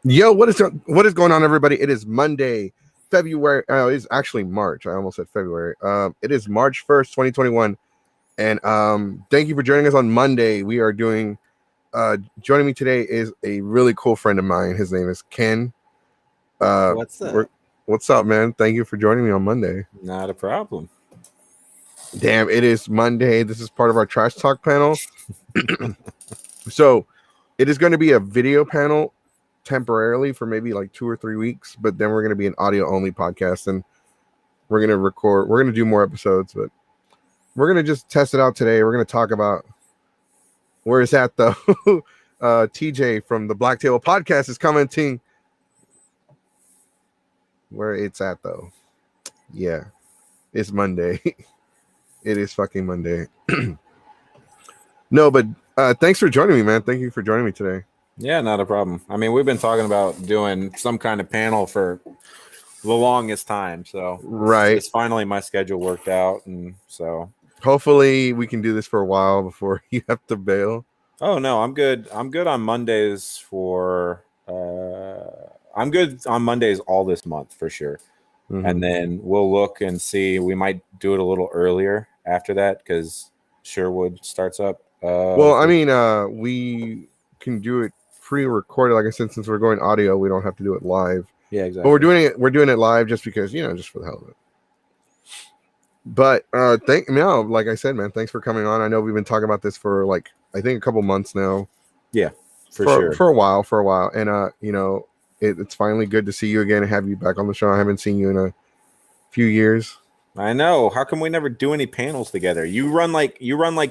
Yo, what is going on, everybody? It is Monday, February. It's actually March. I almost said February. It is March 1st, 2021, and thank you for joining us on Monday. We are doing. Joining me today is a really cool friend of mine. His name is Ken. What's up? What's up, man? Thank you for joining me on Monday. Not a problem. Damn, it is Monday. This is part of our trash talk panel. So, it is going to be a video panel temporarily for maybe like 2 or 3 weeks, but then we're going to be an audio only podcast, and we're going to do more episodes, but we're going to just test it out today. We're going to talk about where it's at, though. TJ from the Black Table podcast is commenting where it's at, though. Yeah, it's Monday. It is fucking Monday. No, but thanks for joining me, man. Thank you for joining me today. Yeah, not a problem. I mean, we've been talking about doing some kind of panel for the longest time, so right, it's finally my schedule worked out, and so hopefully we can do this for a while before you have to bail. Oh no, I'm good. I'm good on Mondays for. I'm good on Mondays all this month for sure, and then we'll look and see. We might do it a little earlier after that because Sherwood starts up. Well, I mean, we can do it pre-recorded. Like I said, since we're going audio, we don't have to do it live. Yeah, exactly. But we're doing it live just because, just for the hell of it. But like I said, man, thanks for coming on. I know we've been talking about this for like I think a couple months now. Yeah, for sure. For a while, and it's finally good to see you again and have you back on the show. I haven't seen you in a few years. I know. How come we never do any panels together? You run like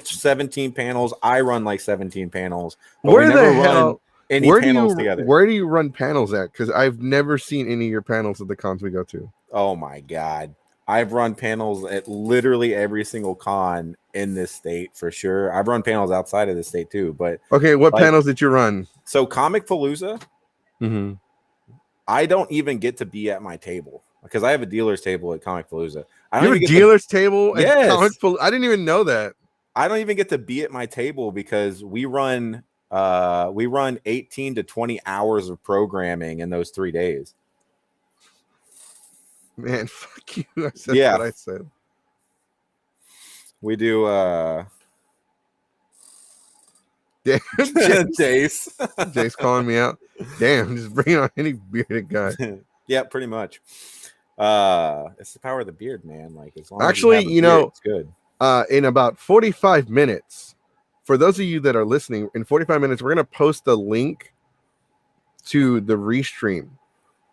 17 panels. I run like 17 panels. But where the hell? Panels together. Where do you run panels at? Because I've never seen any of your panels at the cons we go to. Oh my god, I've run panels at literally every single con in this state for sure. I've run panels outside of the state too. But okay, what panels did you run? So Comicpalooza. I don't even get to be at my table because I have a dealer's table at Comicpalooza. You have a dealer's table at Comicpalooza? I didn't even know that. I don't even get to be at my table because we run 18 to 20 hours of programming in those 3 days. Man, fuck you. I said what I said. We do Damn, Jace calling me out. Damn, just bring on any bearded guy. Yeah, pretty much. It's the power of the beard, man. Like, as long actually, as you have a beard, it's good. In about 45 minutes, for those of you that are listening, in 45 minutes, we're gonna post the link to the restream.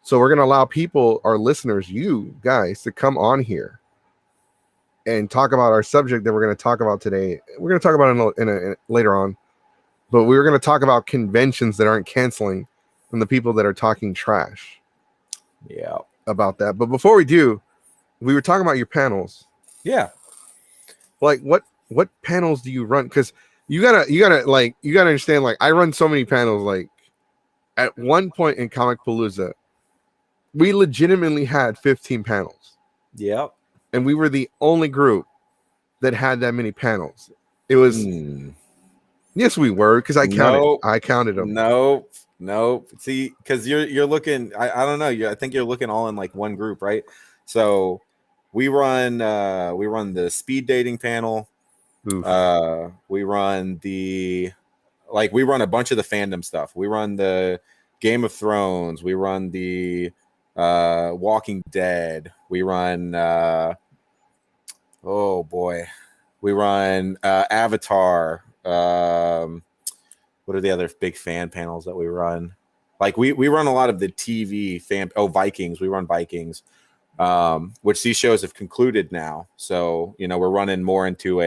So we're gonna allow people, our listeners, you guys, to come on here and talk about our subject that we're gonna talk about today. We're gonna talk about it later on. But we were going to talk about conventions that aren't canceling and the people that are talking trash. Yeah. About that. But before we do, we were talking about your panels. Yeah. Like what panels do you run? Because you gotta understand, like, I run so many panels. Like, at one point in Comicpalooza, we legitimately had 15 panels. Yep. And we were the only group that had that many panels. It was Yes, we were, because I counted them. Nope. See, because you're looking. I don't know. I think you're looking all in like one group, right? So we run the speed dating panel. We run a bunch of the fandom stuff. We run the Game of Thrones. We run the Walking Dead. We run we run Avatar. What are the other big fan panels that we run? Like we run a lot of the TV fan. Vikings. We run Vikings, which these shows have concluded now. So we're running more into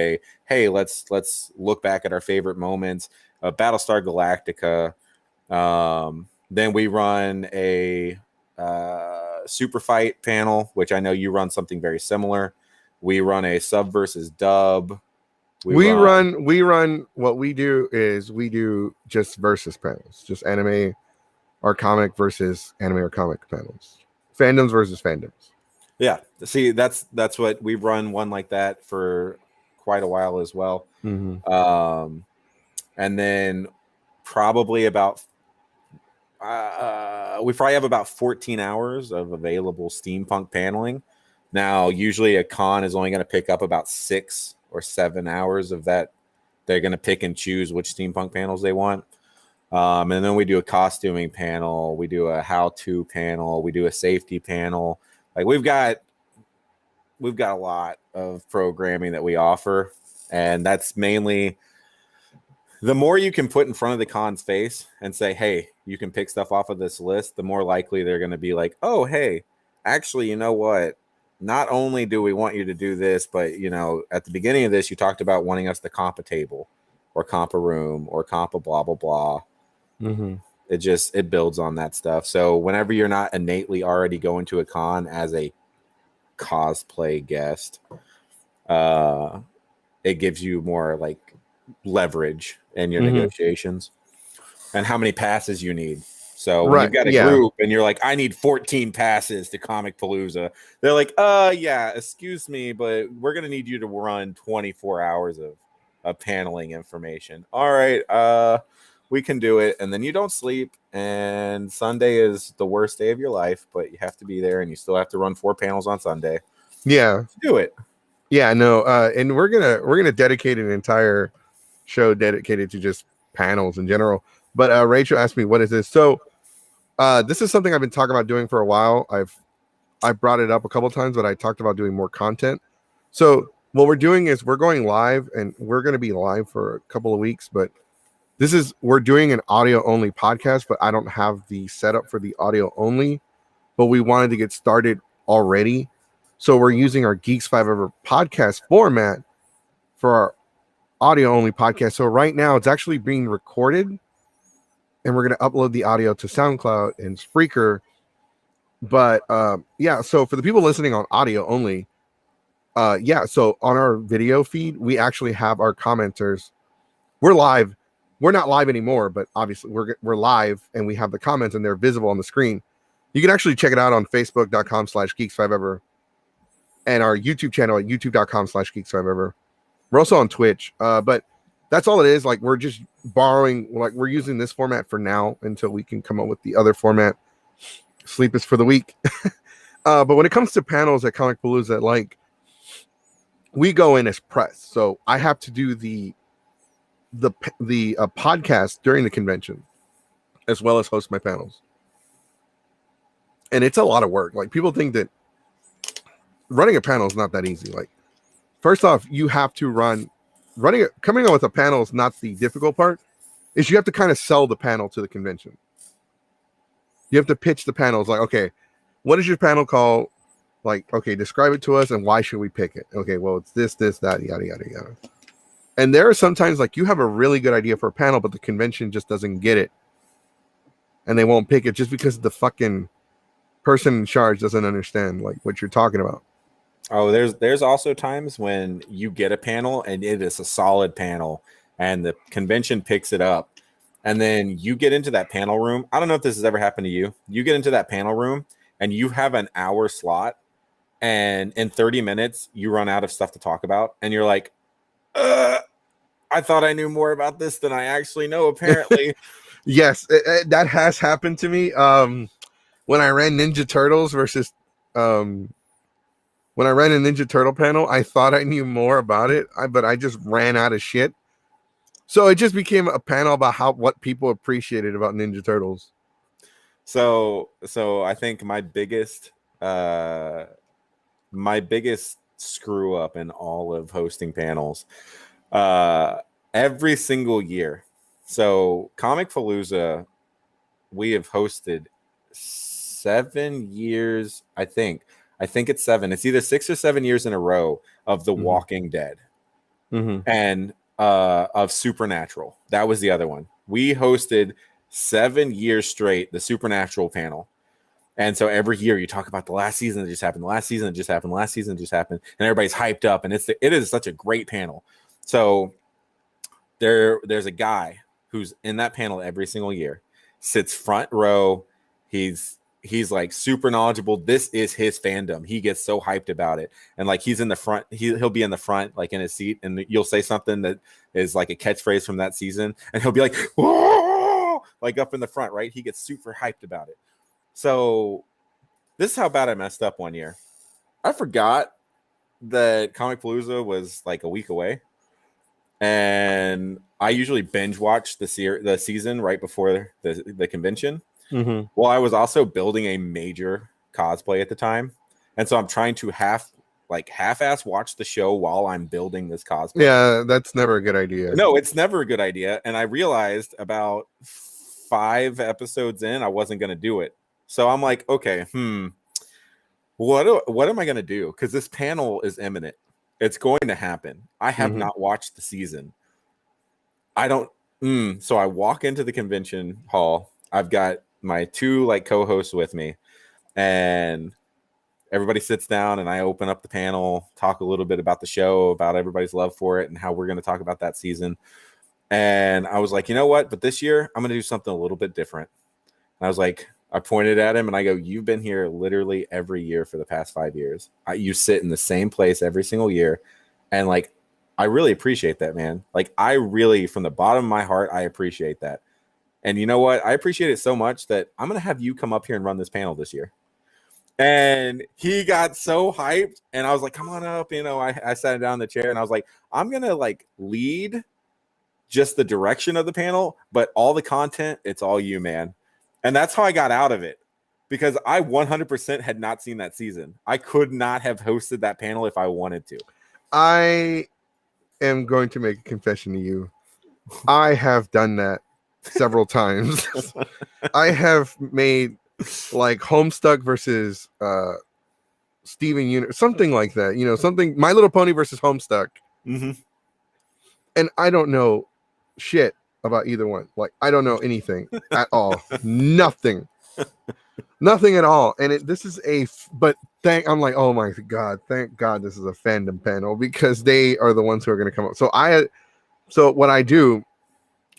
hey, let's look back at our favorite moments. Battlestar Galactica. Then we run a super fight panel, which I know you run something very similar. We run a sub versus dub. We run what we do is we do just versus panels, just anime or comic versus anime or comic panels, fandoms versus fandoms. Yeah, see, that's what we've run one like that for quite a while as well. And then probably about we probably have about 14 hours of available steampunk paneling. Now, usually a con is only going to pick up about 6 or 7 hours of that. They're going to pick and choose which steampunk panels they want. And then we do a costuming panel. We do a how-to panel. We do a safety panel. Like we've got a lot of programming that we offer. And that's mainly the more you can put in front of the con's face and say, hey, you can pick stuff off of this list, the more likely they're going to be like, oh, hey, actually, you know what? Not only do we want you to do this, but, you know, at the beginning of this, you talked about wanting us to comp a table or comp a room or comp a blah, blah, blah. Mm-hmm. It builds on that stuff. So whenever you're not innately already going to a con as a cosplay guest, it gives you more like leverage in your negotiations and how many passes you need. So when you've got a group and you're like, I need 14 passes to Comic Palooza, they're like, yeah, excuse me, but we're gonna need you to run 24 hours of paneling information. All right, we can do it. And then you don't sleep, and Sunday is the worst day of your life, but you have to be there and you still have to run 4 panels on Sunday. Yeah. Do it. Yeah, no, and we're gonna dedicate an entire show dedicated to just panels in general. But Rachel asked me, what is this? So this is something I've been talking about doing for a while. I've brought it up a couple times, but I talked about doing more content. So what we're doing is we're going live, and we're going to be live for a couple of weeks. But we're doing an audio only podcast, but I don't have the setup for the audio only. But we wanted to get started already, so we're using our Geeks 5 Ever podcast format for our audio only podcast. So right now it's actually being recorded, and we're going to upload the audio to SoundCloud and Spreaker. But yeah, so for the people listening on audio only, so on our video feed, we actually have our commenters. We're live. We're not live anymore, but obviously we're live, and we have the comments, and they're visible on the screen. You can actually check it out on facebook.com/geeks5ever and our YouTube channel at youtube.com/geeks5ever. We're also on Twitch, but that's all it is. Like, we're just borrowing, like, we're using this format for now until we can come up with the other format. Sleep is for the week. But when it comes to panels at Comic Palooza, like, we go in as press. So I have to do the podcast during the convention, as well as host my panels. And it's a lot of work. Like, people think that running a panel is not that easy. Like, first off, you have to coming up with a panel is not the difficult part. Is you have to kind of sell the panel to the convention. You have to pitch the panels like, okay, what is your panel called? Like, okay, describe it to us, and why should we pick it? Okay, well, it's this, that, yada, yada, yada. And there are sometimes, like, you have a really good idea for a panel, but the convention just doesn't get it, and they won't pick it just because the fucking person in charge doesn't understand, like, what you're talking about. Oh, there's also times when you get a panel and it is a solid panel, and the convention picks it up, and then you get into that panel room. I don't know if this has ever happened to you. You get into that panel room and you have an hour slot, and in 30 minutes you run out of stuff to talk about, and you're like, I thought I knew more about this than I actually know, apparently. Yes, that has happened to me. When I ran Ninja Turtles versus when I ran a Ninja Turtle panel, I thought I knew more about it, but I just ran out of shit. So it just became a panel about what people appreciated about Ninja Turtles. So I think my biggest screw up in all of hosting panels, every single year. So Comic Palooza, we have hosted 7 years, I think it's 7. It's either 6 or 7 years in a row of The Walking Dead and of Supernatural. That was the other one. We hosted 7 years straight the Supernatural panel. And so every year you talk about the last season that just happened, and everybody's hyped up, and it is such a great panel. So there's a guy who's in that panel every single year, sits front row. He's like super knowledgeable. This is his fandom. He gets so hyped about it. And like, he's in the front, he'll be in the front, like in his seat, and you'll say something that is like a catchphrase from that season, and he'll be like, whoa! like up in the front, right? He gets super hyped about it. So this is how bad I messed up one year. I forgot that Comic Palooza was like a week away. And I usually binge watch the season right before the convention. Mm-hmm. Well, I was also building a major cosplay at the time. And so I'm trying to half-ass watch the show while I'm building this cosplay. Yeah, that's never a good idea. No, it's never a good idea. And I realized about 5 episodes in, I wasn't going to do it. So I'm like, okay, what am I going to do? Because this panel is imminent. It's going to happen. I have not watched the season. I don't. So I walk into the convention hall. I've got my 2 like co-hosts with me, and everybody sits down, and I open up the panel, talk a little bit about the show, about everybody's love for it, and how we're going to talk about that season. And I was like, you know what? But this year, I'm going to do something a little bit different. And I was like, I pointed at him and I go, you've been here literally every year for the past 5 years. You sit in the same place every single year. And like, I really appreciate that, man. Like, I really, from the bottom of my heart, I appreciate that. And you know what? I appreciate it so much that I'm going to have you come up here and run this panel this year. And he got so hyped. And I was like, come on up. You know, I sat him down in the chair and I was like, I'm going to like lead just the direction of the panel, but all the content, it's all you, man. And that's how I got out of it, because I 100% had not seen that season. I could not have hosted that panel if I wanted to. I am going to make a confession to you. I have done that several times. I have made like Homestuck versus Steven Universe, something like that. You know, something My Little Pony versus Homestuck. Mm-hmm. And I don't know shit about either one. Like, I don't know anything at all. Nothing at all. And this is I'm like, oh my god, thank god this is a fandom panel, because they are the ones who are going to come up. So what I do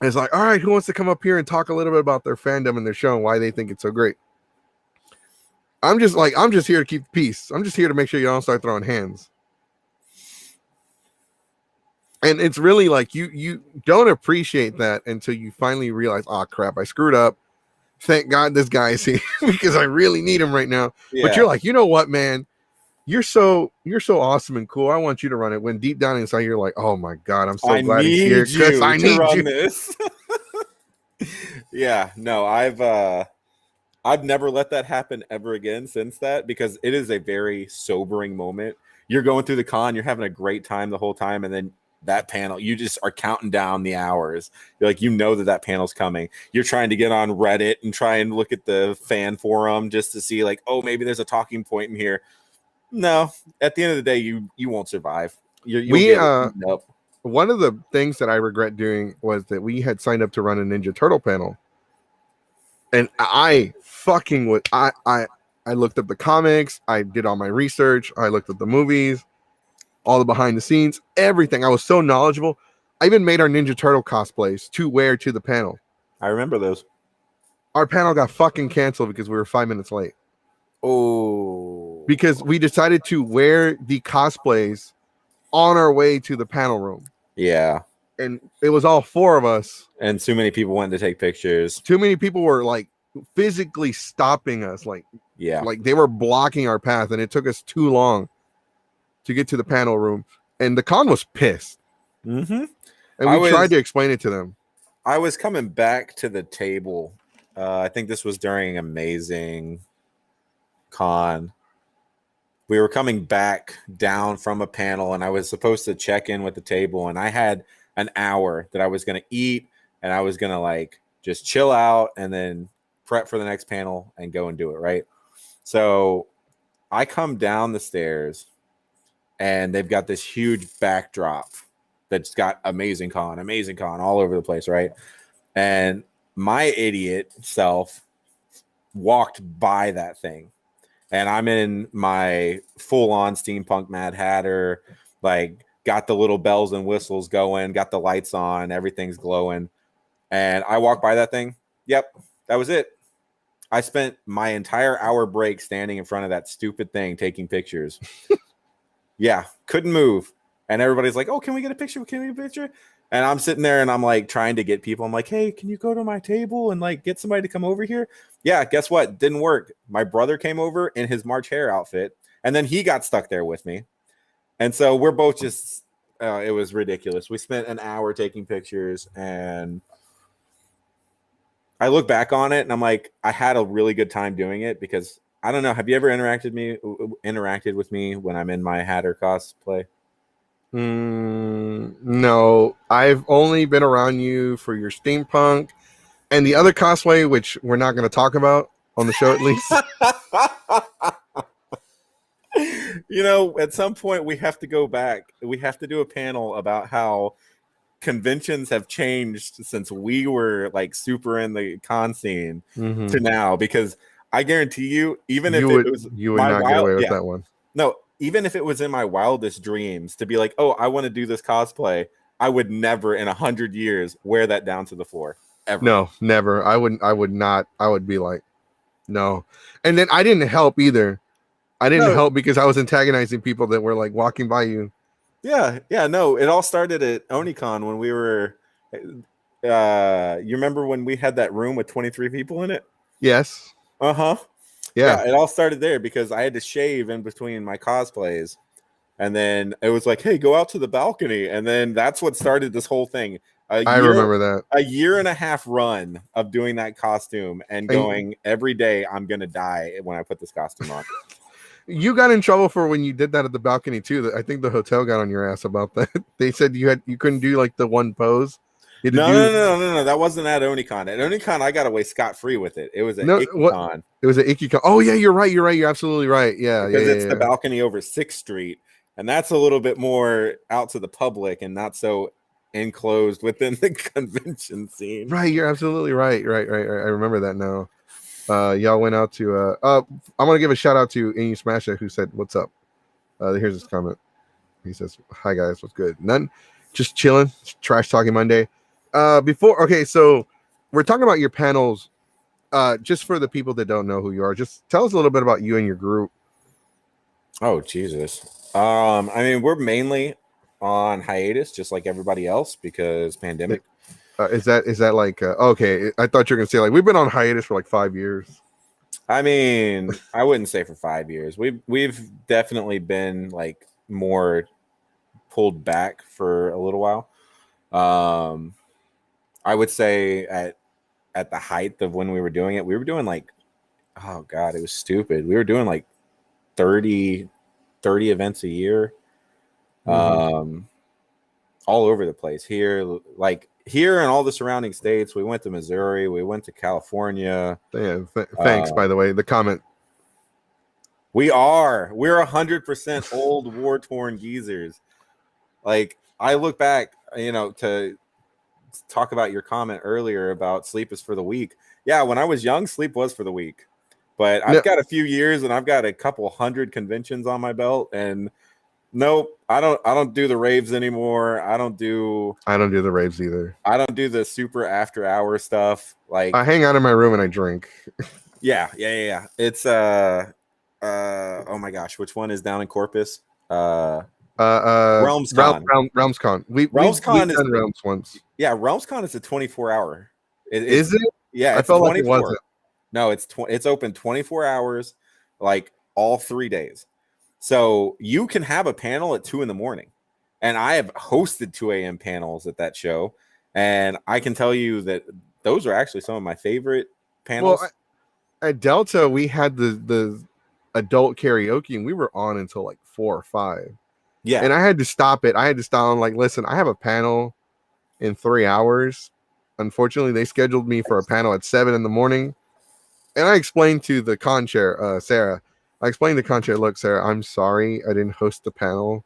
is like, all right, who wants to come up here and talk a little bit about their fandom and their show and why they think it's so great? I'm just here to keep peace. I'm just here to make sure you don't start throwing hands. And it's really like you don't appreciate that until you finally realize, oh crap, I screwed up. Thank God this guy is here because I really need him right now. Yeah. But you're like, you know what, man? You're so awesome and cool. I want you to run it. When deep down inside you're like, oh my God, I'm so glad he's here because I need you. This. Yeah, no, I've never let that happen ever again since that, because it is a very sobering moment. You're going through the con, you're having a great time the whole time, and then that panel, you just are counting down the hours. You're like, you know that panel's coming. You're trying to get on Reddit and try and look at the fan forum just to see like, oh, maybe there's a talking point in here. No, at the end of the day, you won't survive. One of the things that I regret doing was that we had signed up to run a Ninja Turtle panel, and I looked up the comics, I did all my research, I looked at the movies, all the behind the scenes, everything. I was so knowledgeable. I even made our Ninja Turtle cosplays to wear to the panel. I remember those. Our panel got fucking canceled because we were 5 minutes late. Oh. Because we decided to wear the cosplays on our way to the panel room. Yeah. And it was all 4 of us. And too many people wanted to take pictures. Too many people were like physically stopping us. Like they were blocking our path, and it took us too long to get to the panel room. And the con was pissed. Mm-hmm. And we tried to explain it to them. I was coming back to the table. I think this was during Amazing Con. We were coming back down from a panel, and I was supposed to check in with the table, and I had an hour that I was going to eat, and I was going to like just chill out and then prep for the next panel and go and do it, right? So I come down the stairs, and they've got this huge backdrop that's got Amazing Con all over the place, right? And my idiot self walked by that thing. And I'm in my full-on steampunk Mad Hatter, like got the little bells and whistles going, got the lights on, everything's glowing. And I walked by that thing. Yep, that was it. I spent my entire hour break standing in front of that stupid thing taking pictures. Yeah, couldn't move. And everybody's like, "Oh, can we get a picture? Can we get a picture?" And I'm sitting there and I'm like trying to get people. I'm like, "Hey, can you go to my table and like get somebody to come over here?" Yeah, guess what? Didn't work. My brother came over in his March Hare outfit, and then he got stuck there with me. And so we're both just it was ridiculous. We spent an hour taking pictures, and I look back on it and I'm like, I had a really good time doing it because I don't know. Have you ever interacted with me when I'm in my Hatter cosplay? No, I've only been around you for your steampunk and the other cosplay, which we're not going to talk about on the show, at least. You know, at some point we have to go back. We have to do a panel about how conventions have changed since we were like super in the con scene to now, because I guarantee you, even if it was you would not get away with that one. No, even if it was in my wildest dreams to be like, oh, I want to do this cosplay, I would never in 100 years wear that down to the floor. Ever. No, never. I would not. I would be like, no. And then I didn't help either. I didn't help because I was antagonizing people that were like walking by you. Yeah, no. It all started at Onicon when we were. You remember when we had that room with 23 people in it? Yes. Yeah. It all started there because I had to shave in between my cosplays, and then it was like, "Hey, go out to the balcony," and then that's what started this whole thing. I remember that. A year and a half run of doing that costume and going every day. I'm gonna die when I put this costume on. You got in trouble for when you did that at the balcony too. I think the hotel got on your ass about that. They said you couldn't do like the one pose. No. That wasn't at Onicon. At Onicon, I got away scot-free with it. It was at IckyCon. It was at IckyCon. Oh yeah, you're right. You're absolutely right. Yeah, because it's the balcony over 6th Street, and that's a little bit more out to the public and not so enclosed within the convention scene. Right, you're absolutely right. Right. I remember that now. Y'all went out to I'm gonna give a shout out to Inu Smasher who said, "What's up?" Here's his comment. He says, "Hi guys, what's good? None, just chilling. Trash talking Monday." So we're talking about your panels. Just for the people that don't know who you are, just tell us a little bit about you and your group. Oh Jesus. I mean, we're mainly on hiatus, just like everybody else, because pandemic. Is that like okay? I thought you were gonna say like we've been on hiatus for like 5 years. I mean, I wouldn't say for 5 years. We've definitely been like more pulled back for a little while. I would say at the height of when we were doing it, we were doing like, oh God, it was stupid. We were doing like 30 events a year. All over the place here, here and all the surrounding states. We went to Missouri, we went to California. Yeah, thanks by the way, the comment. We're 100% old war-torn geezers. Like, I look back, to talk about your comment earlier about sleep is for the weak. Yeah, when I was young, sleep was for the weak. But I've got a few years and I've got a couple hundred conventions on my belt, and nope, I don't do the raves anymore. I don't do the raves either. I don't do the super after hour stuff. Like, I hang out in my room and I drink. Yeah. It's oh my gosh, which one is down in Corpus? RealmsCon. RealmsCon. We've done Realms once. Yeah, RealmsCon is a 24-hour. Is it? Yeah, I felt like it wasn't. No, it's open 24 hours, like all 3 days. So you can have a panel at 2 a.m. And I have hosted 2 a.m. panels at that show. And I can tell you that those are actually some of my favorite panels. Well, at Delta, we had the adult karaoke and we were on until like 4 or 5. Yeah. And I had to stop it. I had to stop. I'm like, listen, I have a panel in 3 hours. Unfortunately, they scheduled me for a panel at 7 a.m. And I explained to the con chair, Sarah, look, Sarah, I'm sorry I didn't host the panel,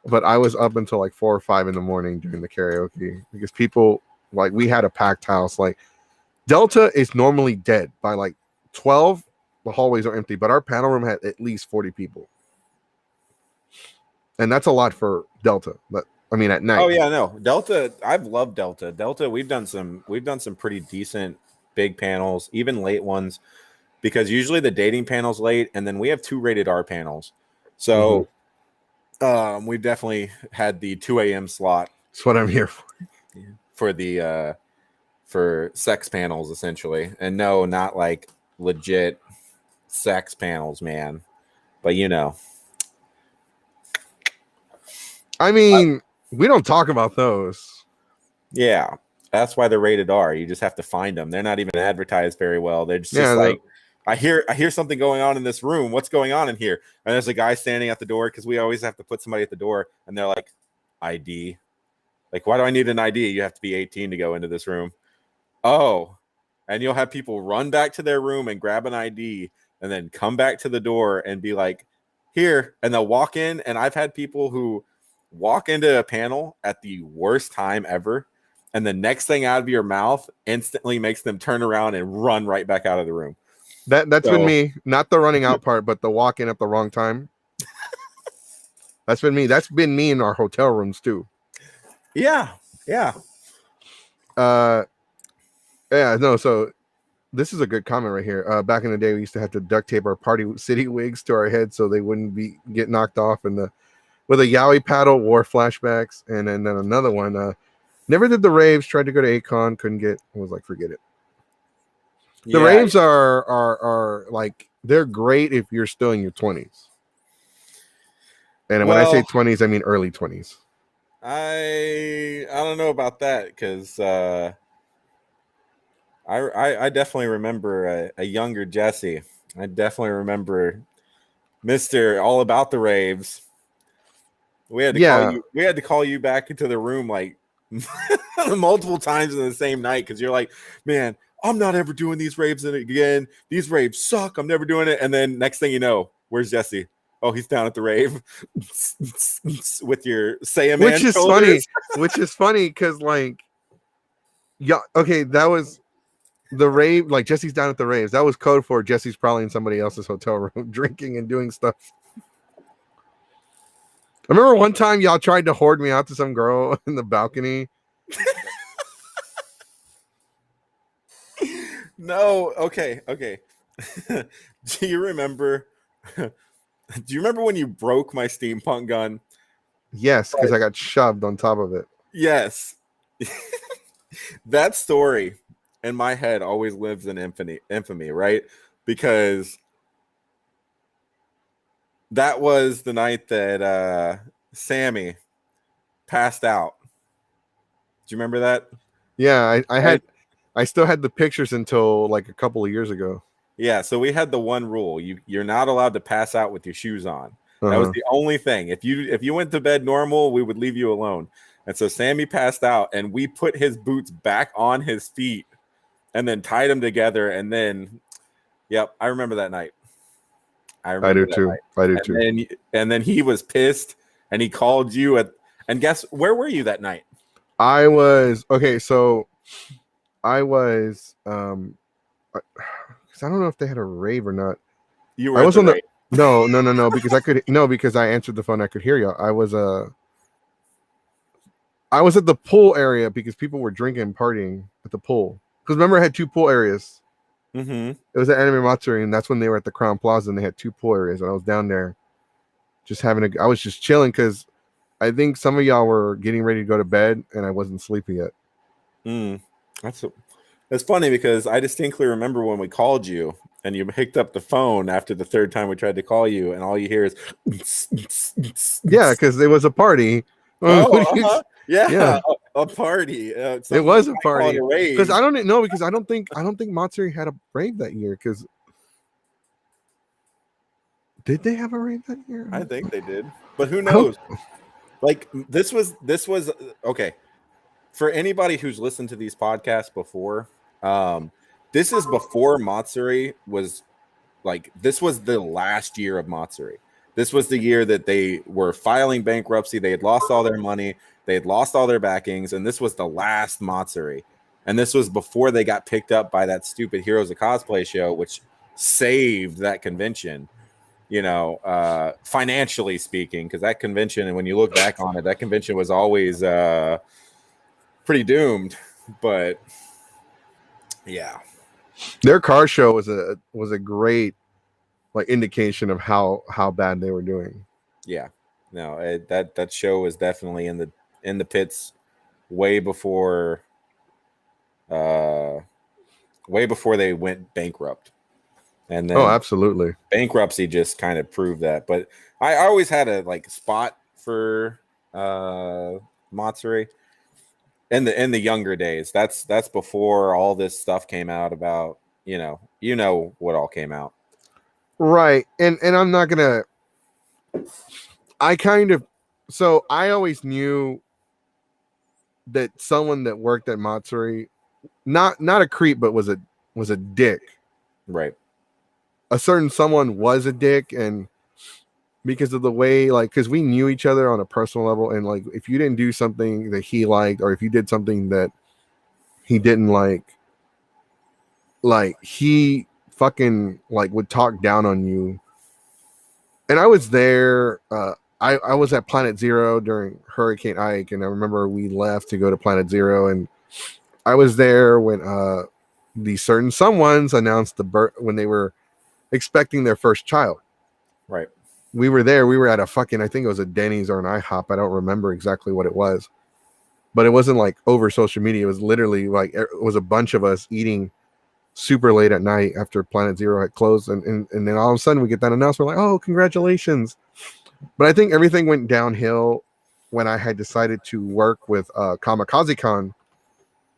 but I was up until like 4 or 5 in the morning during the karaoke because people, like, we had a packed house. Like, Delta is normally dead by like 12. The hallways are empty, but our panel room had at least 40 people. And that's a lot for Delta. But I mean, at night. Oh yeah, no, Delta. I've loved Delta. Delta. We've done some pretty decent big panels, even late ones, because usually the dating panel's late, and then we have 2 rated R panels. So We definitely had the 2 a.m. slot That's what I'm here for. for the for sex panels essentially, and no, not like legit sex panels, man. But you know, I mean, we don't talk about those. yeah, that's why they're rated R. You just have to find them. They're not even advertised very well. They're just Yeah, like, I hear something going on in this room. What's going on in here? And there's a guy standing at the door because we always have to put somebody at the door, and they're like, ID. Like, why do I need an ID? You have to be 18 to go into this room. Oh, and you'll have people run back to their room and grab an ID and then come back to the door and be like, here. And they'll walk in. And I've had people who walk into a panel at the worst time ever. And the next thing out of your mouth instantly makes them turn around and run right back out of the room. that's been me. Not the running out part, but the walking at the wrong time. That's been me. That's been me in our hotel rooms too. Yeah. Yeah. Yeah, no, so this is a good comment right here. Back in the day, we used to have to duct tape our Party City wigs to our heads so they wouldn't get knocked off. And with a yaoi paddle, war flashbacks. And then another one, never did the raves, tried to go to Akon, couldn't get, I was like, forget it. The raves are like, they're great if you're still in your 20s. And when I say 20s, I mean early 20s. I don't know about that because I definitely remember a younger Jesse. I definitely remember Mr. All About the Raves. We had to call you back into the room like multiple times in the same night because you're like, man, I'm not ever doing these raves again. These raves suck. I'm never doing it. And then next thing you know, where's Jesse? Oh, he's down at the rave with your Saiyaman Which is shoulders. funny. Which is funny because like, yeah, okay, that was the rave. Like Jesse's down at the raves. That was code for Jesse's probably in somebody else's hotel room drinking and doing stuff. I remember one time y'all tried to hoard me out to some girl in the balcony. No, okay. Do you remember? Do you remember when you broke my steampunk gun? Yes, because I got shoved on top of it. Yes. That story in my head always lives in infamy, right? Because that was the night that Sammy passed out. Do you remember that? Yeah, I still had the pictures until like a couple of years ago. Yeah, so we had the one rule: you're not allowed to pass out with your shoes on. That was the only thing. If you went to bed normal, we would leave you alone. And so Sammy passed out, and we put his boots back on his feet, and then tied them together. And then, yep, I remember that night. I do too. And then he was pissed, and he called you and guess where were you that night? I was okay. So I was because I don't know if they had a rave or not. You were. I was on the no because I answered the phone. I could hear you. I was at the pool area because people were drinking and partying at the pool. Because remember, I had two pool areas. Mm-hmm. It was at Anime Matsuri, and that's when they were at the Crown Plaza, and they had two pool areas, and I was down there, I was just chilling because I think some of y'all were getting ready to go to bed, and I wasn't sleeping yet. That's funny because I distinctly remember when we called you and you picked up the phone after the third time we tried to call you, and all you hear is yeah, because it was a party. Yeah, a party. It was a party because I don't know because I don't think Matsuri had a rave that year. Because did they have a rave that year? I think they did, but who knows? Like this was okay. For anybody who's listened to these podcasts before, this is before Matsuri was like, this was the last year of Matsuri. This was the year that they were filing bankruptcy. They had lost all their money. They had lost all their backings. And this was the last Matsuri. And this was before they got picked up by that stupid Heroes of Cosplay show, which saved that convention, financially speaking, because that convention, and when you look back on it, that convention was always pretty doomed. But yeah, their car show was a great like indication of how bad they were doing. Yeah. no, that show was definitely in the pits way before uh way before they went bankrupt. And Oh, then absolutely. bankruptcy just kind of proved that. But I always had a like spot for Matsuri in the younger days. That's before all this stuff came out about, you know what all came out. Right. And I'm not gonna I kind of so I always knew that someone that worked at Matsuri, not a creep, but was a dick. Right. A certain someone was a dick, and because of the way, like, because we knew each other on a personal level, and like if you didn't do something that he liked, or if you did something that he didn't like he fucking like would talk down on you. And I was there. I was at Planet Zero during Hurricane Ike, and I remember we left to go to Planet Zero, and I was there when the certain someones announced the birth when they were expecting their first child. Right. We were there. We were at a fucking, I think it was a Denny's or an IHOP. I don't remember exactly what it was, but it wasn't like over social media. It was literally like it was a bunch of us eating super late at night after Planet Zero had closed, and then all of a sudden we get that announcement. We're like, oh, congratulations! But I think everything went downhill when I had decided to work with Kamikaze Con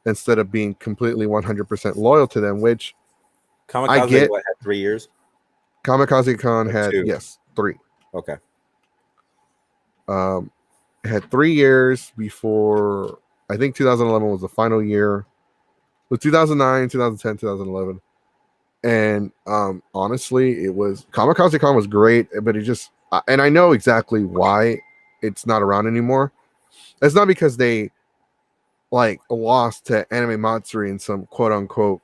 instead of being completely 100% loyal to them, which Kamikaze I get. had 3 years? Kamikaze Con Or had 2? yes 3. Okay. Had 3 years before. I think 2011 was the final year. It was 2009, 2010, 2011. And honestly, it was Kamikaze Con was great, but it just and I know exactly why it's not around anymore. It's not because they like lost to Anime Matsuri in some quote unquote,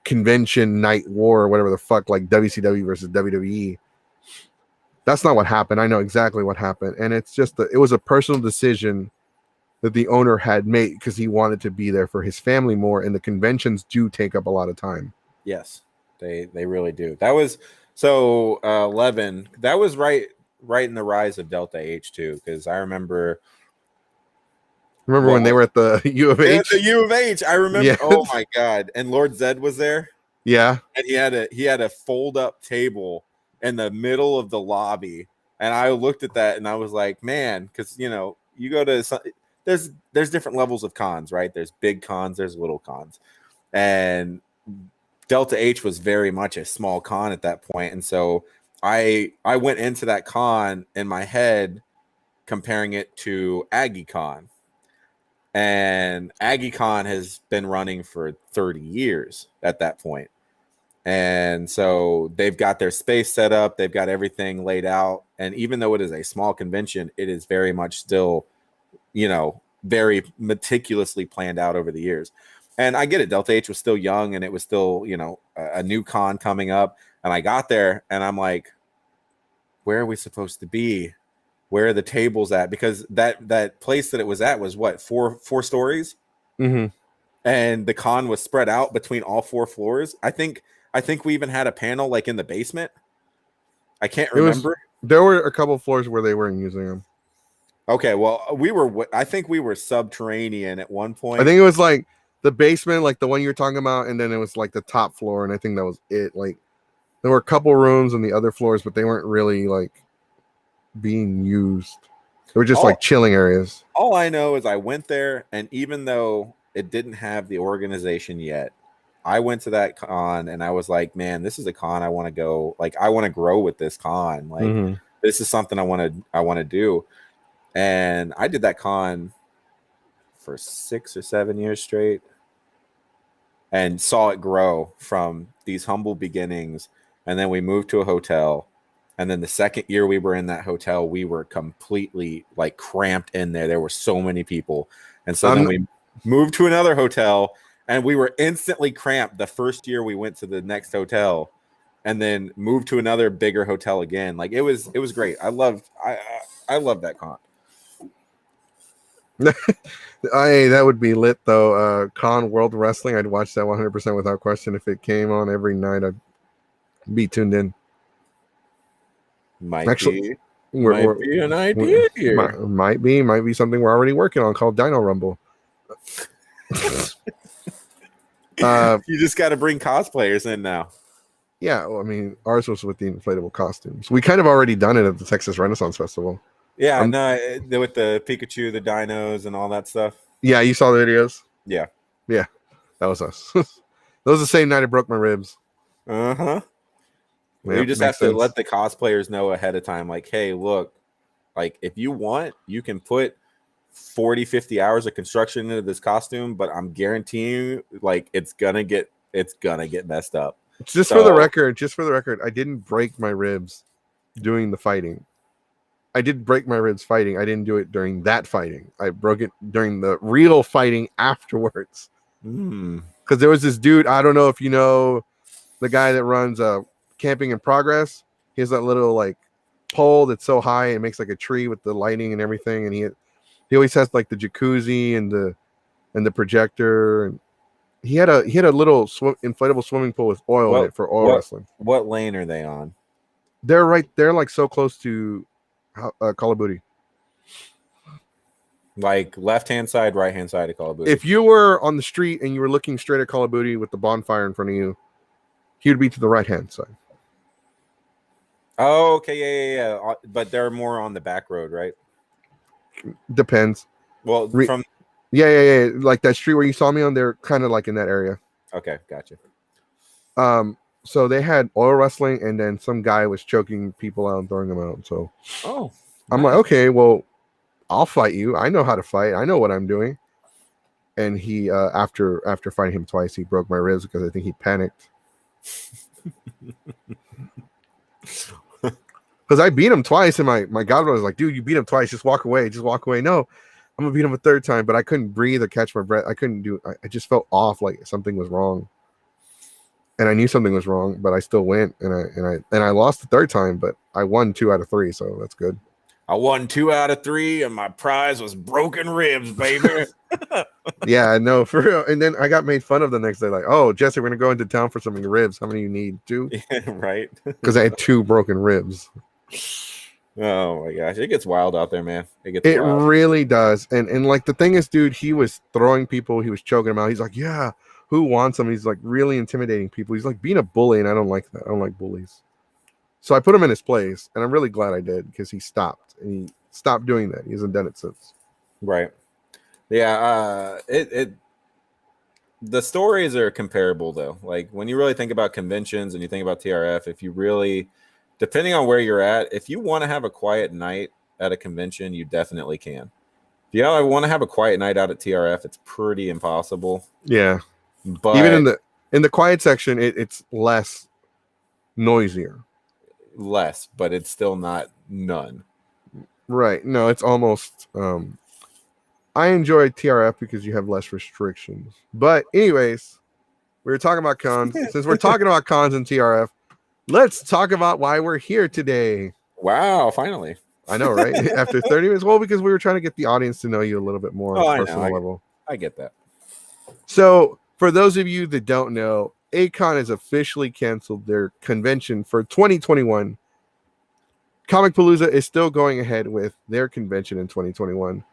convention night war or whatever the fuck, like WCW versus WWE. That's not what happened. I know exactly what happened, and it's just it was a personal decision that the owner had made because he wanted to be there for his family more, and the conventions do take up a lot of time. Yes, they really do. That was so 11. That was right in the rise of Delta H too, because I remember. Remember when they were at the U of H? The U of H. I remember. Yes. Oh my god! And Lord Zed was there. Yeah, and he had a fold up table in the middle of the lobby, and I looked at that and I was like, man, because you go to there's different levels of cons, right? There's big cons, there's little cons, and Delta H was very much a small con at that point, and so I went into that con in my head comparing it to Aggie Con. And Aggie Con has been running for 30 years at that point. And so they've got their space set up, they've got everything laid out. And even though it is a small convention, it is very much still, very meticulously planned out over the years. And I get it. Delta H was still young and it was still, a new con coming up. And I got there and I'm like, where are we supposed to be? Where are the tables at? Because that place that it was at was what, four stories? Mm-hmm. And the con was spread out between all 4 floors. I think we even had a panel like in the basement. I can't remember. There were a couple floors where they weren't using them. Okay, well, I think we were subterranean at one point. I think it was like the basement, like the one you were talking about, and then it was like the top floor, and I think that was it. Like there were a couple rooms on the other floors, but they weren't really like being used. They were just like chilling areas. All I know is I went there, and even though it didn't have the organization yet, I went to that con and I was like, man, this is a con I want to go. Like, I want to grow with this con. Like, this is something I want to do. And I did that con for 6 or 7 years straight and saw it grow from these humble beginnings. And then we moved to a hotel. And then the second year we were in that hotel, we were completely like cramped in there. There were so many people. And so then we moved to another hotel and we were instantly cramped the first year we went to the next hotel and then moved to another bigger hotel again. Like it was great. I loved that con. Hey, that would be lit though. Con World Wrestling, I'd watch that 100% without question. If it came on every night, I'd be tuned in. Mikey. Might be an idea here. Might be something we're already working on called Dino Rumble. You just got to bring cosplayers in now. Yeah, well, I mean, ours was with the inflatable costumes. We kind of already done it at the Texas Renaissance Festival. Yeah, with the Pikachu, the dinos, and all that stuff. Yeah, you saw the videos? Yeah. That was us. That was the same night I broke my ribs. Uh-huh. Yeah, You just have to let the cosplayers know ahead of time, like, hey, look, like, if you want, you can put 40, 50 hours of construction into this costume, but I'm guaranteeing you, like, it's gonna get messed up. Just for the record, I didn't break my ribs doing the fighting. I did break my ribs fighting. I didn't do it during that fighting. I broke it during the real fighting afterwards. Because there was this dude, I don't know if you know the guy that runs Camping in Progress. He has that little like pole that's so high it makes like a tree with the lighting and everything, and he always has like the jacuzzi and the projector, and he had a little inflatable swimming pool with oil in it for oil wrestling. What lane are they on? They're like so close to Call of Duty. Like left-hand side, right-hand side of Call of Duty. If you were on the street and you were looking straight at Call of Duty with the bonfire in front of you, he would be to the right-hand side. Oh, okay, yeah. But they're more on the back road, right? Depends. Well, yeah. Like that street where you saw me on, they're kind of like in that area. Okay, gotcha. So they had oil wrestling, and then some guy was choking people out and throwing them out. So, I'm like, okay, well, I'll fight you. I know how to fight. I know what I'm doing. And he, after fighting him twice, he broke my ribs because I think he panicked. Because I beat him twice, and my godmother was like, dude, you beat him twice. Just walk away. No, I'm going to beat him a third time. But I couldn't breathe or catch my breath. I couldn't do it. I just felt off, like something was wrong. And I knew something was wrong, but I still went. And I lost the third time, but I won 2 out of 3. So that's good. I won 2 out of 3, and my prize was broken ribs, baby. Yeah, no, for real. And then I got made fun of the next day, like, oh, Jesse, we're gonna go into town for some ribs. How many you need? 2? Yeah, right. Because I had 2 broken ribs. Oh my gosh, it gets wild out there, man. It really does. And like the thing is, dude, he was throwing people, he was choking them out. He's like, yeah, who wants him? He's like really intimidating people. He's like being a bully, and I don't like that. I don't like bullies. So I put him in his place, and I'm really glad I did, because he stopped. And he stopped doing that. He hasn't done it since. Right. Yeah. The stories are comparable, though. Like when you really think about conventions and you think about TRF, if you really, depending on where you're at, if you want to have a quiet night at a convention, you definitely can. If you want to have a quiet night out at TRF, it's pretty impossible. Yeah. But even in the quiet section, it's less noisier. Less, but it's still not none. Right. No, it's almost I enjoy TRF because you have less restrictions. But anyways, we were talking about cons. Since we're talking about cons and TRF, let's talk about why we're here today. Wow, finally. I know, right? After 30 minutes. Well, because we were trying to get the audience to know you a little bit more on a personal level. I get that. So, for those of you that don't know, A-Kon has officially canceled their convention for 2021. Comicpalooza is still going ahead with their convention in 2021.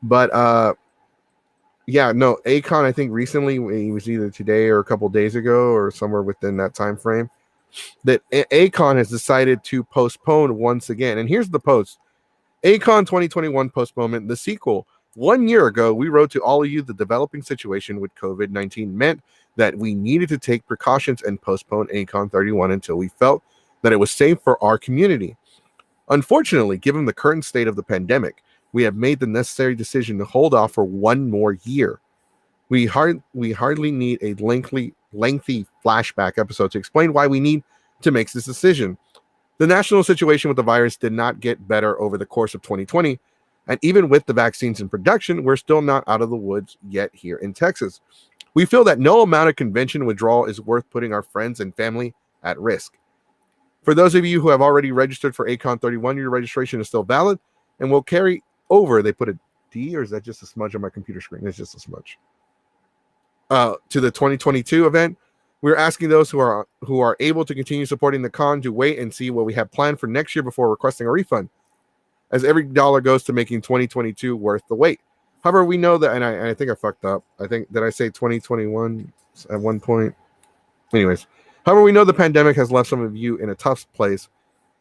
But A-Kon, I think recently, it was either today or a couple days ago or somewhere within that time frame, that A-Kon has decided to postpone once again. And here's the post. A-Kon 2021 postponement, the sequel. 1 year ago, we wrote to all of you the developing situation with COVID-19 meant that we needed to take precautions and postpone A-Kon 31 until we felt that it was safe for our community. Unfortunately, given the current state of the pandemic, we have made the necessary decision to hold off for 1 more year. We hardly need a lengthy flashback episode to explain why we need to make this decision. The national situation with the virus did not get better over the course of 2020, and even with the vaccines in production, we're still not out of the woods yet here in Texas. We feel that no amount of convention withdrawal is worth putting our friends and family at risk. For those of you who have already registered for A-Kon 31, your registration is still valid and will carry over. They put a D, or is that just a smudge on my computer screen? It's just a smudge. To the 2022 event, we're asking those who are able to continue supporting the con to wait and see what we have planned for next year before requesting a refund. as every dollar goes to making 2022 worth the wait. However, we know that, and I think I fucked up. I think, did I say 2021 at one point? Anyways, however, we know the pandemic has left some of you in a tough place.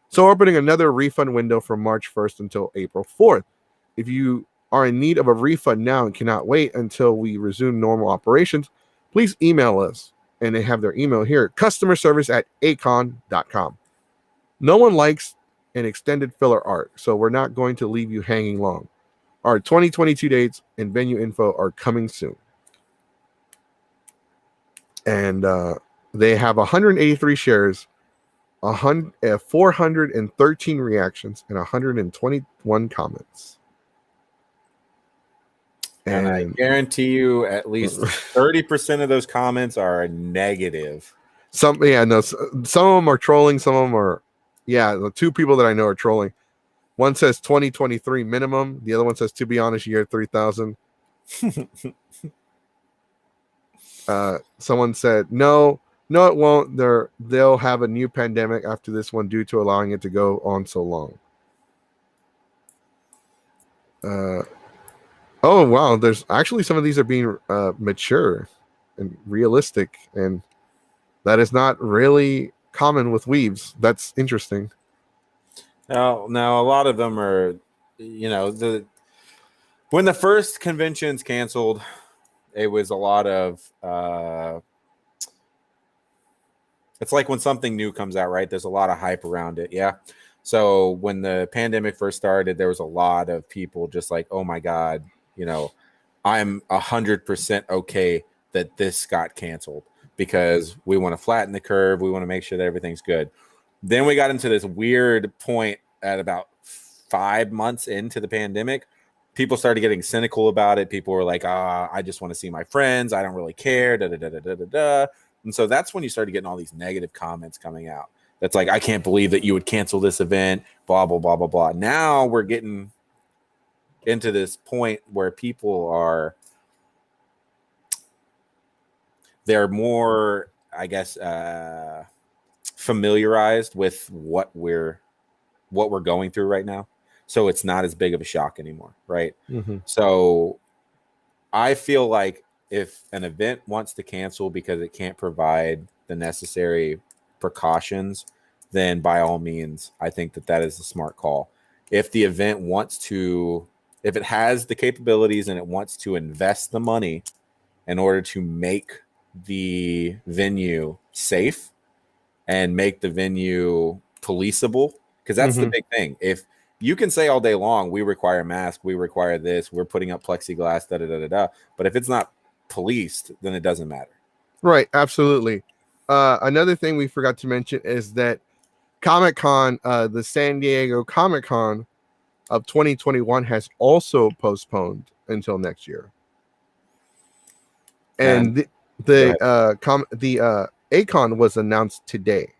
So we're opening another refund window from March 1st until April 4th. If you are in need of a refund now and cannot wait until we resume normal operations, please email us. And they have their email here, customerservice@acon.com. No one likes an extended filler arc, so we're not going to leave you hanging long. Our 2022 dates and venue info are coming soon. And they have 183 shares, 413 reactions, and 121 comments. And I guarantee you at least 30% of those comments are negative. Some of them are trolling. Some of them are, the two people that I know are trolling. One says 2023 minimum. The other one says, to be honest, year 3000. Someone said, no, it won't. They'll have a new pandemic after this one due to allowing it to go on so long. Oh, wow. There's actually some of these are being mature and realistic, and that is not really common with weaves. That's interesting. Now, a lot of them are, when the first convention's canceled, it was a lot of, it's like when something new comes out, right? There's a lot of hype around it. Yeah. So when the pandemic first started, there was a lot of people just like, oh my God, I'm 100% okay that this got canceled because we want to flatten the curve. We want to make sure that everything's good. Then we got into this weird point at about 5 months into the pandemic. People started getting cynical about it. People were like, I just want to see my friends. I don't really care. Da, da, da, da, da, da, da. And so that's when you started getting all these negative comments coming out. That's like, I can't believe that you would cancel this event, blah, blah, blah, blah, blah. Now we're getting into this point where people are, they're more, I guess, familiarized with what we're going through right now. So it's not as big of a shock anymore, right? Mm-hmm. So I feel like if an event wants to cancel because it can't provide the necessary precautions, then by all means, I think that is a smart call. If the event wants to, if it has the capabilities and it wants to invest the money in order to make the venue safe and make the venue policeable, because that's the big thing. If you can say all day long, we require masks, we require this, we're putting up plexiglass, da da da da da. But if it's not policed, then it doesn't matter. Right, absolutely. Another thing we forgot to mention is that Comic-Con, the San Diego Comic-Con of 2021 has also postponed until next year. And the A-Con was announced today.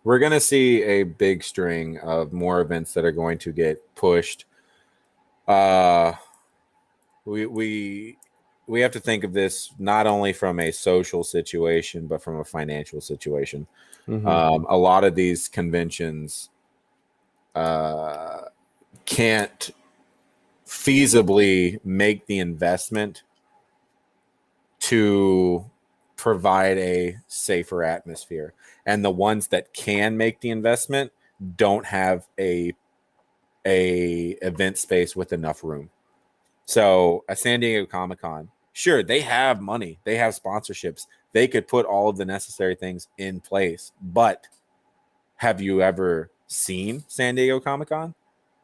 We're going to see a big string of more events that are going to get pushed. We have to think of this not only from a social situation, but from a financial situation. Mm-hmm. A lot of these conventions can't feasibly make the investment to provide a safer atmosphere. And the ones that can make the investment don't have a event space with enough room. So at San Diego Comic-Con, sure, they have money, they have sponsorships, they could put all of the necessary things in place. But have you ever seen San Diego Comic-Con?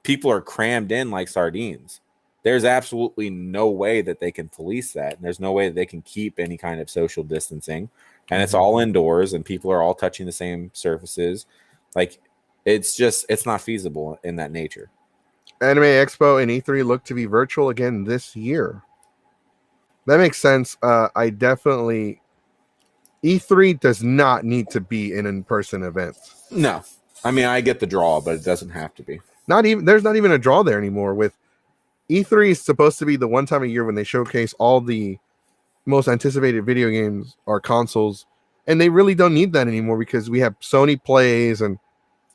People are crammed in like sardines. There's absolutely no way that they can police that. And there's no way that they can keep any kind of social distancing. And it's all indoors and people are all touching the same surfaces. Like, it's not feasible in that nature. Anime Expo and E3 look to be virtual again this year. That makes sense. E3 does not need to be an in-person event. No. I mean, I get the draw, but it doesn't have to be. There's not even a draw there anymore. With E3 is supposed to be the one time a year when they showcase all the most anticipated video games or consoles, and they really don't need that anymore because we have Sony Plays and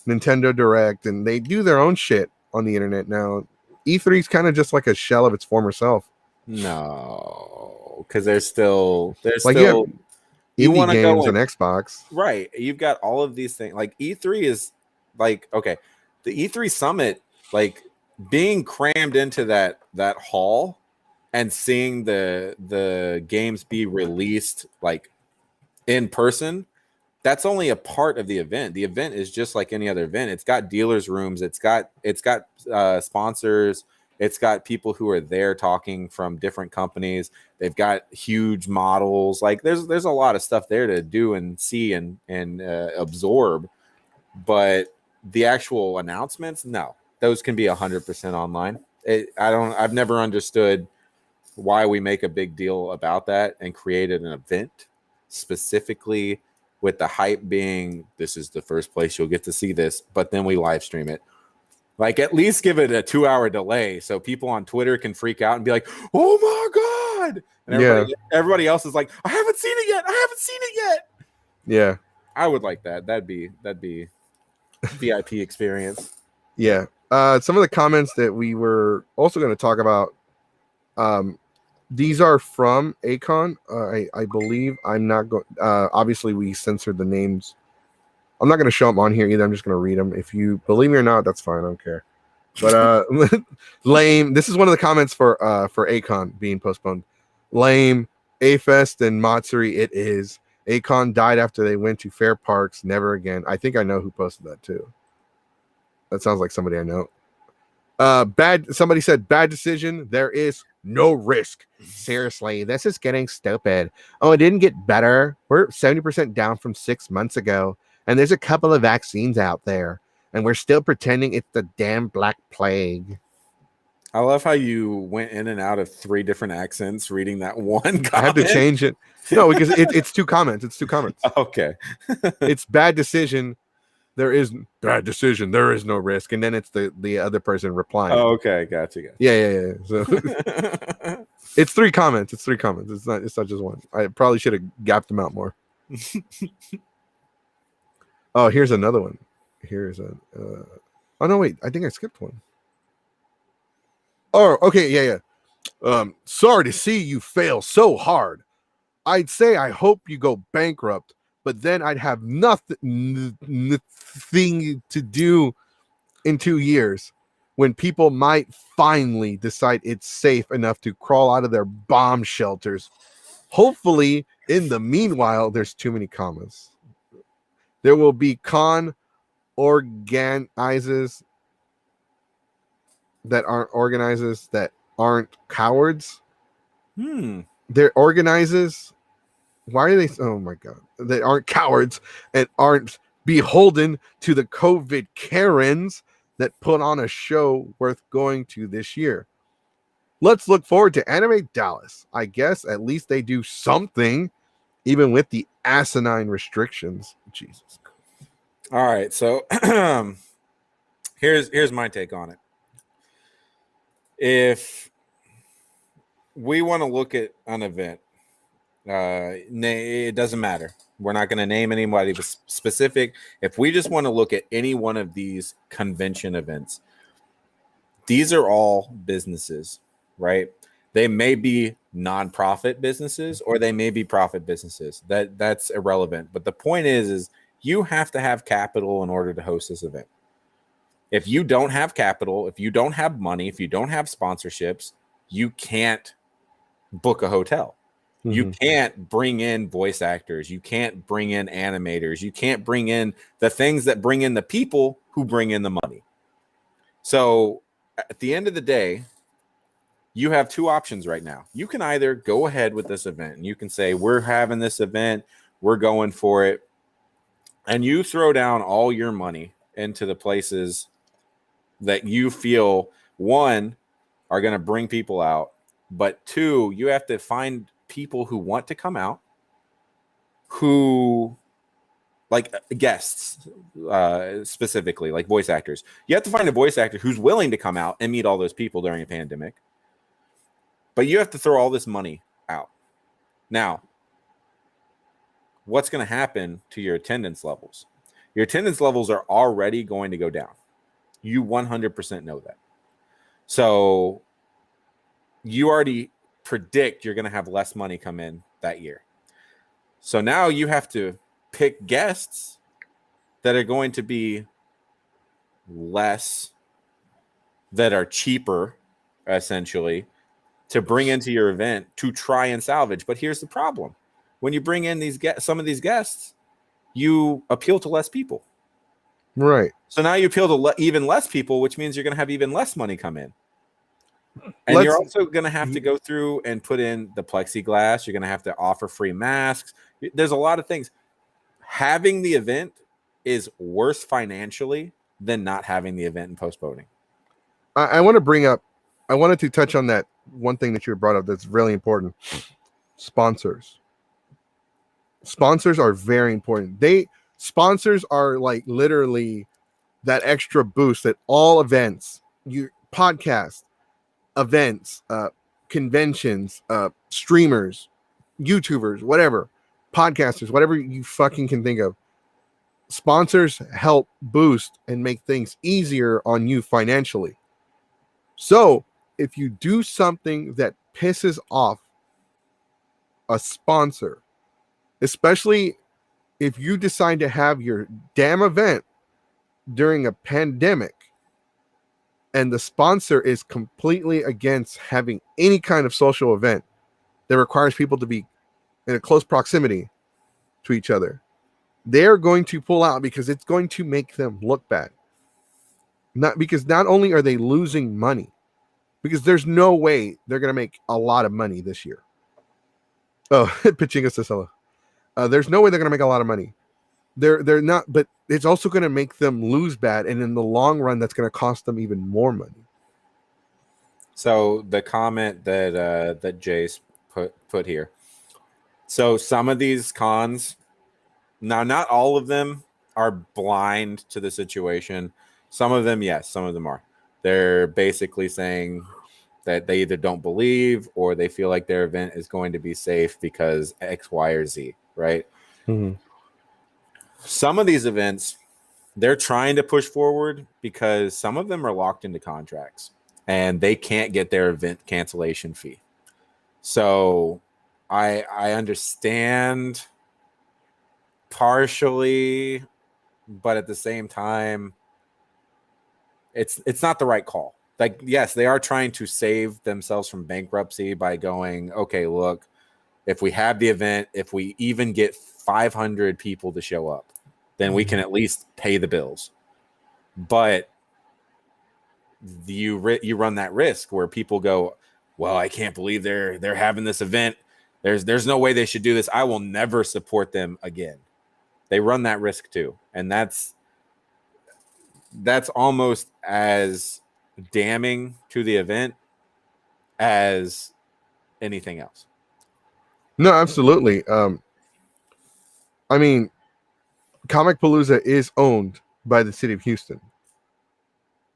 Nintendo Direct, and they do their own shit on the internet now. E3 is kind of just like a shell of its former self. No, because there's still Like you have you indie want to go games in, on Xbox. right. You've got all of these things. Like E3 is like, okay, the E3 summit, like being crammed into that hall and seeing the games be released like in person, that's only a part of the event. The event is just like any other event. It's got dealers rooms, it's got sponsors, it's got people who are there talking from different companies. They've got huge models. Like there's a lot of stuff there to do and see and absorb. But the actual announcements, no, those can be 100% online. I've never understood why we make a big deal about that and created an event specifically with the hype being this is the first place you'll get to see this, but then we live stream it. Like at least give it a 2-hour delay so people on Twitter can freak out and be like, "Oh my god!" And everybody else is like, "I haven't seen it yet. I haven't seen it yet." Yeah, I would like that. That'd be VIP experience. Yeah. Some of the comments that we were also going to talk about, these are from Akon. I believe I'm not going. Obviously, we censored the names. I'm not going to show them on here either. I'm just going to read them. If you believe me or not, that's fine. I don't care. But lame. This is one of the comments for Akon being postponed. Lame. A-Fest and Matsuri. It is. Akon died after they went to Fair Parks. Never again. I think I know who posted that too. That sounds like somebody I know. Somebody said bad decision. There is no risk. Seriously, this is getting stupid. Oh, it didn't get better. We're 70% down from 6 months ago, and there's a couple of vaccines out there, and we're still pretending it's the damn Black Plague. I love how you went in and out of 3 different accents reading that one comment. I had to change it. No, because it's 2 comments. It's 2 comments. Okay. It's bad decision. There is bad decision. There is no risk. And then it's the other person replying. Oh, okay. Gotcha. Yeah. So it's 3 comments. It's not just one. I probably should have gapped them out more. Oh, here's another one. Here's a oh no, wait, I think I skipped one. Oh, okay, yeah. Sorry to see you fail so hard. I'd say I hope you go bankrupt, but then I'd have nothing to do in 2 years when people might finally decide it's safe enough to crawl out of their bomb shelters. Hopefully, in the meanwhile, there's too many commas. There will be organizers that aren't cowards. They're organizers. Why are they? Oh my god! They aren't cowards and aren't beholden to the COVID Karens that put on a show worth going to this year. Let's look forward to Anime Dallas. I guess at least they do something, even with the asinine restrictions. Jesus Christ. All right, so here's my take on it. If we want to look at an event, it doesn't matter. We're not going to name anybody specific. If we just want to look at any one of these convention events, these are all businesses, right? They may be nonprofit businesses or they may be profit businesses. That's irrelevant. But the point is you have to have capital in order to host this event. If you don't have capital, if you don't have money, if you don't have sponsorships, you can't book a hotel. Mm-hmm. You can't bring in voice actors. You can't bring in animators. You can't bring in the things that bring in the people who bring in the money. So at the end of the day, you have 2 options right now. You can either go ahead with this event and you can say, we're having this event, we're going for it. And you throw down all your money into the places that you feel, 1, are going to bring people out, but 2, you have to find people who want to come out, who like guests, specifically like voice actors. You have to find a voice actor who's willing to come out and meet all those people during a pandemic. But you have to throw all this money out. Now, what's going to happen to your attendance levels? your attendance levels are already going to go down. You 100% know that. So you already predict you're going to have less money come in that year. So now you have to pick guests that are going to be less, that are cheaper, essentially, to bring into your event to try and salvage. But here's the problem. When you bring in some of these guests, you appeal to less people. Right. So now you appeal to even less people, which means you're going to have even less money come in. And you're also going to have to go through and put in the plexiglass. You're going to have to offer free masks. There's a lot of things. Having the event is worse financially than not having the event and postponing. I want to bring up, I wanted to touch on that one thing that you brought up that's really important. Sponsors. Sponsors are very important. Sponsors are like literally that extra boost that all events, you podcasts, events, conventions, streamers, YouTubers, whatever, podcasters, whatever you fucking can think of. Sponsors help boost and make things easier on you financially. So if you do something that pisses off a sponsor, especially if you decide to have your damn event during a pandemic and the sponsor is completely against having any kind of social event that requires people to be in a close proximity to each other, they're going to pull out because it's going to make them look bad. Not only are they losing money, because there's no way they're going to make a lot of money this year. Oh, Pachinko says hello. There's no way they're going to make a lot of money. They're not, but it's also going to make them lose bad, and in the long run, that's going to cost them even more money. So the comment that Jace put here. So some of these cons, now not all of them are blind to the situation. Some of them, yes, some of them are. They're basically saying that they either don't believe or they feel like their event is going to be safe because X, Y, or Z, right? Mm-hmm. Some of these events, they're trying to push forward because some of them are locked into contracts and they can't get their event cancellation fee. So I understand partially, but at the same time, it's not the right call. Like, yes, they are trying to save themselves from bankruptcy by going, okay, look, if we have the event, if we even get 500 people to show up, then we can at least pay the bills. But you run that risk where people go, well, I can't believe they're having this event. There's no way they should do this. I will never support them again. They run that risk too. And that's almost as damning to the event as anything else. No, absolutely. I mean, Comicpalooza is owned by the city of Houston.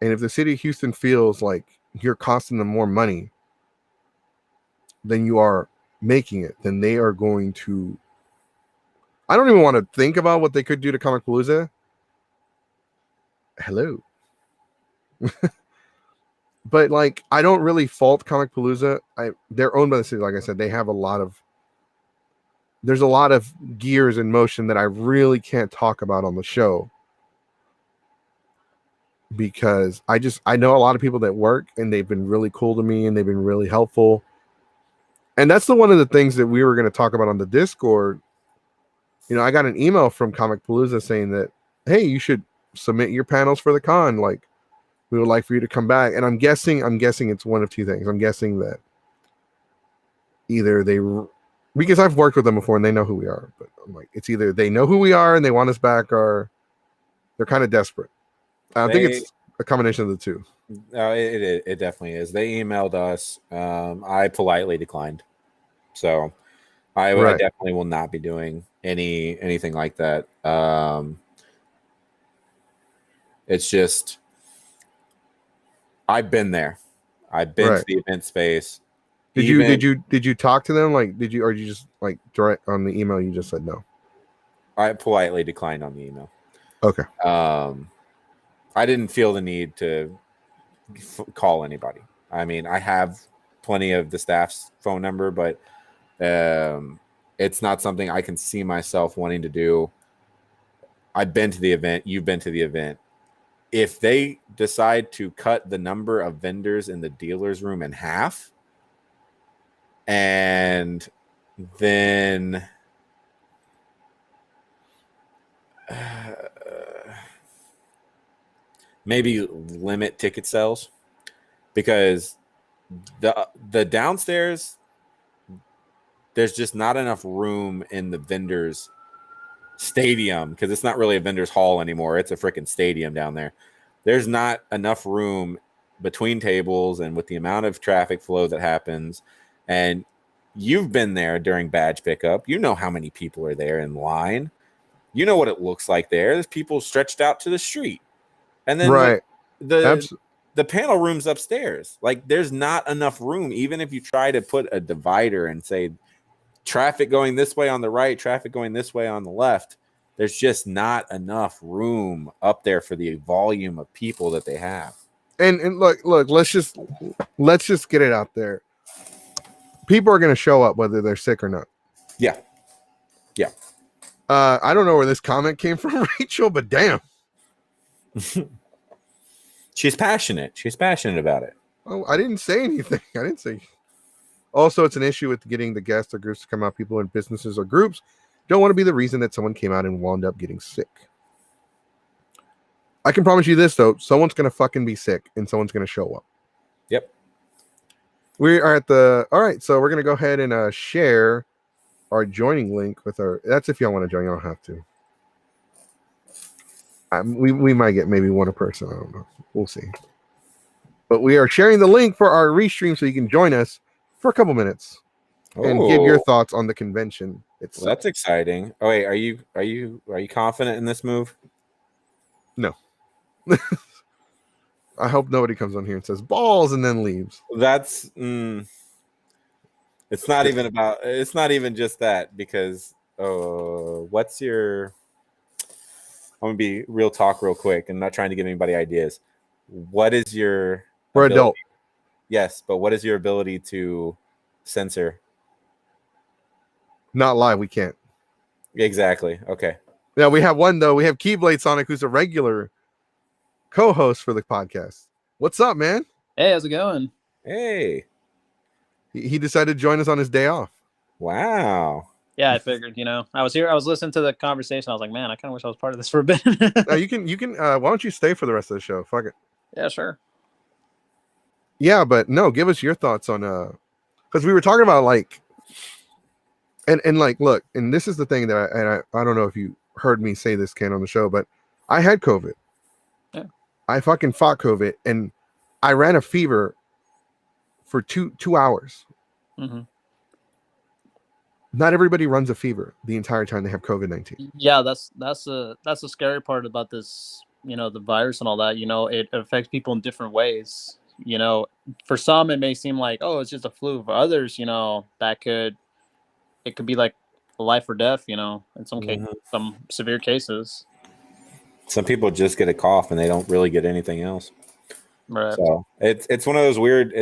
And if the city of Houston feels like you're costing them more money than you are making it, then they are going to... I don't even want to think about what they could do to Comicpalooza. Hello. But like, I don't really fault Comicpalooza. They're owned by the city. Like I said, they have there's a lot of gears in motion that I really can't talk about on the show because I know a lot of people that work and they've been really cool to me and they've been really helpful. And that's one of the things that we were going to talk about on the Discord. You know, I got an email from Comicpalooza saying that, hey, you should submit your panels for the con. Like, we would like for you to come back. And I'm guessing it's one of two things. I'm guessing that either because I've worked with them before and they know who we are, but I'm like, it's either they know who we are and they want us back, or they're kind of desperate. I think it's a combination of the two. It definitely is. They emailed us. I politely declined. So I definitely will not be doing anything like that. It's just, I've been there. I've been to the event space. Did you talk to them? Like, or you just like direct on the email? You just said no. I politely declined on the email. Okay. I didn't feel the need to call anybody. I mean, I have plenty of the staff's phone number, but it's not something I can see myself wanting to do. I've been to the event. You've been to the event. If they decide to cut the number of vendors in the dealer's room in half, and then maybe limit ticket sales, because the downstairs, there's just not enough room in the vendors stadium, because it's not really a vendors hall anymore. It's a freaking stadium down there. There's not enough room between tables, and with the amount of traffic flow that happens, and you've been there during badge pickup, you know how many people are there in line. You know what it looks like there. There's people stretched out to the street. And then Right. the panel room's upstairs. Like, there's not enough room, even if you try to put a divider and say traffic going this way on the right, traffic going this way on the left. There's just not enough room up there for the volume of people that they have. And look, let's just get it out there. People are going to show up whether they're sick or not. Yeah. I don't know where this comment came from, Rachel, but damn. She's passionate. She's passionate about it. Oh, I didn't say anything. I didn't say. Also, it's an issue with getting the guests or groups to come out. People in businesses or groups don't want to be the reason that someone came out and wound up getting sick. I can promise you this, though. Someone's going to fucking be sick and someone's going to show up. Yep. We are at the... All right, so we're going to go ahead and share our joining link with our... That's if y'all want to join. You don't have to. We might get maybe one a person. I don't know. We'll see. But we are sharing the link for our restream so you can join us for a couple minutes and give your thoughts on the convention itself. Well, that's exciting. Oh wait, are you confident in this move? No. I hope nobody comes on here and says balls and then leaves. That's it's not even just that, because what's your... I'm gonna be real talk real quick and not trying to give anybody ideas. What is your... We're adult. Yes, but what is your ability to censor? Not live, we can't. Exactly. Okay. Yeah, we have one though. We have Keyblade Sonic, who's a regular co-host for the podcast. What's up, man? Hey, how's it going? Hey. He decided to join us on his day off. Wow. Yeah, I figured, I was here. I was listening to the conversation. I was like, man, I kind of wish I was part of this for a bit. You can. Why don't you stay for the rest of the show? Fuck it. Yeah, sure. Yeah, but no, give us your thoughts on because we were talking about like, and like, look, and this is the thing that I don't know if you heard me say this, Ken, on the show, but I had COVID. Yeah. I fucking fought COVID, and I ran a fever for two hours. Mm-hmm. Not everybody runs a fever the entire time they have COVID-19. Yeah, that's the scary part about this, the virus and all that. It affects people in different ways. For some it may seem like, oh, it's just a flu. For others, it could be like life or death, in some cases, some severe cases. Some people just get a cough and they don't really get anything else. Right. So it's one of those weird,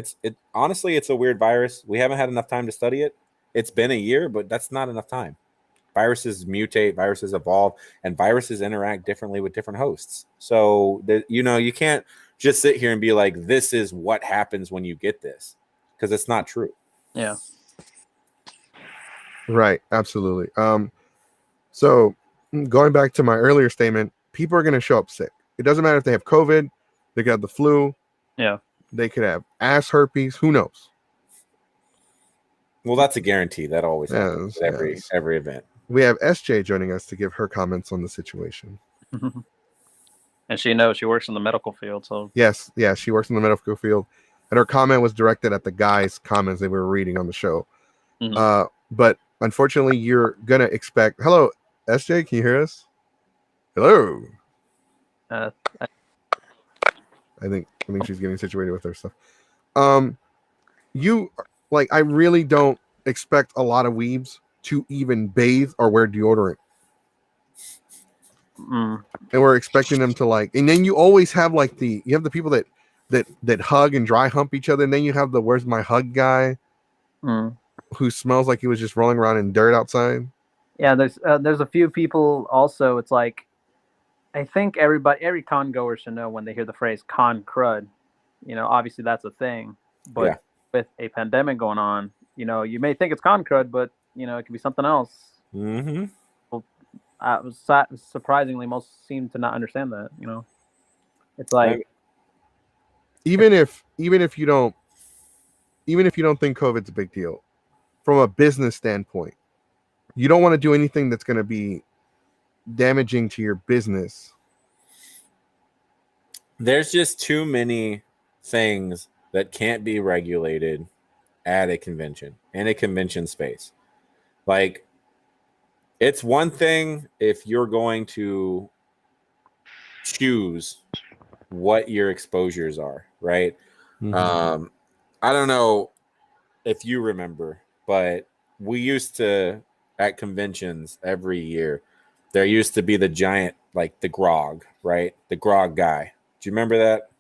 honestly, it's a weird virus. We haven't had enough time to study it. It's been a year, but that's not enough time. Viruses mutate, viruses evolve, and viruses interact differently with different hosts. So, you can't just sit here and be like, this is what happens when you get this, because it's not true. Yeah. Right. Absolutely. So going back to my earlier statement, people are going to show up sick. It doesn't matter if they have COVID, they could have the flu. Yeah. They could have ass herpes. Who knows? Well, that's a guarantee. That always happens at every event. We have SJ joining us to give her comments on the situation. And she knows she works in the medical field. So yes, she works in the medical field. And her comment was directed at the guys' comments they were reading on the show. Mm-hmm. But unfortunately, you're going to expect... Hello, SJ, can you hear us? Hello. I think she's getting situated with her stuff. I really don't expect a lot of weebs to even bathe or wear deodorant. Mm. and we're expecting them to like, and then you always have like you have the people that hug and dry hump each other, and then you have the where's my hug guy Mm. who smells like he was just rolling around in dirt outside. Yeah, there's a few people also. It's like, I think every con goer should know when they hear the phrase con crud. You know, obviously that's a thing, but Yeah. with a pandemic going on, you know, you may think it's con crud, but you know, it could be something else. Mm-hmm. Surprisingly, most seem to not understand that. You know, it's like, Even if you don't think COVID's a big deal, from a business standpoint, you don't want to do anything that's going to be damaging to your business. There's just too many things that can't be regulated at a convention, in a convention space. Like, it's one thing if you're going to choose what your exposures are, right? Mm-hmm. I don't know if you remember, but we used to, at conventions every year, there used to be the giant, like the grog, right? The grog guy. Do you remember that?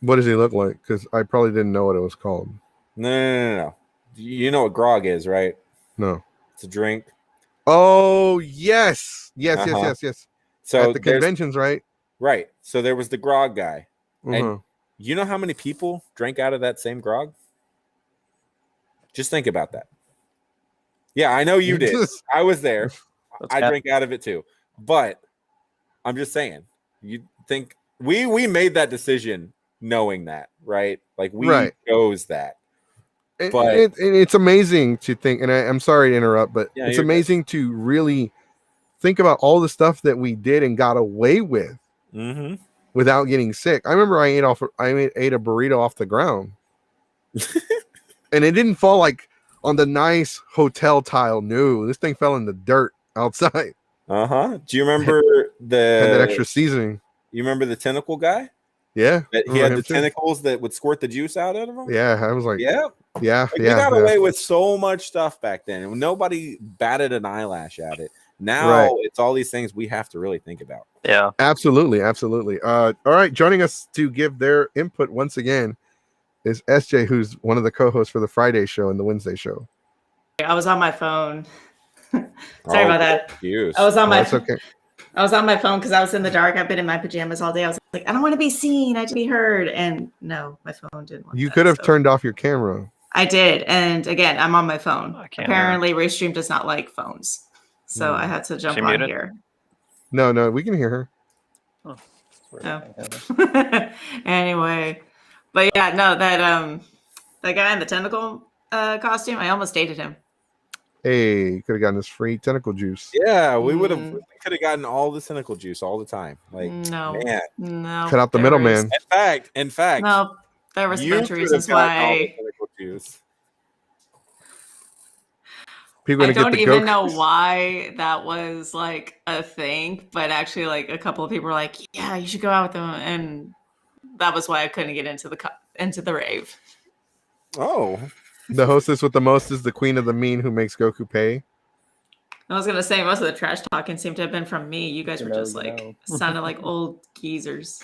What does he look like? Because I probably didn't know what it was called. No. You know what grog is, right? No. It's a drink. Oh yes. Uh-huh. Yes. So At the conventions, right? Right. So there was the grog guy. Uh-huh. And you know how many people drank out of that same grog? Just think about that. Yeah, I know you did. I was there. I drank out of it too. But I'm just saying, you think we made that decision knowing that, right? Like we chose that. But it's amazing to think, and I'm sorry to interrupt, but Yeah, it's you're amazing to really think about all the stuff that we did and got away with Mm-hmm. without getting sick. I remember I ate a burrito off the ground, and it didn't fall like on the nice hotel tile. No, this thing fell in the dirt outside. Uh-huh. Do you remember Had that extra seasoning. You remember the tentacle guy? Yeah. That he had the tentacles that would squirt the juice out of him? Yeah, I was like, yeah. Like we got away with so much stuff back then, and nobody batted an eyelash at it. Now it's all these things we have to really think about. Yeah, absolutely. All right, joining us to give their input once again is SJ, who's one of the co-hosts for the Friday show and the Wednesday show. I was on my phone. Sorry about that. Excuse. I was on my okay. I was on my phone because I was in the dark. I've been in my pajamas all day. I was like, I don't want to be seen. I to be heard. And no, my phone didn't want You could have turned off your camera. I did. And again, I'm on my phone. Apparently, hear. Restream does not like phones. So I had to jump She on muted? here. No, we can hear her. Oh. Anyway. But yeah, no, that guy in the tentacle costume, I almost dated him. Hey, you could have gotten this free tentacle juice. Yeah, we would have. We could have gotten all the tentacle juice all the time. Like, no, man. Cut out the middleman. In fact, no, there was a bunch of reasons why. People I don't even know why that was like a thing, but actually, like a couple of people were like, "Yeah, you should go out with them," and that was why I couldn't get into the rave. Oh, the hostess with the most is the queen of the mean who makes Goku pay. I was gonna say most of the trash talking seemed to have been from me. You guys were just like sounded like old geezers.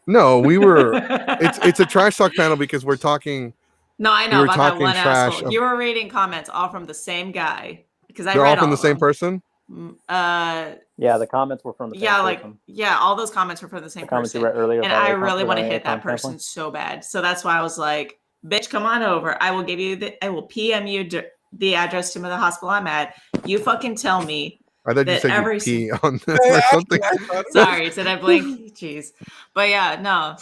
No, we were. it's a trash talk panel because we're talking. No, I know about that one asshole. Of, you were reading comments all from the same guy because they're all from the same person. Yeah, the comments were from the same person. all those comments were from the same person. You read earlier, and I really want to hit that person so bad. So that's why I was like, "Bitch, come on over. I will give you I will PM you the address to the hospital I'm at. You fucking tell me." I thought you said you pee on this or something. Sorry, did I blink? Jeez, but yeah, no.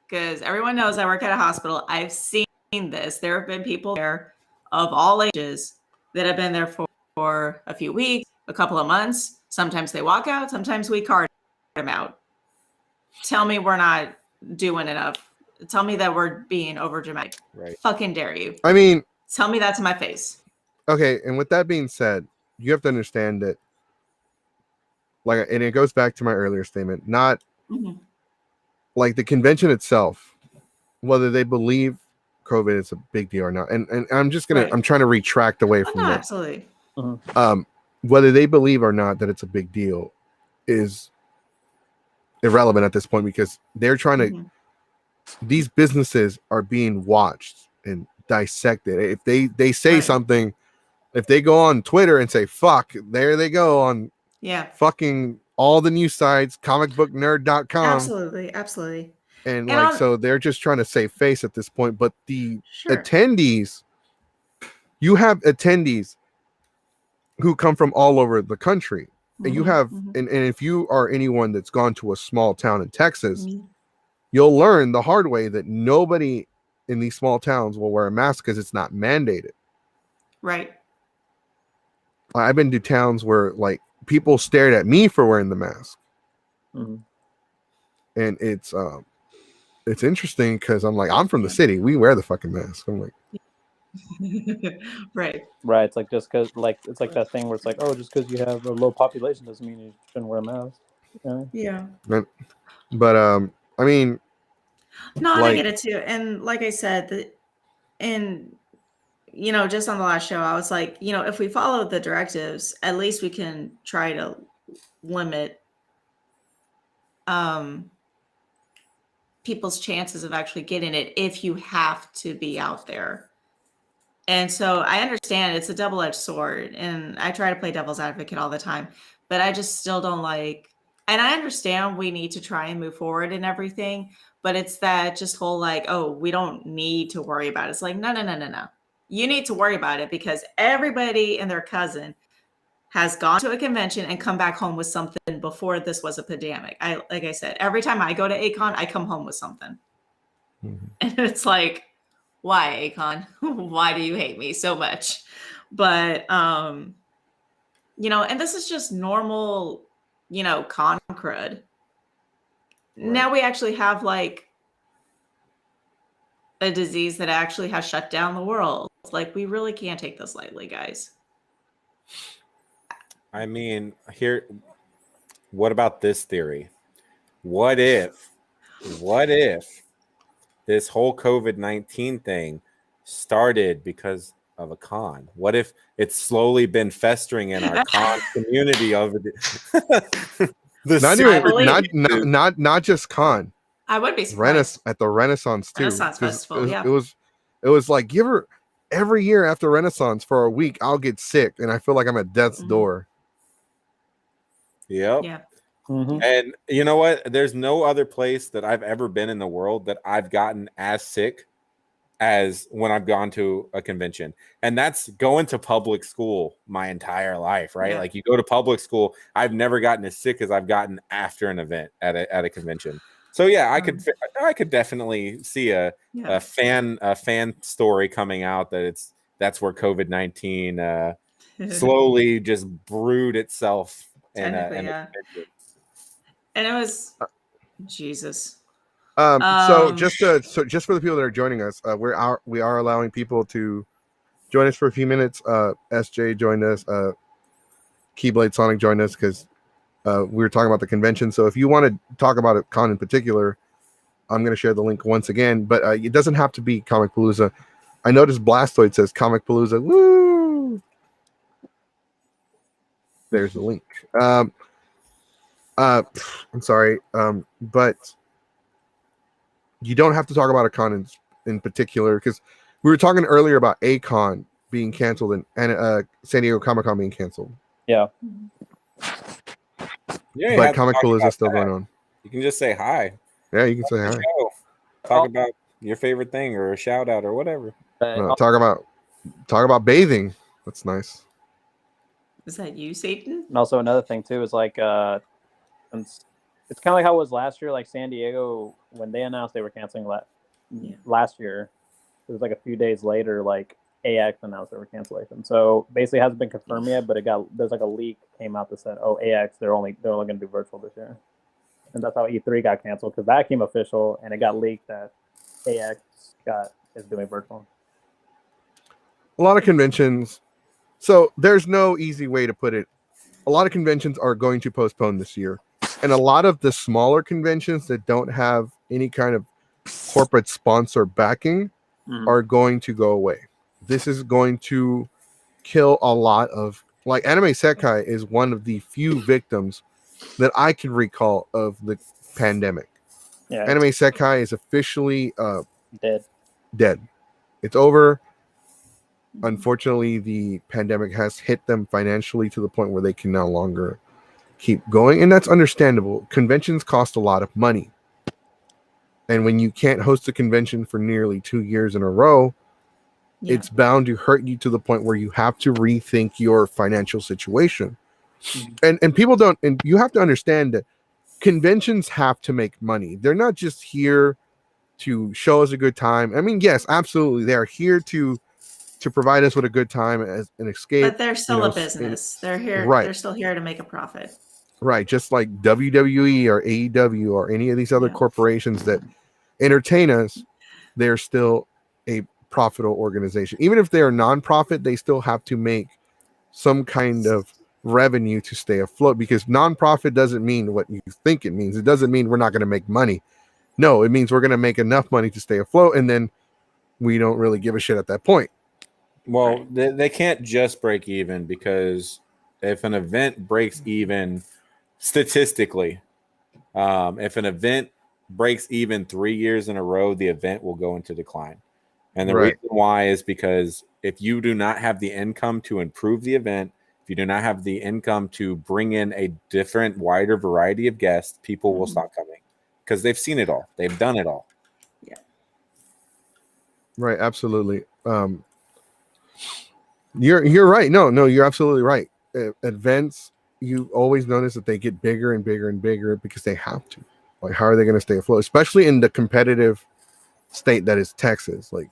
Because everyone knows I work at a hospital. I've seen this. There have been people there of all ages that have been there for a few weeks, a couple of months. Sometimes they walk out. Sometimes we card them out. Tell me we're not doing enough. Tell me that we're being over dramatic. Right. Fucking dare you. I mean. Tell me that to my face. Okay, and with that being said, you have to understand that, like, and it goes back to my earlier statement, not like the convention itself, whether they believe COVID is a big deal or not. And I'm just gonna, I'm trying to retract away from that. Absolutely. whether they believe or not that it's a big deal is irrelevant at this point, because they're trying to, Mhm. these businesses are being watched and dissected. If they say Right. something, if they go on Twitter and say fuck, there they go on Yeah. fucking all the news sites, comicbooknerd.com. Absolutely. Absolutely. And And like, on- so they're just trying to save face at this point. But the Sure. attendees, you have attendees who come from all over the country. And you Mhm, have, mhm. and if you are anyone that's gone to a small town in Texas, Mhm. you'll learn the hard way that nobody in these small towns will wear a mask because it's not mandated. Right. I've been to towns where like people stared at me for wearing the mask, Mhm. and it's interesting because I'm like, I'm from the city, we wear the fucking mask. I'm like, Right. Right. It's like just because, like, it's like that thing where it's like, oh, just because you have a low population doesn't mean you shouldn't wear a mask. Yeah. Yeah. but I mean, No, and I like, get it too. And like I said, and just on the last show, I was like, if we follow the directives, at least we can try to limit people's chances of actually getting it if you have to be out there. And so I understand it's a double-edged sword, and I try to play devil's advocate all the time, but I just still don't like, and I understand we need to try and move forward and everything, but it's that just whole like, oh, we don't need to worry about it. It's like, no, no, no, no, no. You need to worry about it because everybody and their cousin has gone to a convention and come back home with something before this was a pandemic. Like I said, every time I go to ACON, I come home with something. Mhm. And it's like, why, Akon? Why do you hate me so much? But and this is just normal, con crud. Now we actually have like a disease that actually has shut down the world. Like, we really can't take this lightly, guys. I mean, here, what about this theory? What if this whole COVID-19 thing started because of a con? What if it's slowly been festering in our con community over the not just con. I would be surprised. At the Renaissance too. Renaissance 'cause Festival, yeah. It was like, give her every year after Renaissance for a week, I'll get sick and I feel like I'm at death's Mhm. door. Yep. Yeah. Mhm. And you know what? There's no other place that I've ever been in the world that I've gotten as sick as when I've gone to a convention. And that's going to public school my entire life, right? Yeah. Like, you go to public school, I've never gotten as sick as I've gotten after an event at a convention. So yeah, I could definitely see a fan story coming out that's where COVID-19 slowly just brewed itself in a Technically, yeah. convention. And it was Jesus. So just for the people that are joining us, we are allowing people to join us for a few minutes. SJ joined us, Keyblade Sonic joined us because we were talking about the convention. So if you want to talk about a con in particular, I'm going to share the link once again, but it doesn't have to be Comic Palooza. I noticed Blastoid says Comic Palooza. Woo! There's the link. I'm sorry, but you don't have to talk about a con in particular, because we were talking earlier about A-Con being canceled and San Diego Comic-Con being canceled. Yeah. Yeah, But Comic Palooza is still going on. You can just say hi. Yeah, you can say hi. Talk about your favorite thing or a shout out or whatever. Talk about bathing. That's nice. Is that you, Satan? And also another thing too is like it's kind of like how it was last year. Like San Diego, when they announced they were canceling last year, it was like a few days later, like AX announced they were cancellation. So basically, it hasn't been confirmed yet, but there's like a leak came out that said, oh, AX they're only going to do virtual this year, and that's how E3 got canceled, because that came official and it got leaked that AX is doing virtual. A lot of conventions. So there's no easy way to put it. A lot of conventions are going to postpone this year. And a lot of the smaller conventions that don't have any kind of corporate sponsor backing are going to go away. This is going to kill a lot of like Anime Sekai is one of the few victims that I can recall of the pandemic. Yeah, Anime Sekai is officially dead. dead. It's over. Unfortunately, the pandemic has hit them financially to the point where they can no longer keep going, and that's understandable. Conventions cost a lot of money, and when you can't host a convention for nearly 2 years in a row, Yeah. it's bound to hurt you to the point where you have to rethink your financial situation. And people don't, and you have to understand that conventions have to make money. They're not just here to show us a good time. I mean, yes, absolutely, they're here to provide us with a good time as an escape. But they're still know, a business. They're here. right. They're still here to make a profit. Right, just like WWE or AEW or any of these other Yeah. corporations that entertain us, they're still a profitable organization. Even if they're non-profit, they still have to make some kind of revenue to stay afloat, because non-profit doesn't mean what you think it means. It doesn't mean we're not going to make money. No, it means we're going to make enough money to stay afloat, and then we don't really give a shit at that point. Well, Right. they can't just break even, because if an event breaks even statistically, if an event breaks even 3 years in a row, the event will go into decline. And the Right. reason why is because if you do not have the income to improve the event, if you do not have the income to bring in a different, wider variety of guests, people will Mhm. stop coming because they've seen it all. They've done it all. Right, absolutely. You're right. No, you're absolutely right. Events, you always notice that they get bigger and bigger and bigger because they have to. Like, how are they going to stay afloat, especially in the competitive state that is Texas? Like,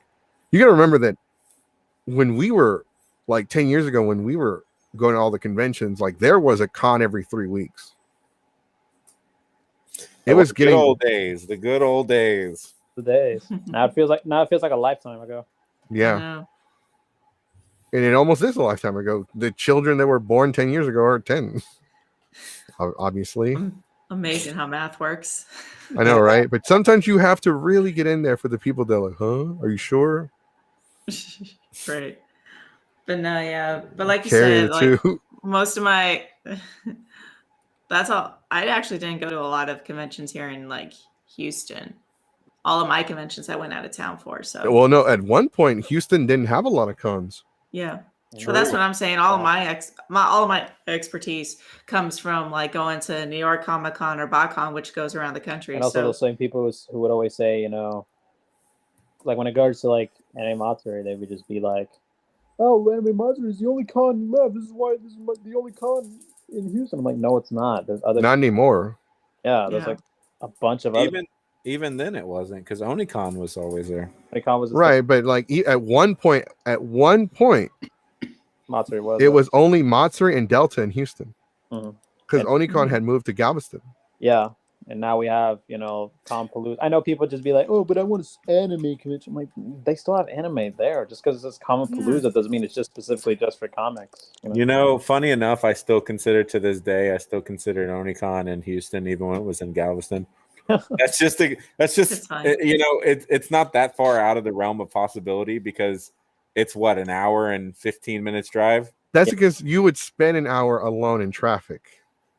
you got to remember that when we were like 10 years ago, when we were going to all the conventions, like there was a con every 3 weeks. It was The getting good old days. The good old days. The days. Now it feels like a lifetime ago. yeah, I know. and it almost is a lifetime ago. The children that were born 10 years ago are 10. Obviously. Amazing how math works. I know, right? But sometimes you have to really get in there for the people that are like, huh? Are you sure? Right. But no, yeah. But like you Carry said, the like two. most of my that's all. I actually didn't go to a lot of conventions here in like Houston. All of my conventions I went out of town for. So Well, no, at one point, Houston didn't have a lot of cons. yeah. True. But that's what I'm saying. All of my expertise comes from like going to New York Comic Con or BotCon, which goes around the country. And also So those same people who would always say, you know, like when it goes to like Anime Matsuri, they would just be like, "Oh, Anime Matsuri is the only con left. This is why this is the only con in Houston." I'm like, no, it's not. There's other. Not anymore. Yeah, there's Yeah. like a bunch of other. Even then it wasn't, because Onicon was always there. Con was Right, but like at one point, Matsuri was. it was only Matsuri and Delta in Houston. Mhm. Because And- Onicon had moved to Galveston. Yeah, and now we have, you know, Compalooza. I know people just be like, "Oh, but I want an anime convention." I'm like, they still have anime there. Just because it's Compalooza doesn't mean it's just specifically just for comics. You know, funny enough, I still consider to this day, I still consider Onicon in Houston, even when it was in Galveston. That's just It's fine. you know, it's not that far out of the realm of possibility, because it's what, an hour and 15 minutes drive. That's because you would spend an hour alone in traffic.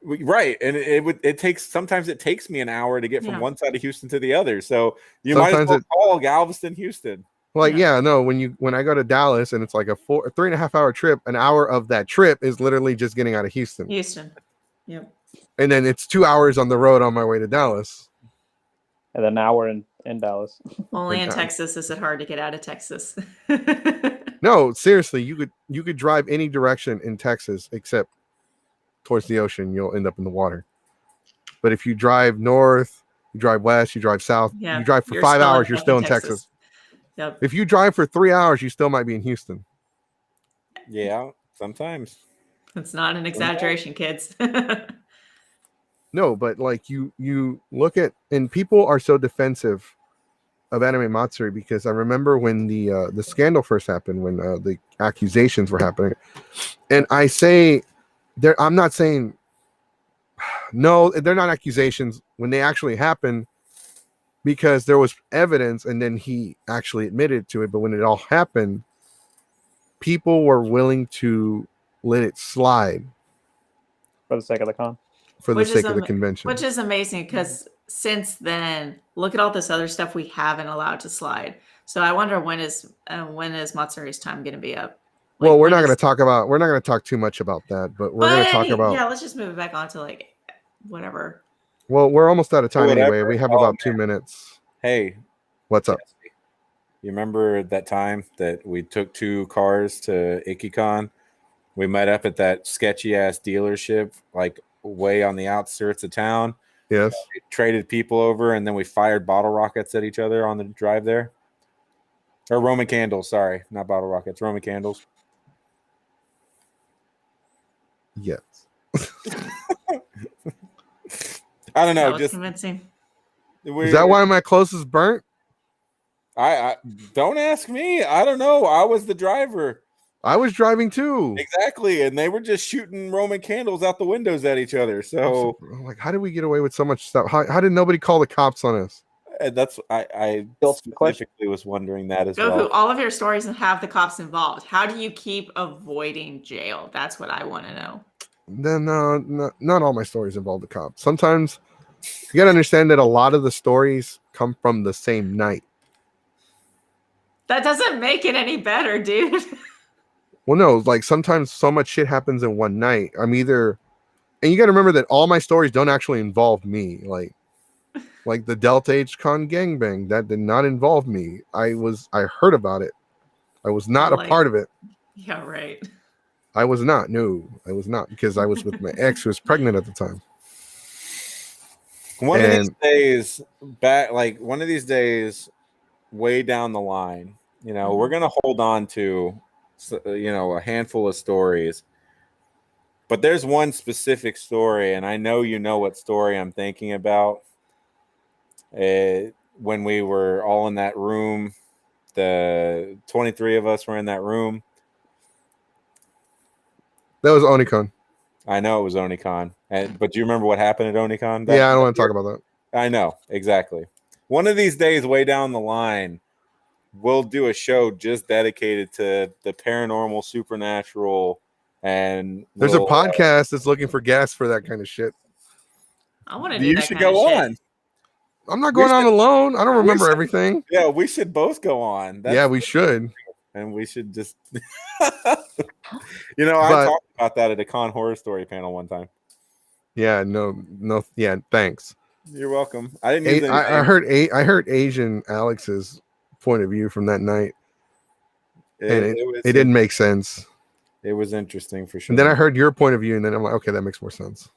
Right, and sometimes it takes me an hour to get from Yeah. one side of Houston to the other. So you might as Sometimes well call Galveston Houston. Like, Yeah. yeah, no, when I go to Dallas and it's like a 3.5 hour trip, an hour of that trip is literally just getting out of Houston. Houston. Yep. And then it's 2 hours on the road on my way to Dallas. And then now we're in Dallas. Only in Okay. Texas is it hard to get out of Texas. No, seriously, you could drive any direction in Texas except towards the ocean, you'll end up in the water. But if you drive north, you drive west, you drive south, Yeah, you drive for you're 5 still in hours, you're still in fucking Texas. Yep. If you drive for 3 hours, you still might be in Houston. Yeah, sometimes. It's not an exaggeration, kids. No, but like you look at, and people are so defensive of Anime Matsuri because I remember when the scandal first happened, when the accusations were happening, and I say I'm not saying no, they're not accusations when they actually happened, because there was evidence and then he actually admitted to it. But when it all happened, people were willing to let it slide For the sake of the con. for the Which is sake of the ama- convention. Which is amazing because since then, look at all this other stuff we haven't allowed to slide. So I wonder when is Matsuri's time going to be up? Well, we're when not going to is- talk too much about that, but we're going to talk about. Yeah, let's just move it back on to like whatever. Well, we're almost out of time Whatever. anyway. We have Oh, about 2 minutes. Hey, What's up? you remember that time that we took 2 cars to IkiCon? We met up at that sketchy ass dealership, like way on the outskirts of town. Yes. We traded people over, and then we fired bottle rockets at each other on the drive there. Or Roman candles, sorry, not bottle rockets, Roman candles. Yes. I don't That know. was Just convincing. Is that why my clothes is burnt? I don't ask me. I don't know. I was the driver. I was driving too. Exactly, and they were just shooting Roman candles out the windows at each other. So I'm like, how did we get away with so much stuff? How did nobody call the cops on us? and that's I Still the question. specifically was wondering that as Go through well. all of your stories and have the cops involved. How do you keep avoiding jail? That's what I want to know. Then not all my stories involve the cops. Sometimes you gotta understand that a lot of the stories come from the same night. That doesn't make it any better, dude. Well, no, like sometimes so much shit happens in one night. And you got to remember that all my stories don't actually involve me. Like the Delta H Con gangbang, that did not involve me. I heard about it. I was not a part of it. Yeah, right. I was not. No, I was not, because I was with my ex who was pregnant at the time. One of these days, way down the line, we're gonna hold on to, a handful of stories. But there's one specific story, and I know you know what story I'm thinking about. When we were all in that room, the 23 of us were in that room. That was Onicon. I know it was Onicon, but do you remember what happened at Onicon? Yeah, I don't want to talk about that. I know, exactly. One of these days, way down the line, we'll do a show just dedicated to the paranormal, supernatural, and There's a podcast that's looking for guests for that kind of shit. I want to do you that should kind go of shit. on. I'm not going on alone. I don't remember everything. Yeah, we should both go on. Yeah, we should. And we should just, I talked about that at a Con Horror Story panel one time. Yeah, no. Yeah, thanks. You're welcome. I didn't. Use I heard Asian Alex's point of view from that night, and it didn't make sense. It was interesting for sure. And then I heard your point of view, and then I'm like, okay, that makes more sense.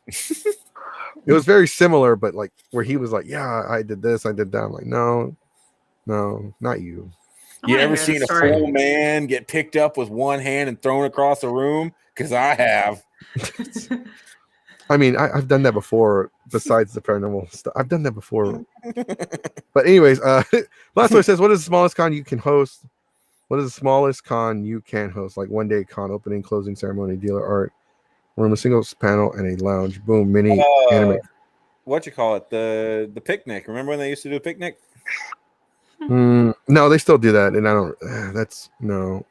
It was very similar, but like where he was like, yeah, I did this, I did that. I'm like, no, not you. You ever seen a full man get picked up with one hand and thrown across a room? Because I have. I mean, I've done that before. Besides the paranormal stuff, I've done that before. But anyways, last one says, "What is the smallest con you can host? What is the smallest con you can host? Like one day con, opening, closing ceremony, dealer art, room, a single panel, and a lounge. Boom, mini anime. What you call it? The picnic. Remember when they used to do a picnic? No, they still do that, and I don't. That's no.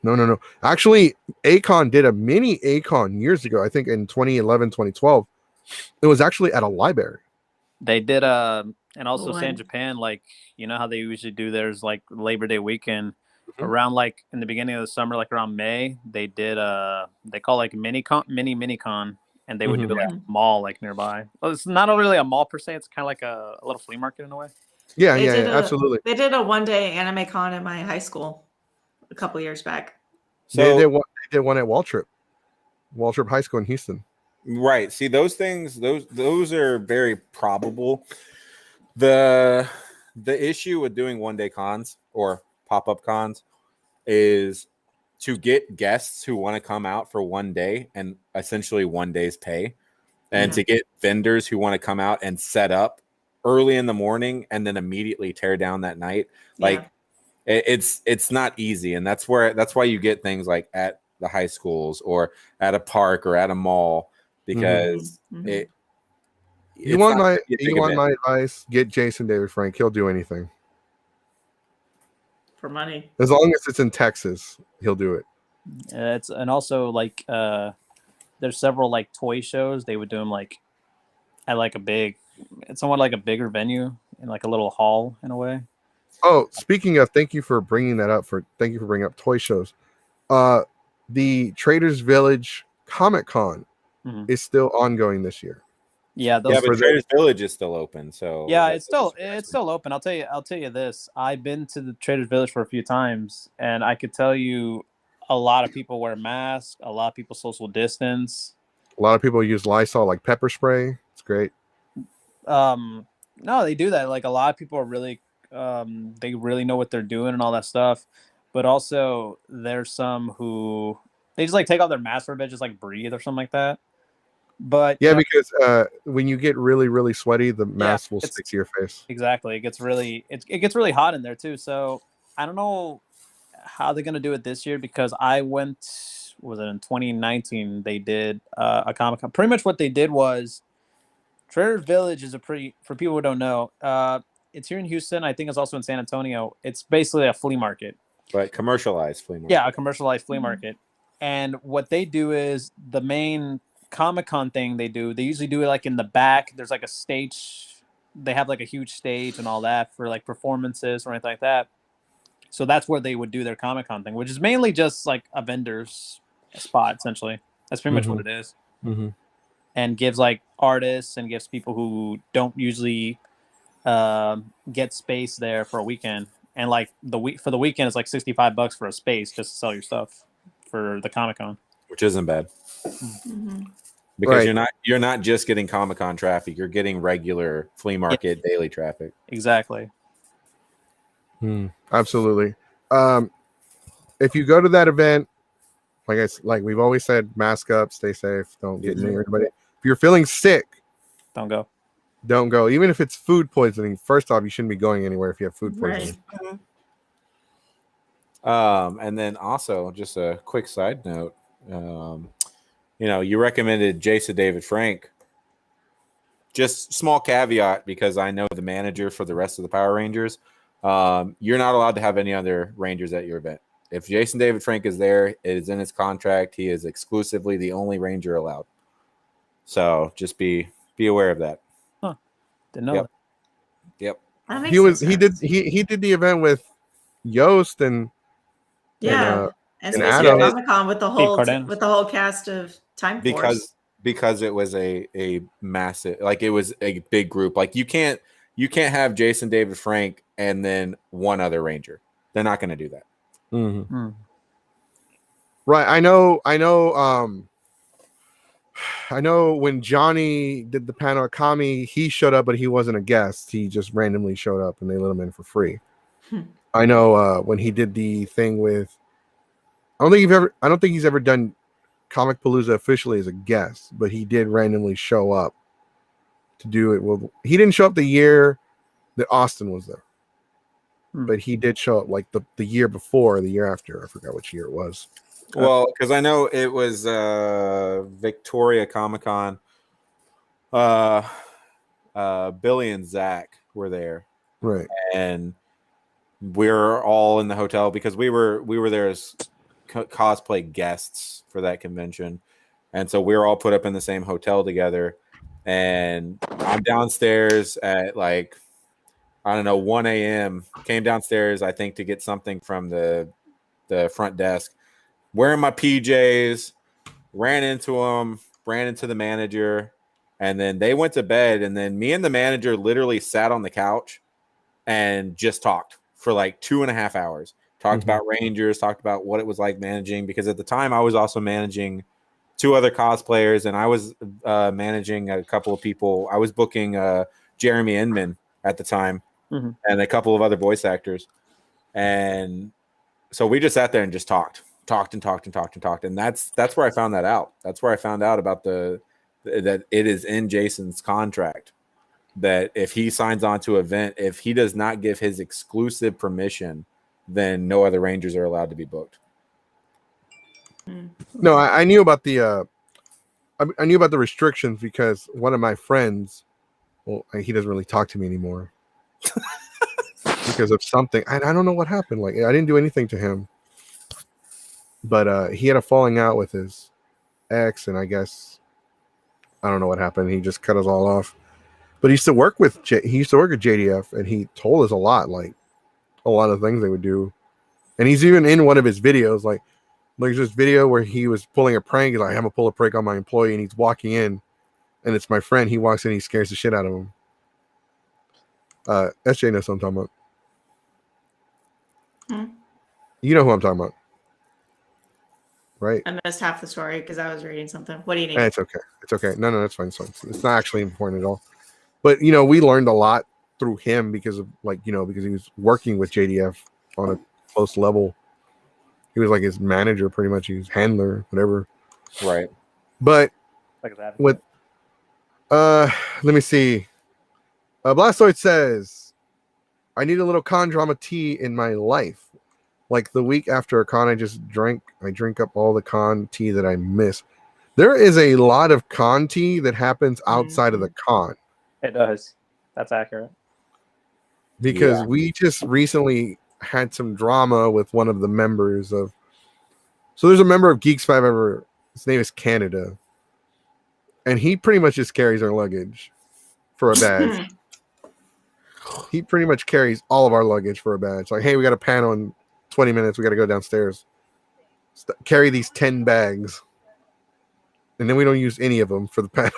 Actually, Acon did a mini Acon years ago. I think in 2011, 2012. It was actually at a library. They did and also One. San Japan, like how they usually do theirs like Labor Day weekend around like in the beginning of the summer, like around May. They did they call like mini con, and they would do it like a mall like nearby. Well, it's not really a mall per se. It's kind of like a little flea market in a way. Yeah, absolutely. They did a one-day anime con in my high school a couple years back. So they did one at Waltrip High School in Houston. Right. See, those things, those are very probable. The issue with doing one-day cons or pop-up cons is to get guests who want to come out for one day and essentially one day's pay, and to get vendors who want to come out and set up early in the morning and then immediately tear down that night. Like it's not easy, and that's why you get things like at the high schools or at a park or at a mall. Because you want my advice? Get Jason David Frank. He'll do anything for money. As long as it's in Texas, he'll do it. And also like there's several like toy shows. They would do them like at like it's somewhat like a bigger venue in like a little hall in a way. Oh, speaking of, thank you for bringing that up. Thank you for bringing up toy shows. The Traders Village Comic Con Mhm. is still ongoing this year. Yeah, those Yeah, but for the- Traders Village is still open. So yeah, that- it's still open. I'll tell you this. I've been to the Traders Village for a few times, and I could tell you, a lot of people wear masks. A lot of people social distance. A lot of people use Lysol like pepper spray. It's great. No, they do that. Like a lot of people are really, they really know what they're doing and all that stuff. But also, there's some who they just like take off their mask for a bit, just like breathe or something like that. But Yeah, you know, because when you get really, really sweaty, the mask will it's- stick to your face. exactly. It gets really hot in there too. So I don't know how they're gonna do it this year because I went, was it in 2019? They did a Comic-Con. Pretty much what they did was Trader Village is for people who don't know, it's here in Houston. I think it's also in San Antonio. It's basically a flea market. but commercialized flea market. Yeah, a commercialized flea Mhm. market. And what they do is the main Comic-Con thing they usually do it like in the back. There's like a stage. They have like a huge stage and all that for like performances or anything like that. So that's where they would do their Comic-Con thing, which is mainly just like a vendor's spot, essentially. That's pretty much what it is. Mm-hmm. And gives like artists and gives people who don't usually get space there for a weekend. And like for the weekend, it's like $65 for a space just to sell your stuff for the Comic-Con. which isn't bad Mhm. because Right. you're not just getting Comic-Con traffic. You're getting regular flea market daily traffic. Exactly. Absolutely. If you go to that event, like we've always said, mask up, stay safe, don't get near anybody. If you're feeling sick, Don't go. don't go. Even if it's food poisoning, first off, you shouldn't be going anywhere if you have food poisoning. Right. And then also just a quick side note, you recommended Jason David Frank. Just small caveat because I know the manager for the rest of the Power Rangers. You're not allowed to have any other Rangers at your event. If Jason David Frank is there, it is in his contract. He is exclusively the only Ranger allowed. So just be aware of that. Didn't know Yep. that. Yep. That makes He sense. did the event with Yost and Yeah. and And Space Adam- Comic Con with Cardenas. the whole cast of Time Force. because it was a massive, like it was a big group. Like you can't have Jason David Frank and then one other Ranger. They're not going to do that. Hmm. Right. I know. I know when Johnny did the panel at Kami, he showed up, but he wasn't a guest. He just randomly showed up and they let him in for free. I know when he did the thing with, I don't think he's ever done Comic Palooza officially as a guest, but he did randomly show up to do it. Well, he didn't show up the year that Austin was there, but he did show up like the year before, or the year after. I forgot which year it was. Well, because I know it was Victoria Comic Con. Billy and Zach were there, Right. and we're all in the hotel because we were there as cosplay guests for that convention, and so we were all put up in the same hotel together. And I'm downstairs at like, I don't know, 1 a.m. Came downstairs, I think, to get something from the front desk. Wearing my PJs, ran into the manager, and then they went to bed. And then me and the manager literally sat on the couch and just talked for like 2.5 hours. Talked about Rangers, talked about what it was like managing, because at the time I was also managing 2 other cosplayers, and I was managing a couple of people. I was booking Jeremy Inman at the time, and a couple of other voice actors. And so we just sat there and just talked, and that's where I found that out. That's where I found out about that it is in Jason's contract that if he signs on to an event, if he does not give his exclusive permission, then no other Rangers are allowed to be booked. No, I knew about the I knew about the restrictions because one of my friends, well, he doesn't really talk to me anymore because of something. I don't know what happened. Like I didn't do anything to him, but he had a falling out with his X, and I guess I don't know what happened. He just cut us all off. But he used to work with he used to work at JDF, and he told us a lot of things they would do. And he's even in one of his videos, like there's this video where he was pulling a prank. He's like, I'm gonna pull a prank on my employee, and he's walking in, and it's my friend. He walks in, he scares the shit out of him. SJ knows what I'm talking about. You know who I'm talking about, right? I missed half the story because I was reading something. What do you need? It's okay. It's okay. No, that's fine. It's fine. It's not actually important at all. But we learned a lot through him because of because he was working with JDF on a close level. He was like his manager, pretty much. He was handler, whatever. Right. But Like that. with let me see. Blastoid says, I need a little con drama tea in my life. Like the week after a con I drink up all the con tea that I miss. There is a lot of con tea that happens outside of the con. It does. That's accurate. Because we just recently had some drama with one of the members of. So there's a member of Geeks 5 Ever. His name is Canada, and he pretty much just carries our luggage for a badge. He pretty much carries all of our luggage for a badge. Like, hey, we got a panel in 20 minutes. We got to go downstairs. Carry these 10 bags, and then we don't use any of them for the panel.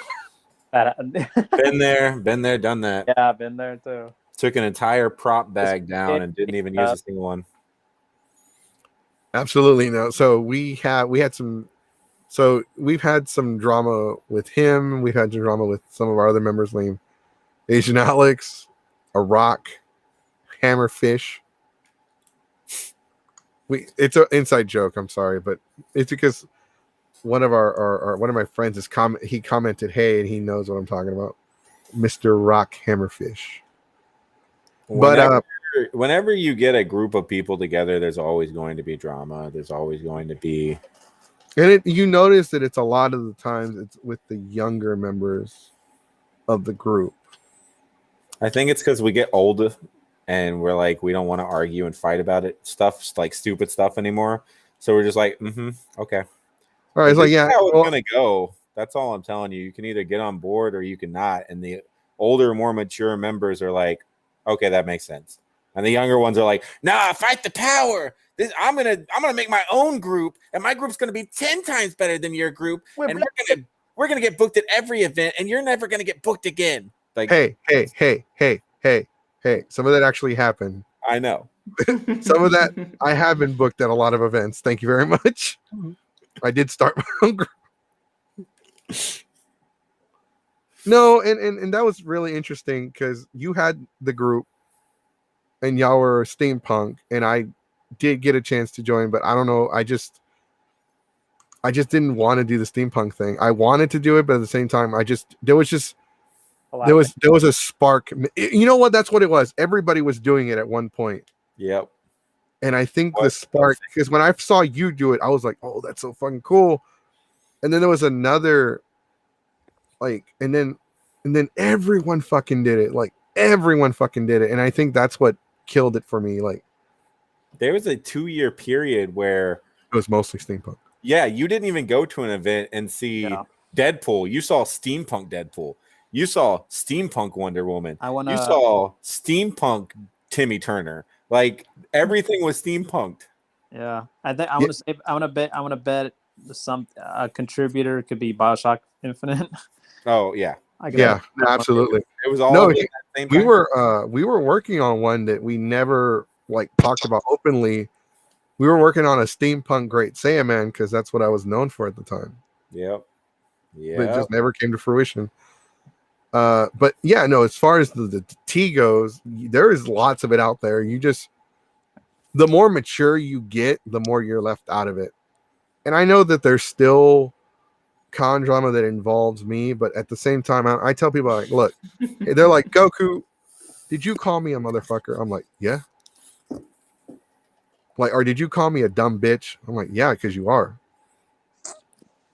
Been there, done that. Yeah, I've been there too. Took an entire prop bag down and didn't even use a single one. Absolutely no. So we've had some drama with him. We've had some drama with some of our other members, named Asian Alex, a rock, Hammerfish. It's an inside joke. I'm sorry, but it's because one of one of my friends he commented, "Hey," and he knows what I'm talking about, Mr. Rock Hammerfish. Whenever you get a group of people together, there's always going to be drama. There's always going to be, and you notice that it's a lot of the times it's with the younger members of the group. I think it's because we get older and we're like, we don't want to argue and fight about it stuff, like stupid stuff anymore. So we're just like, okay. All right, it's like, yeah, how it's gonna go. That's all I'm telling you. You can either get on board or you cannot. And the older, more mature members are like, okay, that makes sense. And the younger ones are like, nah, fight the power. I'm gonna make my own group, and my group's gonna be 10 times better than your group. And we're gonna get booked at every event, and you're never gonna get booked again. Like, hey. Some of that actually happened. I know. Some of that I have been booked at a lot of events. Thank you very much. I did start my own group. No, and that was really interesting because you had the group and y'all were steampunk, and I did get a chance to join, but I don't know. I just didn't want to do the steampunk thing. I wanted to do it, but at the same time, there was a spark. You know what? That's what it was. Everybody was doing it at one point. Yep. And I think the spark, because when I saw you do it, I was like, oh, that's so fucking cool. And then there was another, and then everyone fucking did it. Like, everyone fucking did it. And I think that's what killed it for me. Like, there was a 2-year period where it was mostly steampunk. Yeah, you didn't even go to an event and see Deadpool. You saw steampunk Deadpool. You saw steampunk Wonder Woman. You saw steampunk Timmy Turner. Like, everything was steampunked. Yeah, I think I want to bet some contributor could be BioShock Infinite. Oh yeah, absolutely. It was all same we were working on one that we never talked about openly. We were working on a steampunk Great Saiyaman because that's what I was known for at the time. Yep. But it just never came to fruition. But yeah, no, as far as the tea goes, there is lots of it out there. The more mature you get, the more you're left out of it. And I know that there's still con drama that involves me, but at the same time, I tell people, like, look, they're like, Goku, did you call me a motherfucker? I'm like, yeah. Like, or did you call me a dumb bitch? I'm like, yeah, because you are.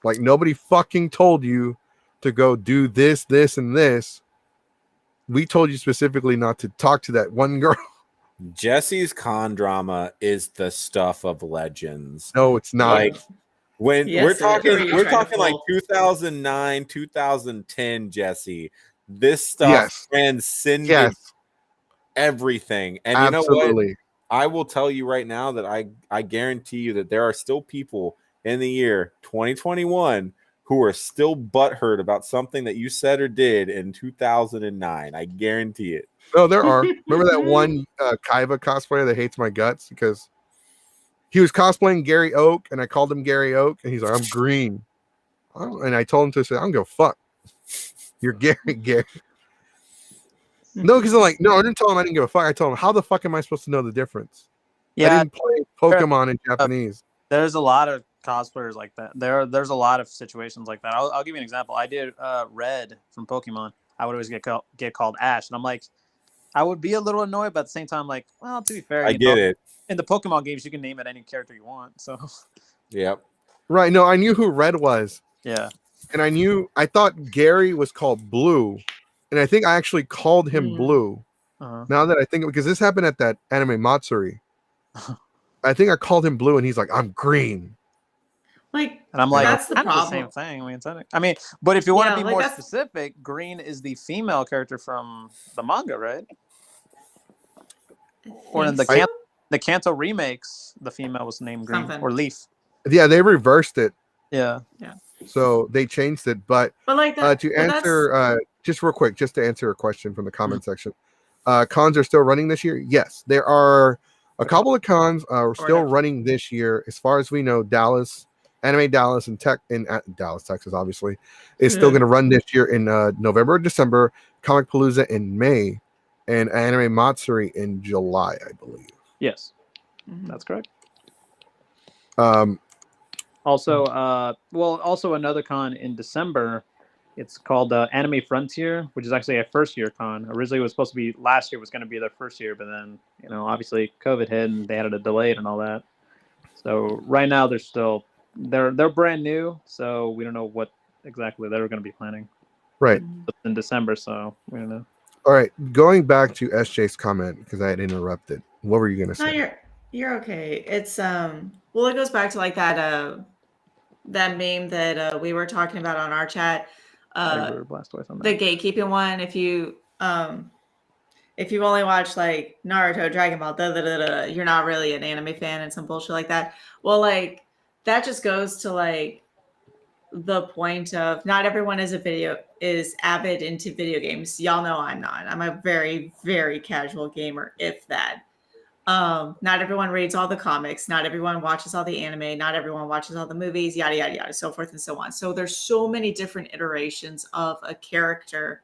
Like, nobody fucking told you to go do this, this, and this. We told you specifically not to talk to that one girl. Jesse's con drama is the stuff of legends. No, it's not. When Yes, we're it is. Where talking, you we're try to talking like pull- 2009, 2010, Jesse. This stuff Yes. transcended Yes, everything. And you know what? absolutely. I will tell you right now that I guarantee you that there are still people in the year 2021 who are still butthurt about something that you said or did in 2009. I guarantee it. No, there are. Remember that one Kaiba cosplayer that hates my guts because he was cosplaying Gary Oak, and I called him Gary Oak, and he's like, "I'm green," and I told him to say, "I don't give a fuck. You're Gary." No, because I'm like, no, I didn't tell him I didn't give a fuck. I told him, how the fuck am I supposed to know the difference? I Yeah, didn't play Pokemon in Japanese. there's a lot of cosplayers like that. There's a lot of situations like that. I'll give you an example. I did Red from Pokemon. I would always get called Ash, and I'm like, I would be a little annoyed, but at the same time, like, well, to be fair, I you get know, it. in the Pokemon games, you can name it any character you want. So Yep. Right? No, I knew who Red was, yeah, and I thought Gary was called Blue, and I think I actually called him Blue. uh-huh. Now that I think, because this happened at that anime Matsuri, I think I called him Blue, and he's like, "I'm green." Like, and I'm like, that's the kind of the problem. same thing. I mean, but if you want Yeah, to be like, more that's- specific, Green is the female character from the manga, right? Or in the Think so? the Kanto remakes, the female was named Green Something. or Leaf. Yeah, they reversed it, Yeah. so they changed it. But But like that, to but that's- answer, just real quick, just to answer a question from the comment section, cons are still running this year. Yes, there are a couple of cons still Florida. running this year. As far as we know, Dallas, Anime Dallas, and Dallas, Texas, obviously, is still Yeah. going to run this year in November, December, Comic Palooza in May, and Anime Matsuri in July, I believe. Yes, Mhm. that's correct. Um, Also, also another con in December. It's called Anime Frontier, which is actually a first year con. Originally, it was supposed to be last year was going to be their first year, but then obviously COVID hit and they had it delayed and all that. So right now they're brand new, so we don't know what exactly they're going to be planning right. in December. So we don't know. All right. Going back to SJ's comment because I had interrupted. What were you going to No, say? you're okay. It's well, it goes back to like that meme that we were talking about on our chat. Tiger Blastoise on that. The gatekeeping one. If you only watch like Naruto, Dragon Ball, you're not really an anime fan and some bullshit like that. Well, like that just goes to like the point of not everyone is avid into video games. Y'all know I'm not. I'm a very, very casual gamer, if that. Not everyone reads all the comics, not everyone watches all the anime, not everyone watches all the movies, yada yada yada, so forth and so on. So there's so many different iterations of a character.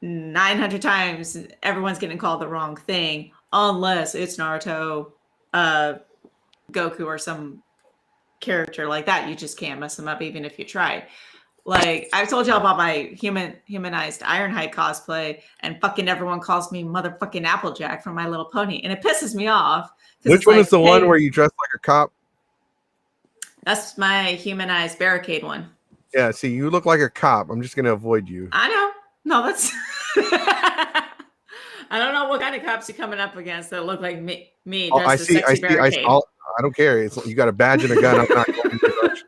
900 times everyone's getting called the wrong thing unless it's Naruto, Goku, or some character like that. You just can't mess them up even if you tried. Like I've told y'all about my humanized Ironhide cosplay, and fucking everyone calls me motherfucking Applejack from My Little Pony, and it pisses me off. 'cause Which it's one like, is the hey, one where you dress like a cop? That's my humanized barricade one. Yeah, see, you look like a cop. I'm just going to avoid you. I know. No, that's. I don't know what kind of cops you're coming up against that look like me Oh, dressed I as see. sexy barricade. I don't care. It's you got a badge and a gun. I'm not going to touch.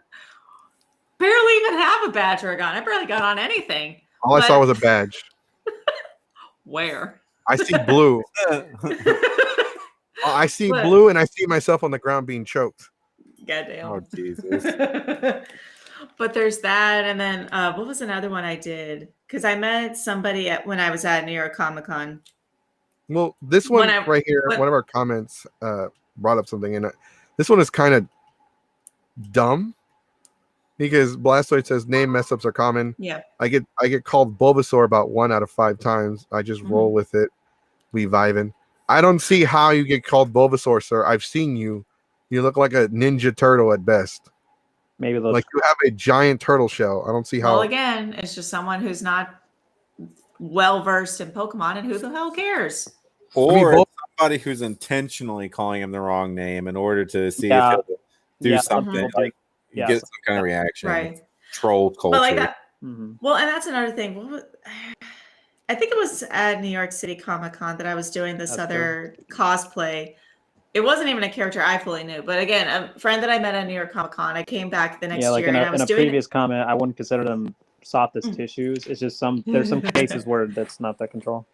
Barely even have a badge or a gun. I barely got on anything. All I saw But- was a badge. Where? I see blue. I see What? blue, and I see myself on the ground being choked. Goddamn. Oh Jesus. But there's that, and then what was another one I did? Because I met somebody when I was at New York Comic Con. Well, this one When I- right here, when- one of our comments brought up something, and this one is kind of dumb because Blastoid says name mess ups are common. Yeah. I get called Bulbasaur about 1 out of 5 times. I just roll Mm-hmm. with it. We vibing. I don't see how you get called Bulbasaur, sir. I've seen you. You look like a Ninja Turtle at best. Maybe those. Like you have a giant turtle shell. I don't see how. Well, again, it's just someone who's not well versed in Pokemon, and who the hell cares? Or both- somebody who's intentionally calling him the wrong name in order to see Yeah. if he'll do Yeah. something, Mhm. like Yeah. get some kind of reaction. Right. Troll culture. But like that. Mhm. Well, and that's another thing. I think it was at New York City Comic Con that I was doing this That's other cosplay it wasn't even a character I fully knew. But again, a friend that I met at New York Comic Con, I came back the next Yeah, like year in and I a, was in a doing previous comment, I wouldn't consider them soft as Mm. tissues. It's just there's some cases where that's not the control.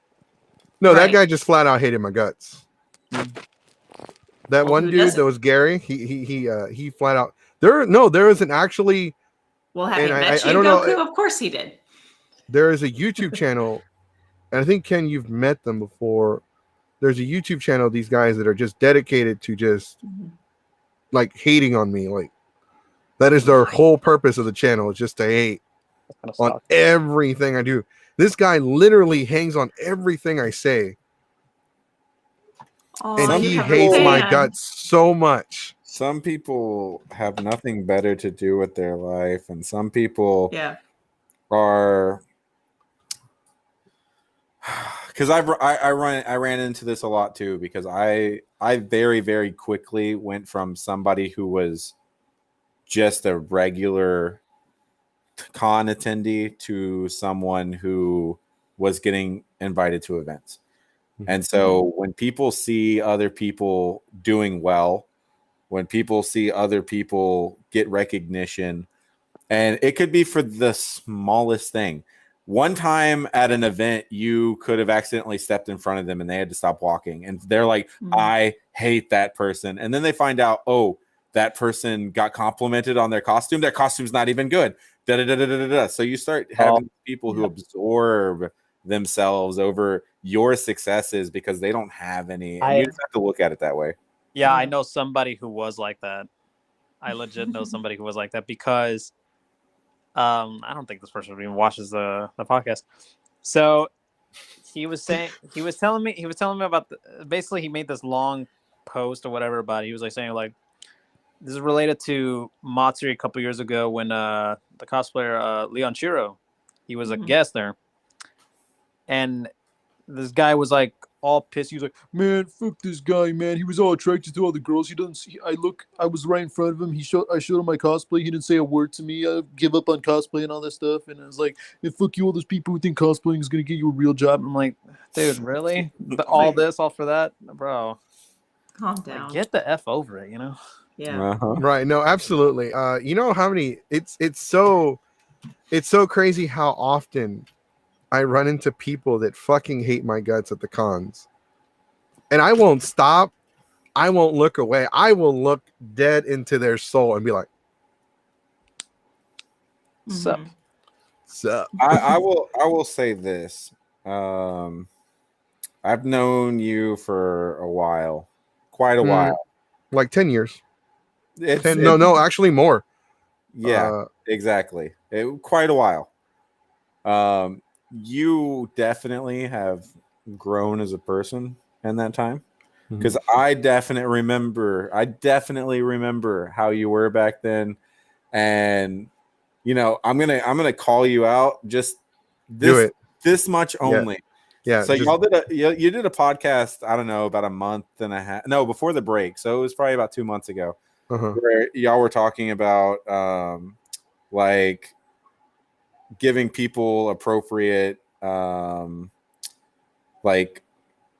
No, that Right. guy just flat out hated my guts. That Well, one who dude doesn't? that was Gary, he flat out there isn't actually. Well, have And you I met don't know. Goku? Of course he did. There is a YouTube channel, and I think Ken, you've met them before. There's a YouTube channel, these guys that are just dedicated to just like hating on me. Like that is their whole purpose of the channel, is just to hate That's kind of on soft. everything I do. This guy literally hangs on everything I say, Oh, and you he have a hates my fan. guts so much. Some people have nothing better to do with their life, and some people Yeah. are because I ran into this a lot too, because I very, very quickly went from somebody who was just a regular con attendee to someone who was getting invited to events. And so when people see other people doing well, when people see other people get recognition, and it could be for the smallest thing. One time at an event, you could have accidentally stepped in front of them and they had to stop walking. And they're like, I hate that person. And then they find out, oh, that person got complimented on their costume. Their costume's not even good. So you start having people who absorb themselves over your successes because they don't have any. And you just have to look at it that way. Yeah, I know somebody who was like that. I legit know somebody who was like that because I don't think this person even watches the podcast. So he was telling me about basically he made this long post or whatever about it. He was like saying like this is related to Matsuri a couple years ago when the cosplayer Leon Chiro, he was a guest there. And this guy was like all pissed. He was like, "Man, fuck this guy, man. He was all attracted to all the girls. He doesn't see. I was right in front of him. I showed him my cosplay. He didn't say a word to me. I give up on cosplay and all that stuff. And I was like, hey, fuck you, all those people who think cosplaying is gonna get you a real job." I'm like, dude, really? All for that, bro? Calm down. Like, get the f over it, you know? Yeah. Right. No, absolutely. You know how many it's so crazy how often I run into people that fucking hate my guts at the cons. And I won't stop. I won't look away. I will look dead into their soul and be like, Sup? sup? I will say this. I've known you for a while. Quite a while. Like 10 years. It's, 10, no, actually more. Yeah, exactly. Quite a while. You definitely have grown as a person in that time, because I definitely remember how you were back then. And you know, I'm gonna call you out just this much only. Yeah. So y'all you did a podcast, I don't know, about a month and a half. No, before the break. So it was probably about 2 months ago. Where y'all were talking about like giving people appropriate like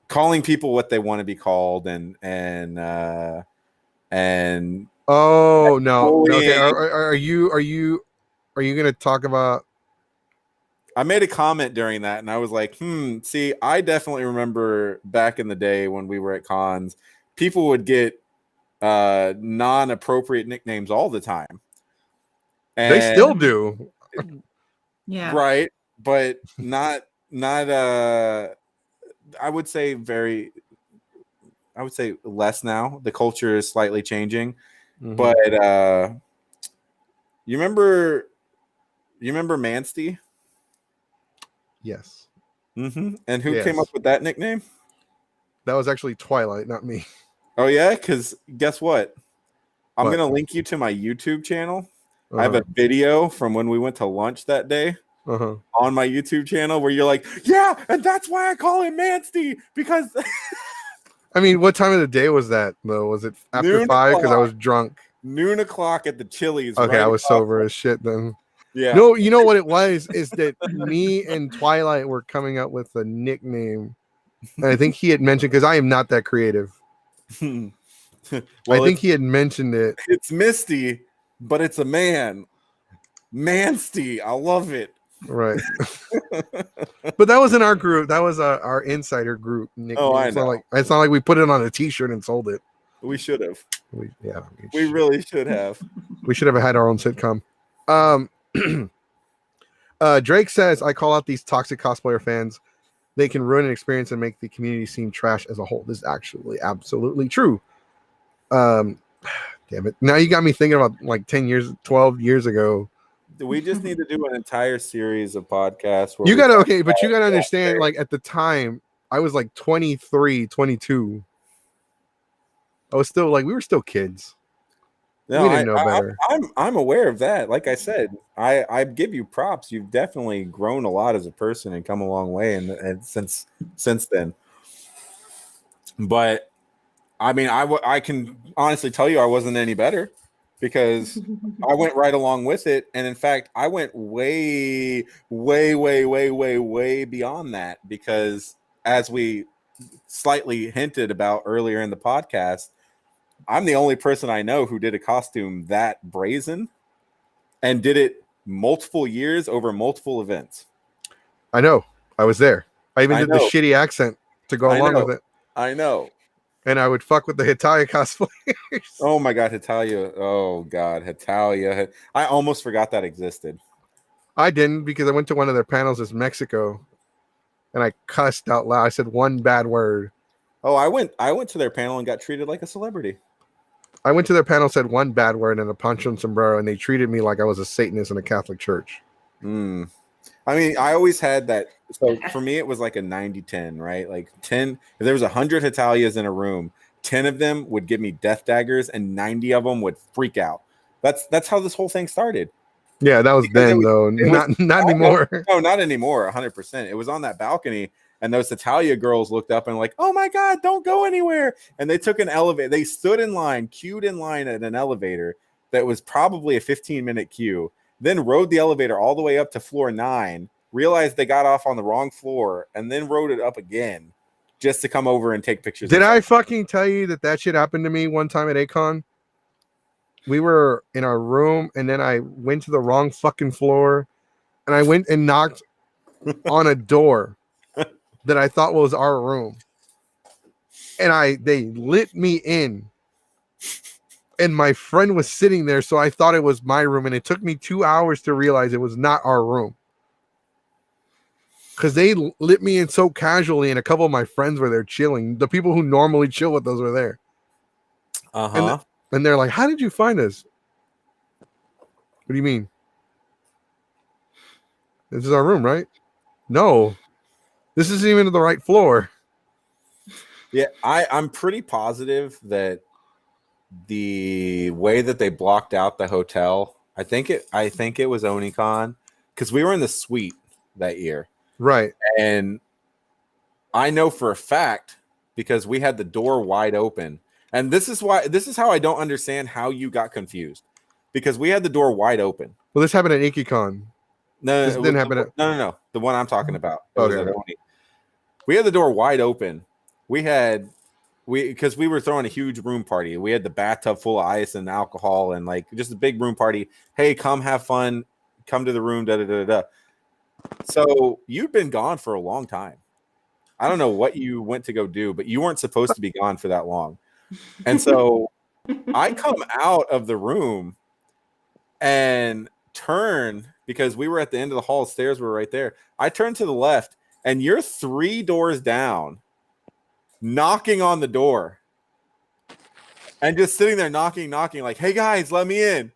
calling people what they want to be called and oh no. Okay. bullying. Are you gonna talk about? I made a comment during that and I was like, see, I definitely remember back in the day when we were at cons, people would get non-appropriate nicknames all the time. And They still do. Yeah. Right, but not I would say less now. The culture is slightly changing. But you remember Mansty? Yes. And who came up with that nickname? That was actually Twilight, not me. Oh yeah, because guess what? I'm gonna link you to my YouTube channel. I have a video from when we went to lunch that day on my YouTube channel where you're like, yeah, and that's why I call him Mansty, because I mean, what time of the day was that though? Was it after 5? Because I was drunk. Noon o'clock at the Chili's. Okay, right I was sober as shit then. Yeah. No, you know what it was is that me and Twilight were coming up with a nickname. And I think he had mentioned, because I am not that creative. Well, I think he had mentioned it. it's Misty, but it's a man. Mansty. I love it. Right. But that wasn't our group. That was our insider group nickname. Oh, I It's not know. like it's not like we put it on a T-shirt and sold it. We should have. We We really should have. we should have had our own sitcom. Drake says, "I call out these toxic cosplayer fans. They can ruin an experience and make the community seem trash as a whole." This is actually absolutely true. Damn it! Now you got me thinking about like 10 years, 12 years ago. We just need to do an entire series of podcasts. Where You we gotta talk okay, but you about gotta that. understand. Like at the time, I was like 23, 22. I was still like we were still kids. No, we didn't know better. I'm aware of that. Like I said, I give you props. You've definitely grown a lot as a person and come a long way, and since then. But I mean, I can honestly tell you I wasn't any better because I went right along with it, and in fact, I went way beyond that because as we slightly hinted about earlier in the podcast, I'm the only person I know who did a costume that brazen and did it multiple years over multiple events. I know. I was there. I even I did know. the shitty accent to go I along know. with it. I know. And I would fuck with the Hitalia cosplayers. Oh my God, Hitalia. Oh God, Hitalia. I almost forgot that existed. I didn't because I went to one of their panels as Mexico and I cussed out loud. I said one bad word. Oh, I went to their panel and got treated like a celebrity. I went to their panel, said one bad word and a poncho and sombrero, and they treated me like I was a Satanist in a Catholic church. I mean, I always had that. So for me, it was like a 90-10, right? Like 10, if there was 100 Hitalias in a room, 10 of them would give me death daggers and 90 of them would freak out. That's how this whole thing started. Yeah, that was Because then, it though. was- Not anymore. No, not anymore. 100%. It was on that balcony, and those Italia girls looked up and like, "Oh my God, don't go anywhere!" And they took an elevator. They stood in line, queued in line at an elevator that was probably a 15-minute queue. Then rode the elevator all the way up to floor 9. Realized they got off on the wrong floor, and then rode it up again just to come over and take pictures. Did I fucking tell you that shit happened to me one time at Acon? We were in our room, and then I went to the wrong fucking floor, and I went and knocked on a door that I thought was our room, and they lit me in, and my friend was sitting there, so I thought it was my room, and it took me 2 hours to realize it was not our room. Because they lit me in so casually, and a couple of my friends were there chilling. The people who normally chill with us were there. Uh-huh. And they're like, "How did you find us?" What do you mean? This is our room, right? No. This isn't even the right floor. Yeah, I'm pretty positive that the way that they blocked out the hotel, I think it was Onicon, because we were in the suite that year. Right. And I know for a fact because we had the door wide open. And this is how I don't understand how you got confused. Because we had the door wide open. Well, this happened at IkiCon. No, This didn't happen at- No. The one I'm talking about. It was Okay. at Oni. We had the door wide open. Because we were throwing a huge room party. We had the bathtub full of ice and alcohol and like just a big room party. Hey, come have fun. Come to the room. Da da da da. So you've been gone for a long time. I don't know what you went to go do, but you weren't supposed to be gone for that long. And so I come out of the room and turn because we were at the end of the hall. Stairs were right there. I turn to the left and you're 3 doors down, knocking on the door and just sitting there knocking, like, "Hey guys, let me in.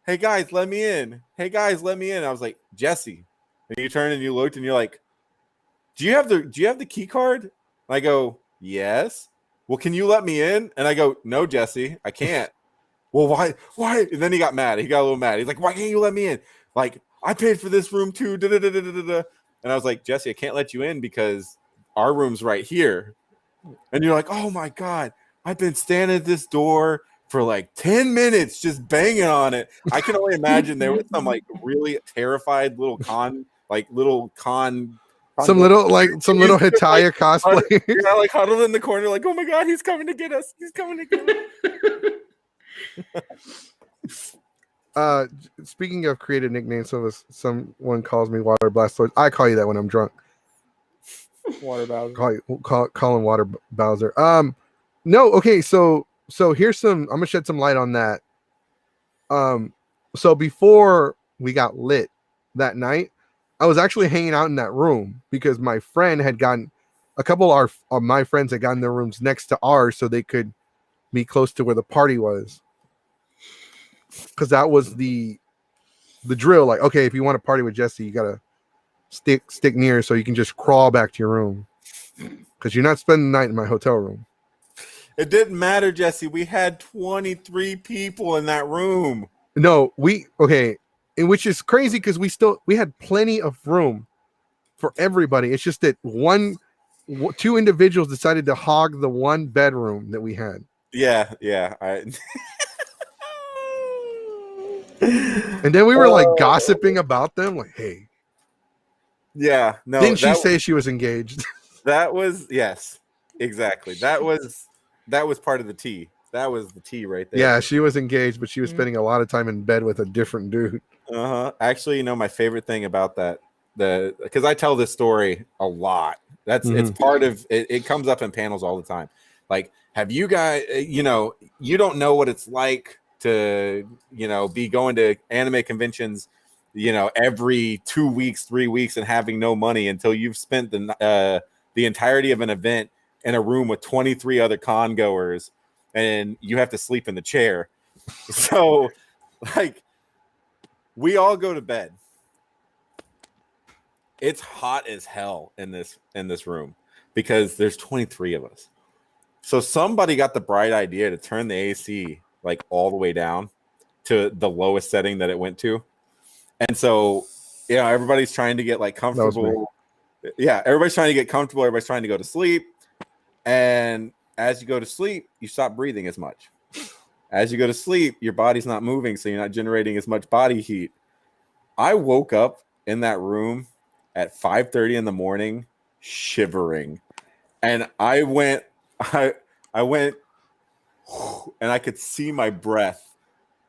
Hey guys, let me in. Hey guys, let me in." I was like, "Jesse." And you turned and you looked and you're like, do you have the key card? And I go, "Yes." "Well, can you let me in?" And I go, "No, Jesse, I can't." "Well, why? And then he got mad. He got a little mad. He's like, "Why can't you let me in? Like, I paid for this room too." Da-da-da-da-da-da. And I was like, "Jesse, I can't let you in because our room's right here." And you're like, "Oh my God, I've been standing at this door for like 10 minutes just banging on it." I can only imagine there was some like really terrified little con some little Hitaya cosplay. Yeah, like huddled in the corner, like, oh my god, he's coming to get us. He's coming to get us. Speaking of creative nicknames, someone calls me Water Blastoise. I call you that when I'm drunk. Water Bowser. Call him Water Bowser. No, okay, so here's I'm gonna shed some light on that. So before we got lit that night, I was actually hanging out in that room because my friend had gotten a couple of my friends had gotten their rooms next to ours so they could be close to where the party was. Because that was the drill. Like, okay, if you want to party with Jesse, you gotta stick near so you can just crawl back to your room. Because you're not spending the night in my hotel room. It didn't matter, Jesse. We had 23 people in that room. No, which is crazy because we had plenty of room for everybody. It's just that two individuals decided to hog the one bedroom that we had. Yeah. And then we were like gossiping about them, like, hey. Yeah, no. Didn't she say she was engaged? That was, yes, exactly. That was part of the tea. That was the tea right there. Yeah, she was engaged, but she was spending a lot of time in bed with a different dude. Actually, my favorite thing about that, because I tell this story a lot. It's part of it. It comes up in panels all the time. Like, have you guys, you don't know what it's like to, be going to anime conventions, every 2 weeks, 3 weeks, and having no money until you've spent the entirety of an event in a room with 23 other con goers, and you have to sleep in the chair. So, like, we all go to bed. It's hot as hell in this room because there's 23 of us. So somebody got the bright idea to turn the AC like all the way down to the lowest setting that it went to. And so, everybody's trying to get like comfortable. Yeah, everybody's trying to get comfortable. Everybody's trying to go to sleep. And as you go to sleep, you stop breathing as much. As you go to sleep, your body's not moving, so you're not generating as much body heat. I woke up in that room at 5:30 in the morning, shivering. And I went, and I could see my breath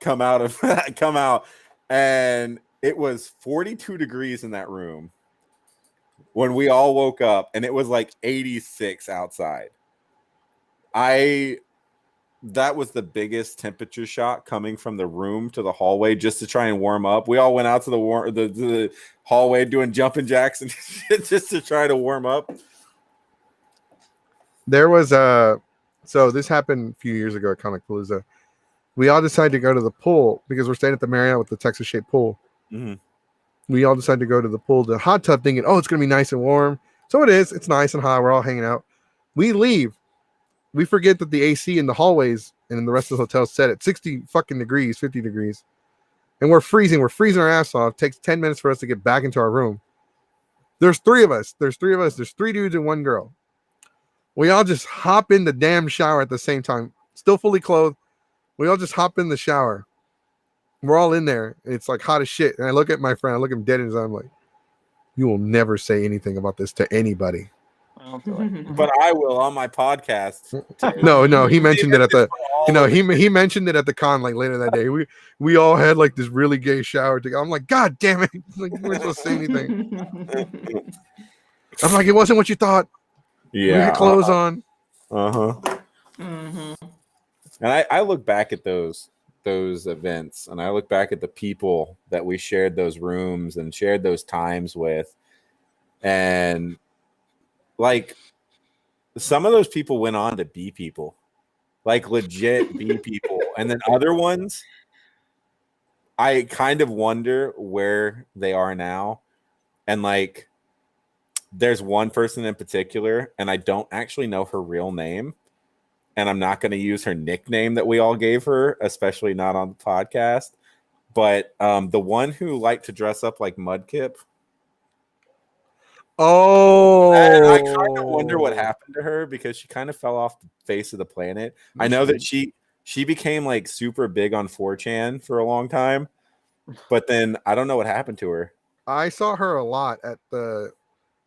come out. And it was 42 degrees in that room when we all woke up, and it was like 86 outside. That was the biggest temperature shock coming from the room to the hallway just to try and warm up. We all went out to the hallway doing jumping jacks and shit just to try to warm up. There was so this happened a few years ago at Comic Palooza. We all decided to go to the pool because we're staying at the Marriott with the Texas shaped pool. Mm-hmm. We all decided to go to the pool, the hot tub, thinking, oh, it's going to be nice and warm. So it is. It's nice and hot. We're all hanging out. We leave. We forget that the AC in the hallways and in the rest of the hotel is set at 60 fucking degrees, 50 degrees. And we're freezing. We're freezing our ass off. It takes 10 minutes for us to get back into our room. There's three of us. There's 3 dudes and 1 girl. We all just hop in the damn shower at the same time. Still fully clothed. We all just hop in the shower. We're all in there. And it's like hot as shit. And I look at my friend. I look him dead in his eye. I'm like, you will never say anything about this to anybody. But I will on my podcast. No, he mentioned it at the he mentioned it at the con like later that day. We all had like this really gay shower together. I'm like, God damn it. Like, we're supposed to say anything. I'm like, it wasn't what you thought. Yeah. We had clothes on. Mm-hmm. And I look back at those events, and I look back at the people that we shared those rooms and shared those times with, and like some of those people went on to be people, like legit be people, and then other ones I kind of wonder where they are now. And like there's one person in particular, and I don't actually know her real name, and I'm not going to use her nickname that we all gave her, especially not on the podcast. But the one who liked to dress up like Mudkip. Oh, I kind of wonder what happened to her because she kind of fell off the face of the planet. I know that she became like super big on 4chan for a long time, but then I don't know what happened to her. I saw her a lot at the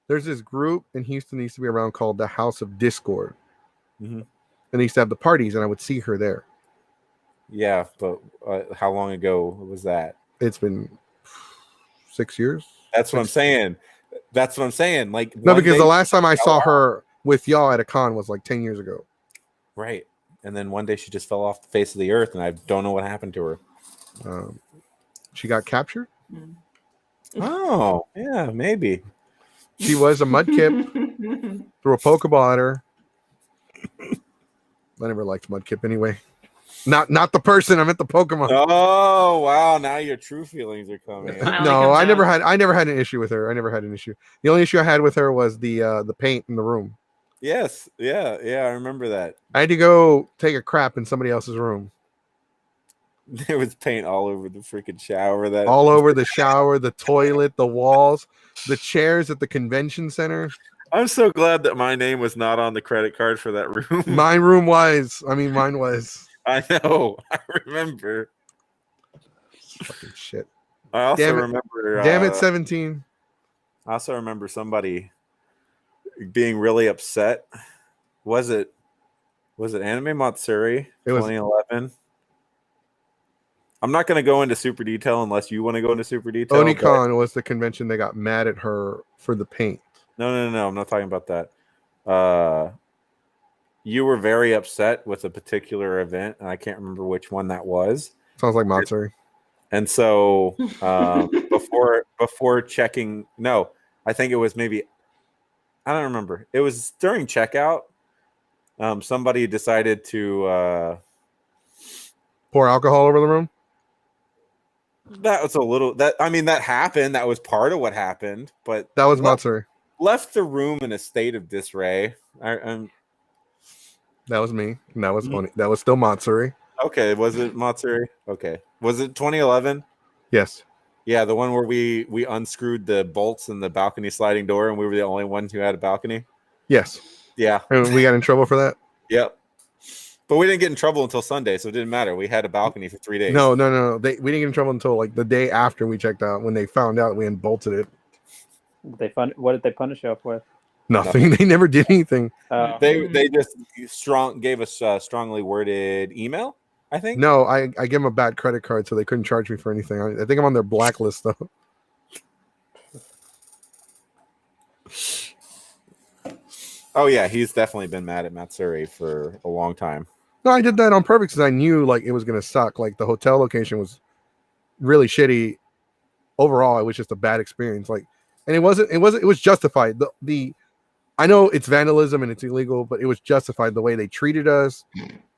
There's this group in Houston that used to be around called the House of Discord. Mhm. And they used to have the parties, and I would see her there. Yeah, but how long ago was that? It's been 6 years. That's what I'm saying. That's what I'm saying. Like No, one because day- the last time I saw her with y'all at a con was like 10 years ago. right, and then one day she just fell off the face of the earth, and I don't know what happened to her. She got captured. Mm. Oh, yeah, maybe. She was a mudkip. Threw a Pokeball at her. I never liked Mudkip anyway. Not the person. I meant the Pokemon. Oh, wow! Now your true feelings are coming. Finally No, comes I never out. had an issue with her. I never had an issue. The only issue I had with her was the paint in the room. Yes, yeah, I remember that. I had to go take a crap in somebody else's room. There was paint all over the freaking shower. That All over the shower, the toilet, the walls, the chairs at the convention center. I'm so glad that my name was not on the credit card for that room. Mine was. I know. I remember. Fucking shit. I also Damn it. remember. Damn it, 17. I also remember somebody being really upset. Was it Anime Matsuri It was- 2011? I'm not going to go into super detail unless you want to go into super detail. but- Onicon was the convention. They got mad at her for the paint. No. I'm not talking about that. You were very upset with a particular event, and I can't remember which one that was. Sounds like Matsuri. And so before checking, no, I think it was maybe, I don't remember. It was during checkout. Somebody decided to, Pour alcohol over the room. that was a little, that happened. That was part of what happened, but That was Matsuri. left the room in a state of disarray. That was me. And that was that was still Matsuri. Okay, was it Matsuri? Okay. Was it 2011? Yes. Yeah, the one where we unscrewed the bolts in the balcony sliding door and we were the only ones who had a balcony. Yes. Yeah. And we got in trouble for that. Yep. But we didn't get in trouble until Sunday, so it didn't matter. We had a balcony for 3 days. No. We didn't get in trouble until like the day after we checked out when they found out we had bolted it. What did they punish you up with? Nothing. They never did anything. They just gave us a strongly worded email, I think. No, I gave them a bad credit card, so they couldn't charge me for anything. I think I'm on their blacklist though. Oh yeah, he's definitely been mad at Matsuri for a long time. No, I did that on purpose because I knew like it was gonna suck. Like the hotel location was really shitty. Overall, it was just a bad experience. Like, and it was justified. I know it's vandalism and it's illegal, but it was justified the way they treated us,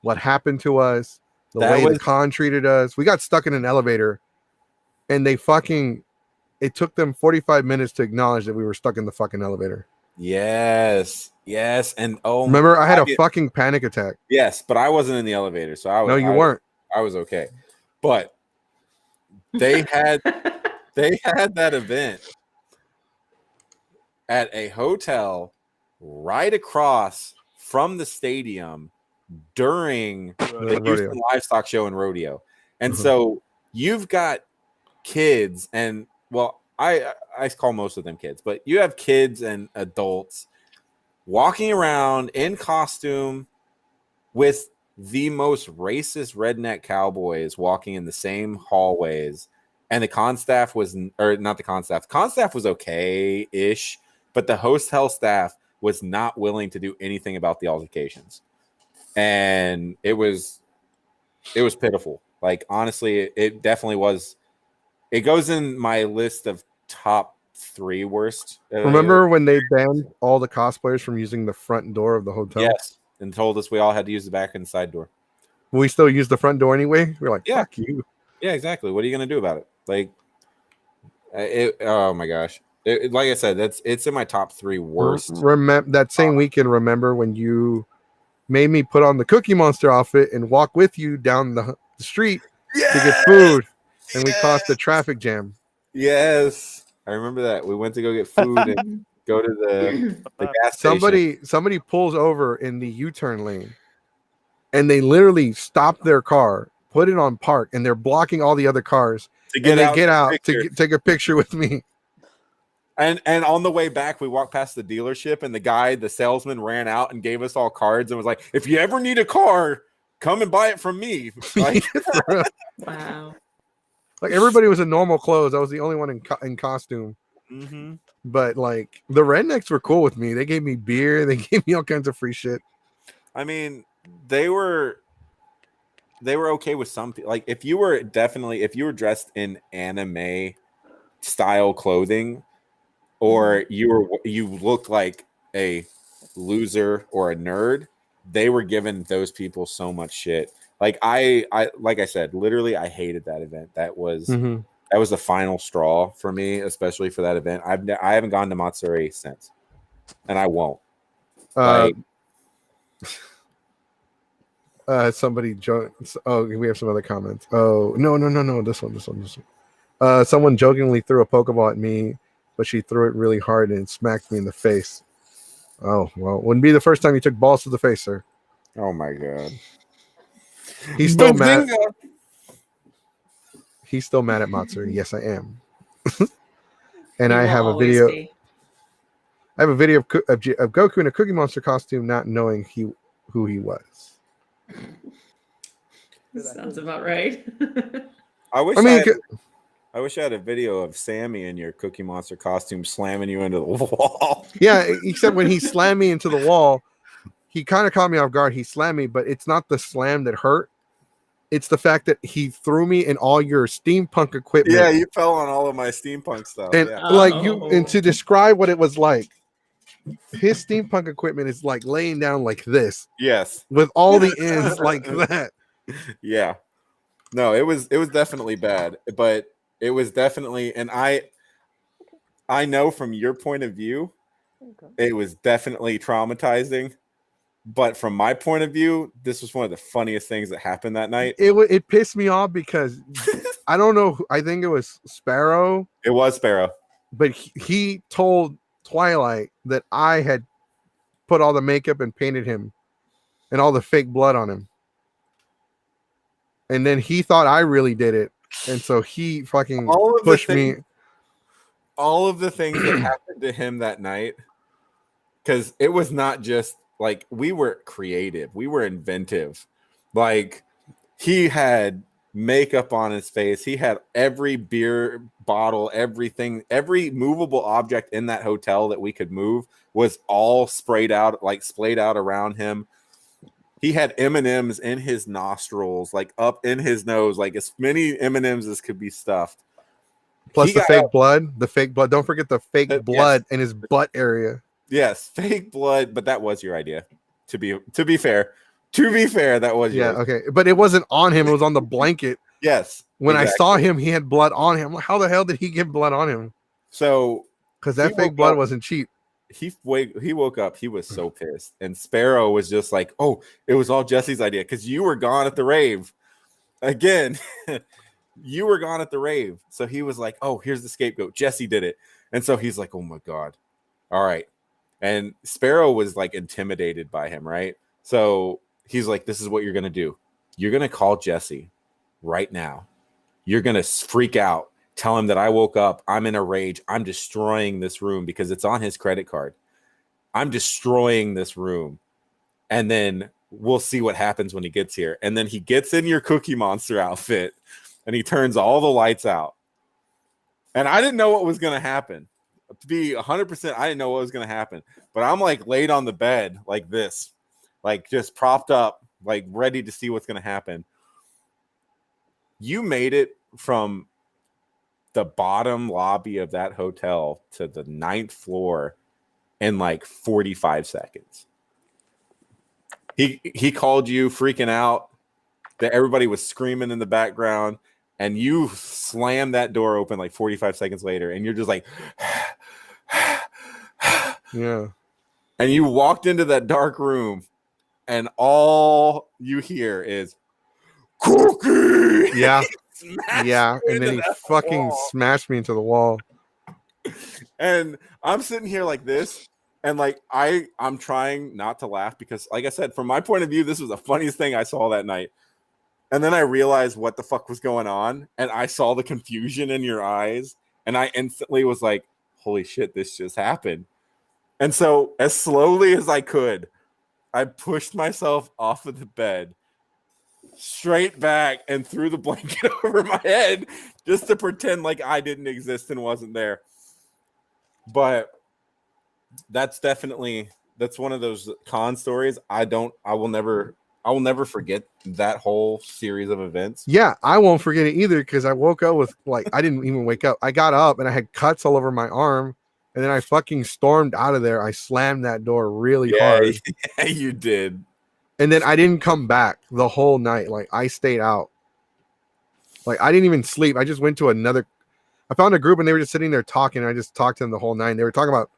what happened to us, the way the con treated us. We got stuck in an elevator, and it took them 45 minutes to acknowledge that we were stuck in the fucking elevator. Yes, and remember, I had a fucking panic attack. Yes, but I wasn't in the elevator, so I was. No, you weren't. I was okay, but they had that event at a hotel right across from the stadium during the Houston Livestock Show and Rodeo. And so you've got kids, and well, I call most of them kids, but you have kids and adults walking around in costume with the most racist redneck cowboys walking in the same hallways. And the con staff was, or not the con staff was okay-ish, but the hotel staff was not willing to do anything about the altercations. And it was pitiful. Like, honestly, it definitely was. It goes in my list of top 3 worst. Remember when they banned all the cosplayers from using the front door of the hotel? Yes, and told us we all had to use the back and side door. We still use the front door anyway. We're like, Yeah. fuck you. Yeah, exactly. What are you gonna do about it? Like, oh my gosh. Like I said, it's in my top 3 worst. Remember that same weekend? Remember when you made me put on the Cookie Monster outfit and walk with you down the street to get food, and we caused a traffic jam? Yes, I remember that. We went to go get food and go to the gas station. Somebody pulls over in the U-turn lane, and they literally stop their car, put it on park, and they're blocking all the other cars. to get out to take a picture with me. And on the way back, we walked past the dealership, and the salesman ran out and gave us all cards and was like, "If you ever need a car, come and buy it from me." Like, Wow. Like everybody was in normal clothes. I was the only one in costume. mhm. But like the rednecks were cool with me. They gave me beer. They gave me all kinds of free shit. I mean, they were okay with some people. Like if you were dressed in anime style clothing, or you looked like a loser or a nerd, they were giving those people so much shit. Like I like I said, literally I hated that event. That was the final straw for me, especially for that event. I haven't gone to Matsuri since, and I won't. Somebody joked. Oh, we have some other comments. Oh, no. This one. Someone jokingly threw a Pokeball at me, but she threw it really hard and smacked me in the face. Oh, well, wouldn't be the first time you took balls to the face, sir. Oh my god. He's still mad. He's still mad at Matsuri. Yes, I am. And I have a video. I have a video of Goku in a Cookie Monster costume, not knowing who he was. Sounds about right. I wish I had a video of Sammy in your Cookie Monster costume slamming you into the wall. Yeah, except when he slammed me into the wall, he kind of caught me off guard. He slammed me, but it's not the slam that hurt. It's the fact that he threw me in all your steampunk equipment. Yeah, you fell on all of my steampunk stuff. And and to describe what it was like, his steampunk equipment is like laying down like this. Yes. With all the ends like that. Yeah. No, it was definitely bad, but it was definitely, and I know from your point of view, it was definitely traumatizing. But from my point of view, this was one of the funniest things that happened that night. It pissed me off because I don't know. I think it was Sparrow. It was Sparrow. But he told Twilight that I had put all the makeup and painted him and all the fake blood on him. And then he thought I really did it. And so he fucking pushed me. All of the things that happened to him that night, because it was not just like we were creative, we were inventive. Like he had makeup on his face, he had every beer bottle, everything, every movable object in that hotel that we could move was all splayed out around him. He had M&Ms in his nostrils, like up in his nose, like as many M&Ms as could be stuffed. Plus the fake blood. Don't forget the fake blood in his butt area. Yes, fake blood, but that was your idea. To be fair, that was yours. Okay, but it wasn't on him; it was on the blanket. Yes. When I saw him, he had blood on him. How the hell did he get blood on him? So, because that fake blood wasn't cheap. He woke up. He was so pissed, and Sparrow was just like, "Oh, it was all Jesse's idea because you were gone at the rave again." You were gone at the rave, so he was like, "Oh, here's the scapegoat. Jesse did it," and so he's like, "Oh my god, all right." And Sparrow was like intimidated by him, right? So he's like, "This is what you're gonna do. You're gonna call Jesse right now. You're gonna freak out. Tell him that I woke up. I'm in a rage. I'm destroying this room because it's on his credit card. I'm destroying this room, and then we'll see what happens when he gets here." And then he gets in your Cookie Monster outfit, and he turns all the lights out. And I didn't know what was gonna happen. To be 100%, I didn't know what was going to happen, but I'm like laid on the bed like this, like just propped up, like ready to see what's going to happen. You made it from the bottom lobby of that hotel to the 9th floor in like 45 seconds. He called you freaking out that everybody was screaming in the background, and you slammed that door open like 45 seconds later, and you're just like, yeah. And you walked into that dark room, and all you hear is Cookie. Yeah. Yeah. And then he fucking smashed me into the wall. And I'm sitting here like this, and like I'm trying not to laugh because, like I said, from my point of view, this was the funniest thing I saw that night. And then I realized what the fuck was going on, and I saw the confusion in your eyes, and I instantly was like, holy shit, this just happened. And so as slowly as I could, I pushed myself off of the bed, straight back, and threw the blanket over my head just to pretend like I didn't exist and wasn't there. But that's one of those con stories. I will never forget that whole series of events. Yeah, I won't forget it either because I woke up with I didn't even wake up. I got up and I had cuts all over my arm, and then I fucking stormed out of there. I slammed that door really hard. Yeah, you did. And then I didn't come back the whole night. Like I stayed out. Like I didn't even sleep. I just went to I found a group and they were just sitting there talking. And I just talked to them the whole night. They were talking about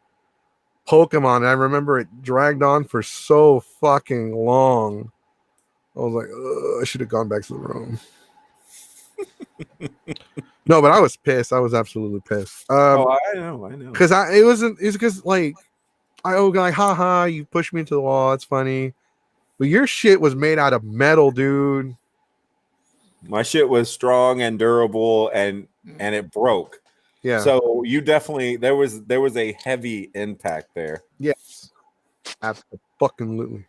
Pokemon. And I remember it dragged on for so fucking long. I was like, I should have gone back to the room. No, but I was pissed. I was absolutely pissed. I know. Because it's because like haha, you pushed me into the wall. It's funny. But your shit was made out of metal, dude. My shit was strong and durable, and it broke. Yeah. So you definitely there was a heavy impact there. Yes. Absolutely.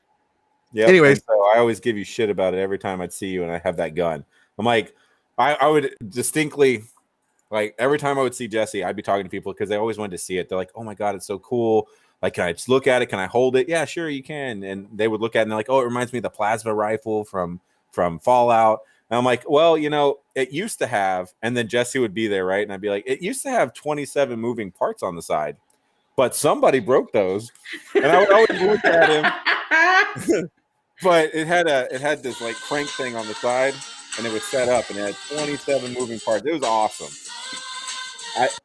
Yeah. Anyways, so I always give you shit about it every time I'd see you and I have that gun. I'm like, I would distinctly, like every time I would see Jesse, I'd be talking to people because they always wanted to see it. They're like, oh my God, it's so cool. Like, can I just look at it? Can I hold it? Yeah, sure, you can. And they would look at it and they're like, oh, it reminds me of the plasma rifle from Fallout. And I'm like, well, it used to have, and then Jesse would be there, right? And I'd be like, it used to have 27 moving parts on the side, but somebody broke those. And I would always look at him. But it had this like crank thing on the side, and it was set up, and it had 27 moving parts. It was awesome.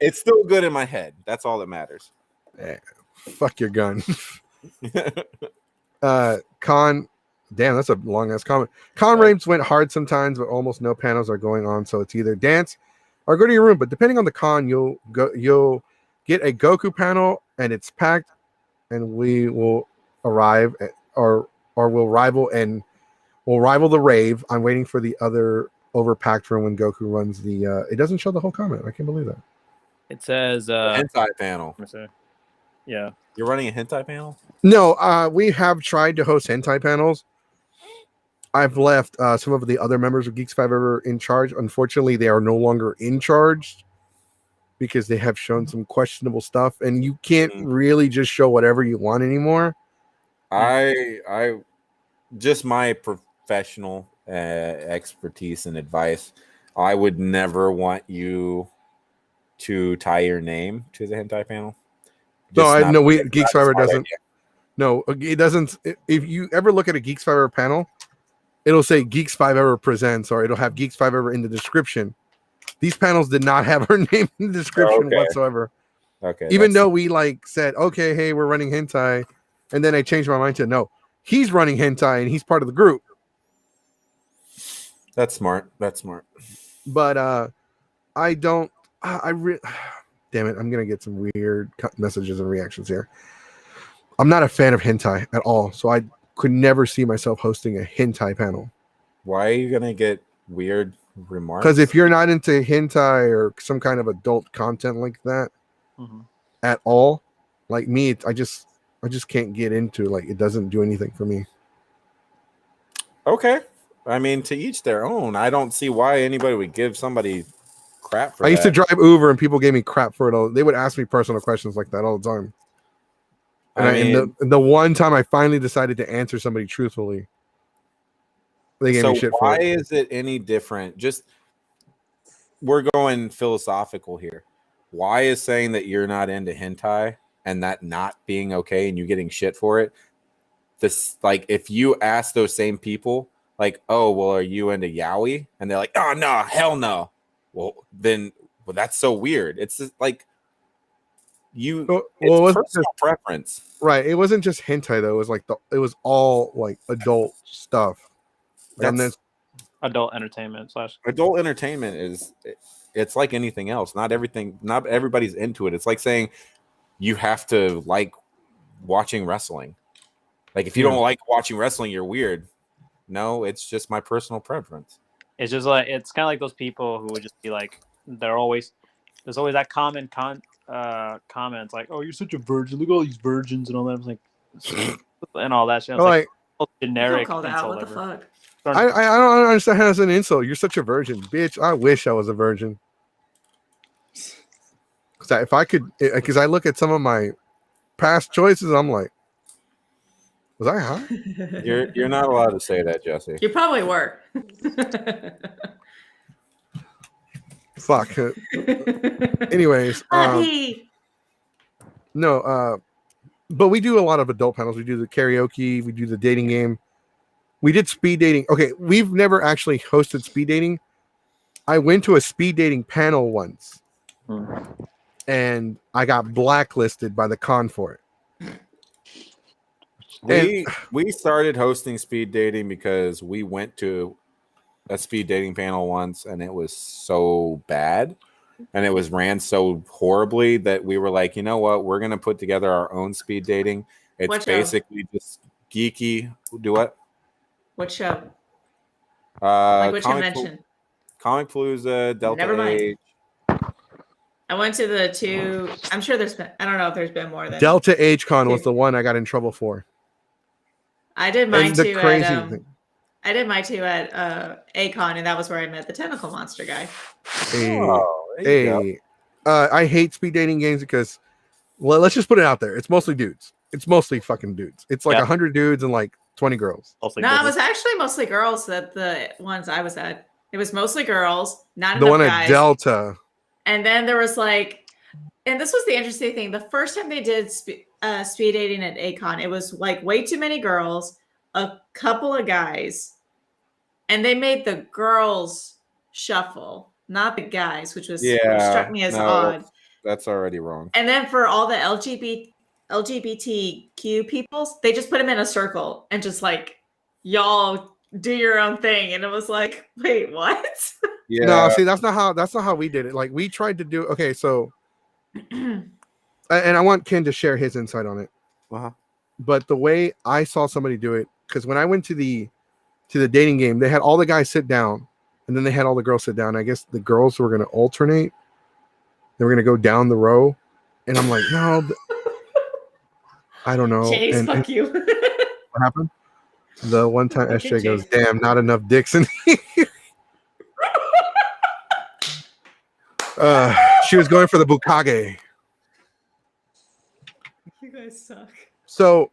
It's still good in my head. That's all that matters. Fuck your gun. Con, damn, that's a long ass comment. Con rapes went hard sometimes, but almost no panels are going on, so it's either dance or go to your room. But depending on the con, you'll get a Goku panel, and it's packed, and we will arrive or we'll rival the rave. I'm waiting for the other overpacked room when Goku runs the. It doesn't show the whole comment. I can't believe that. It says hentai panel. Yeah. You're running a hentai panel? No, we have tried to host hentai panels. I've left some of the other members of Geeks 5 Ever in charge. Unfortunately, they are no longer in charge because they have shown some questionable stuff, and you can't really just show whatever you want anymore. I just my professional expertise and advice. I would never want you to tie your name to the hentai panel. Geeks 5 Ever doesn't. No, it doesn't. If you ever look at a Geeks 5 Ever panel, it'll say Geeks 5 Ever presents, or it'll have Geeks 5 Ever in the description. These panels did not have her name in the description whatsoever. Okay. Even though we said, okay, hey, we're running hentai, and then I changed my mind to no, he's running hentai and he's part of the group. That's smart. But I don't. Damn it, I'm gonna get some weird messages and reactions here. I'm not a fan of hentai at all, so I could never see myself hosting a hentai panel. Why are you gonna get weird remarks? Because if you're not into hentai or some kind of adult content like that at all, like me, I just can't get into it doesn't do anything for me. Okay, I mean, to each their own. I don't see why anybody would give somebody crap for I that. used to drive Uber and people gave me crap for it. They would ask me personal questions like that all the time. And the one time I finally decided to answer somebody truthfully, they gave me shit for it. Why is it any different? Just we're going philosophical here. Why is saying that you're not into hentai and that not being okay and you getting shit for it? This, like, if you ask those same people, like, oh, well, are you into yaoi? And they're like, oh no, hell no. Well, that's so weird. It's just like it's personal preference, right? It wasn't just hentai though. It was it was all like adult stuff. That's adult entertainment / adult entertainment it's like anything else. Not everybody's into it. It's like saying you have to like watching wrestling. Like if you don't like watching wrestling, you're weird. No, it's just my personal preference. It's just like it's kind of like those people who would just be like there's always that common comments like, "Oh, you're such a virgin. Look at all these virgins and all that." I was like, and all that shit. I was Like, most I feel generic called out. insult What the ever. fuck? I don't understand how it's an insult. You're such a virgin, bitch. I wish I was a virgin. Because if I could, because I look at some of my past choices, I'm like, was I high? You're not allowed to say that, Jesse. You probably were. Fuck. Anyways, Puppy. no, but we do a lot of adult panels. We do the karaoke, we do the dating game. We did speed dating. Okay, we've never actually hosted speed dating. I went to a speed dating panel once, and I got blacklisted by the con for it. We started hosting speed dating because we went to a speed dating panel once, and it was so bad, and it was ran so horribly that we were like, you know what, we're gonna put together our own speed dating. It's What show? basically just geeky. Do what? What show? Like which Comic convention? Comic Palooza, Delta Never mind. Age. I went to the two. I'm sure there's been. I don't know if there's been more than. Delta Age Con was the one I got in trouble for. I did mine And the too crazy at. thing. I did mine too at Acon, and that was where I met the tentacle monster guy. Hey, Oh, there you go. hey. I hate speed dating games because, well, let's just put it out there. It's mostly dudes. It's mostly fucking dudes. It's like Yeah. 100 dudes and like 20 girls. Also, No, it was actually mostly girls. That the ones I was at, it was mostly girls, not The enough one at guys. Delta. And then there was like, and this was the interesting thing. The first time they did speed dating at Acon, it was like way too many girls, a couple of guys, and they made the girls shuffle, not the guys, which was which struck me as odd. That's already wrong. And then for all the LGBTQ peoples, they just put them in a circle and just like, y'all do your own thing. And it was like, wait, what? Yeah. No, see, that's not how we did it. Like we tried to do. Okay, so, and I want Ken to share his insight on it. Uh-huh. But the way I saw somebody do it, because when I went to the dating game, they had all the guys sit down, and then they had all the girls sit down. I guess the girls were going to alternate. They were going to go down the row, and I'm like, no, I don't know. Chase, And fuck you. what happened? The one time Look at SJ goes, Chase. damn, not enough dicks in here. She was going for the Bukage. You guys suck. So,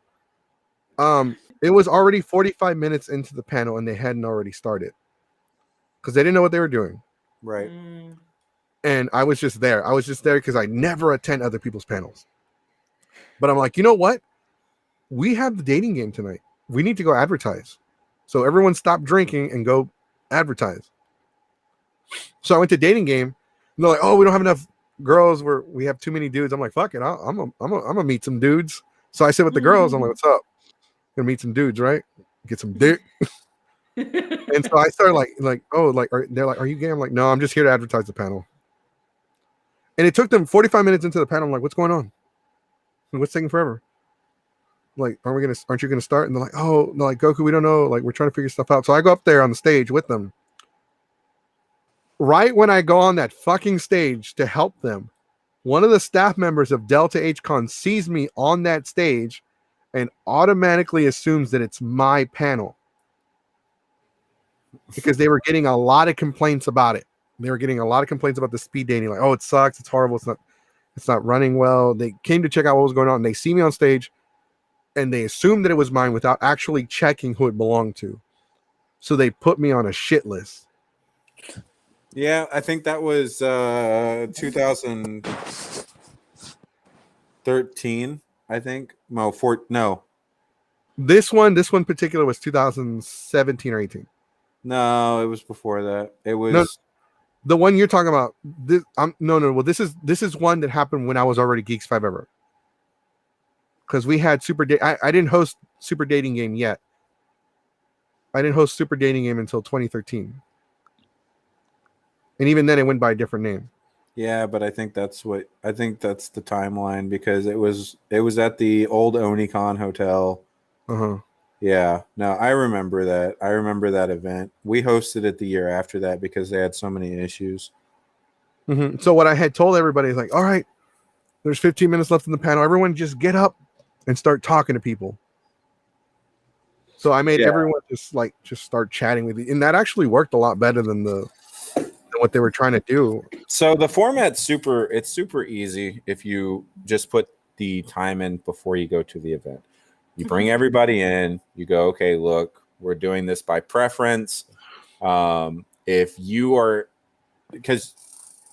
it was already 45 minutes into the panel, and they hadn't already started because they didn't know what they were doing. Right. Mm. And I was just there. I was just there because I never attend other people's panels. But I'm like, you know what? We have the dating game tonight. We need to go advertise. So everyone stop drinking and go advertise. So I went to dating game. And they're like, oh, we don't have enough girls. We have too many dudes. I'm like, fuck it. I'm gonna meet some dudes. So I sit with the girls. I'm like, what's up? Gonna meet some dudes, right? Get some dick. And so I started they're like, are you gay? I'm like, no, I'm just here to advertise the panel. And it took them 45 minutes into the panel. I'm like, what's going on? What's taking forever? Like, aren't you gonna start? And they're like, oh, no, like Goku, we don't know. Like, we're trying to figure stuff out. So I go up there on the stage with them. Right when I go on that fucking stage to help them, one of the staff members of Delta H-Con sees me on that stage and automatically assumes that it's my panel. Because they were getting a lot of complaints about it. They were getting a lot of complaints about the speed dating. Like, oh, it sucks. It's horrible. It's not running well. They came to check out what was going on. And they see me on stage and they assumed that it was mine without actually checking who it belonged to. So they put me on a shit list. Yeah, I think that was 2013. I think no. This one particular was 2017 or 18. No, it was before that. It was No. The one you're talking about, no. Well, this is one that happened when I was already Geeks 5 Ever. Because we had I didn't host Super Dating Game yet. I didn't host Super Dating Game until 2013. And even then it went by a different name. Yeah, but I think that's the timeline because it was at the old Onicon Hotel. Uh-huh. Yeah, no, I remember that. I remember that event. We hosted it the year after that because they had so many issues. Mm-hmm. So what I had told everybody is like, all right, There's 15 minutes left in the panel. Everyone just get up and start talking to people. So I made everyone just start chatting with you, and that actually worked a lot better than what they were trying to do. So the format's super easy if you just put the time in before you go to the event. You bring everybody in, you go, okay, look, we're doing this by preference. If you are, because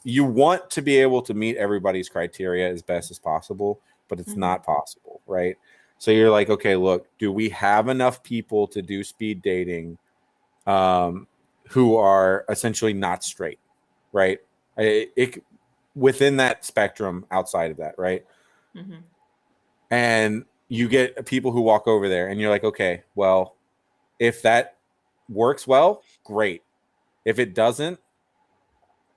you want to be able to meet everybody's criteria as best as possible, but it's not possible, right? So you're like, okay, look, do we have enough people to do speed dating who are essentially not straight, right? It within that spectrum, outside of that, right? And you get people who walk over there and you're like, okay, well, if that works well, great. If it doesn't,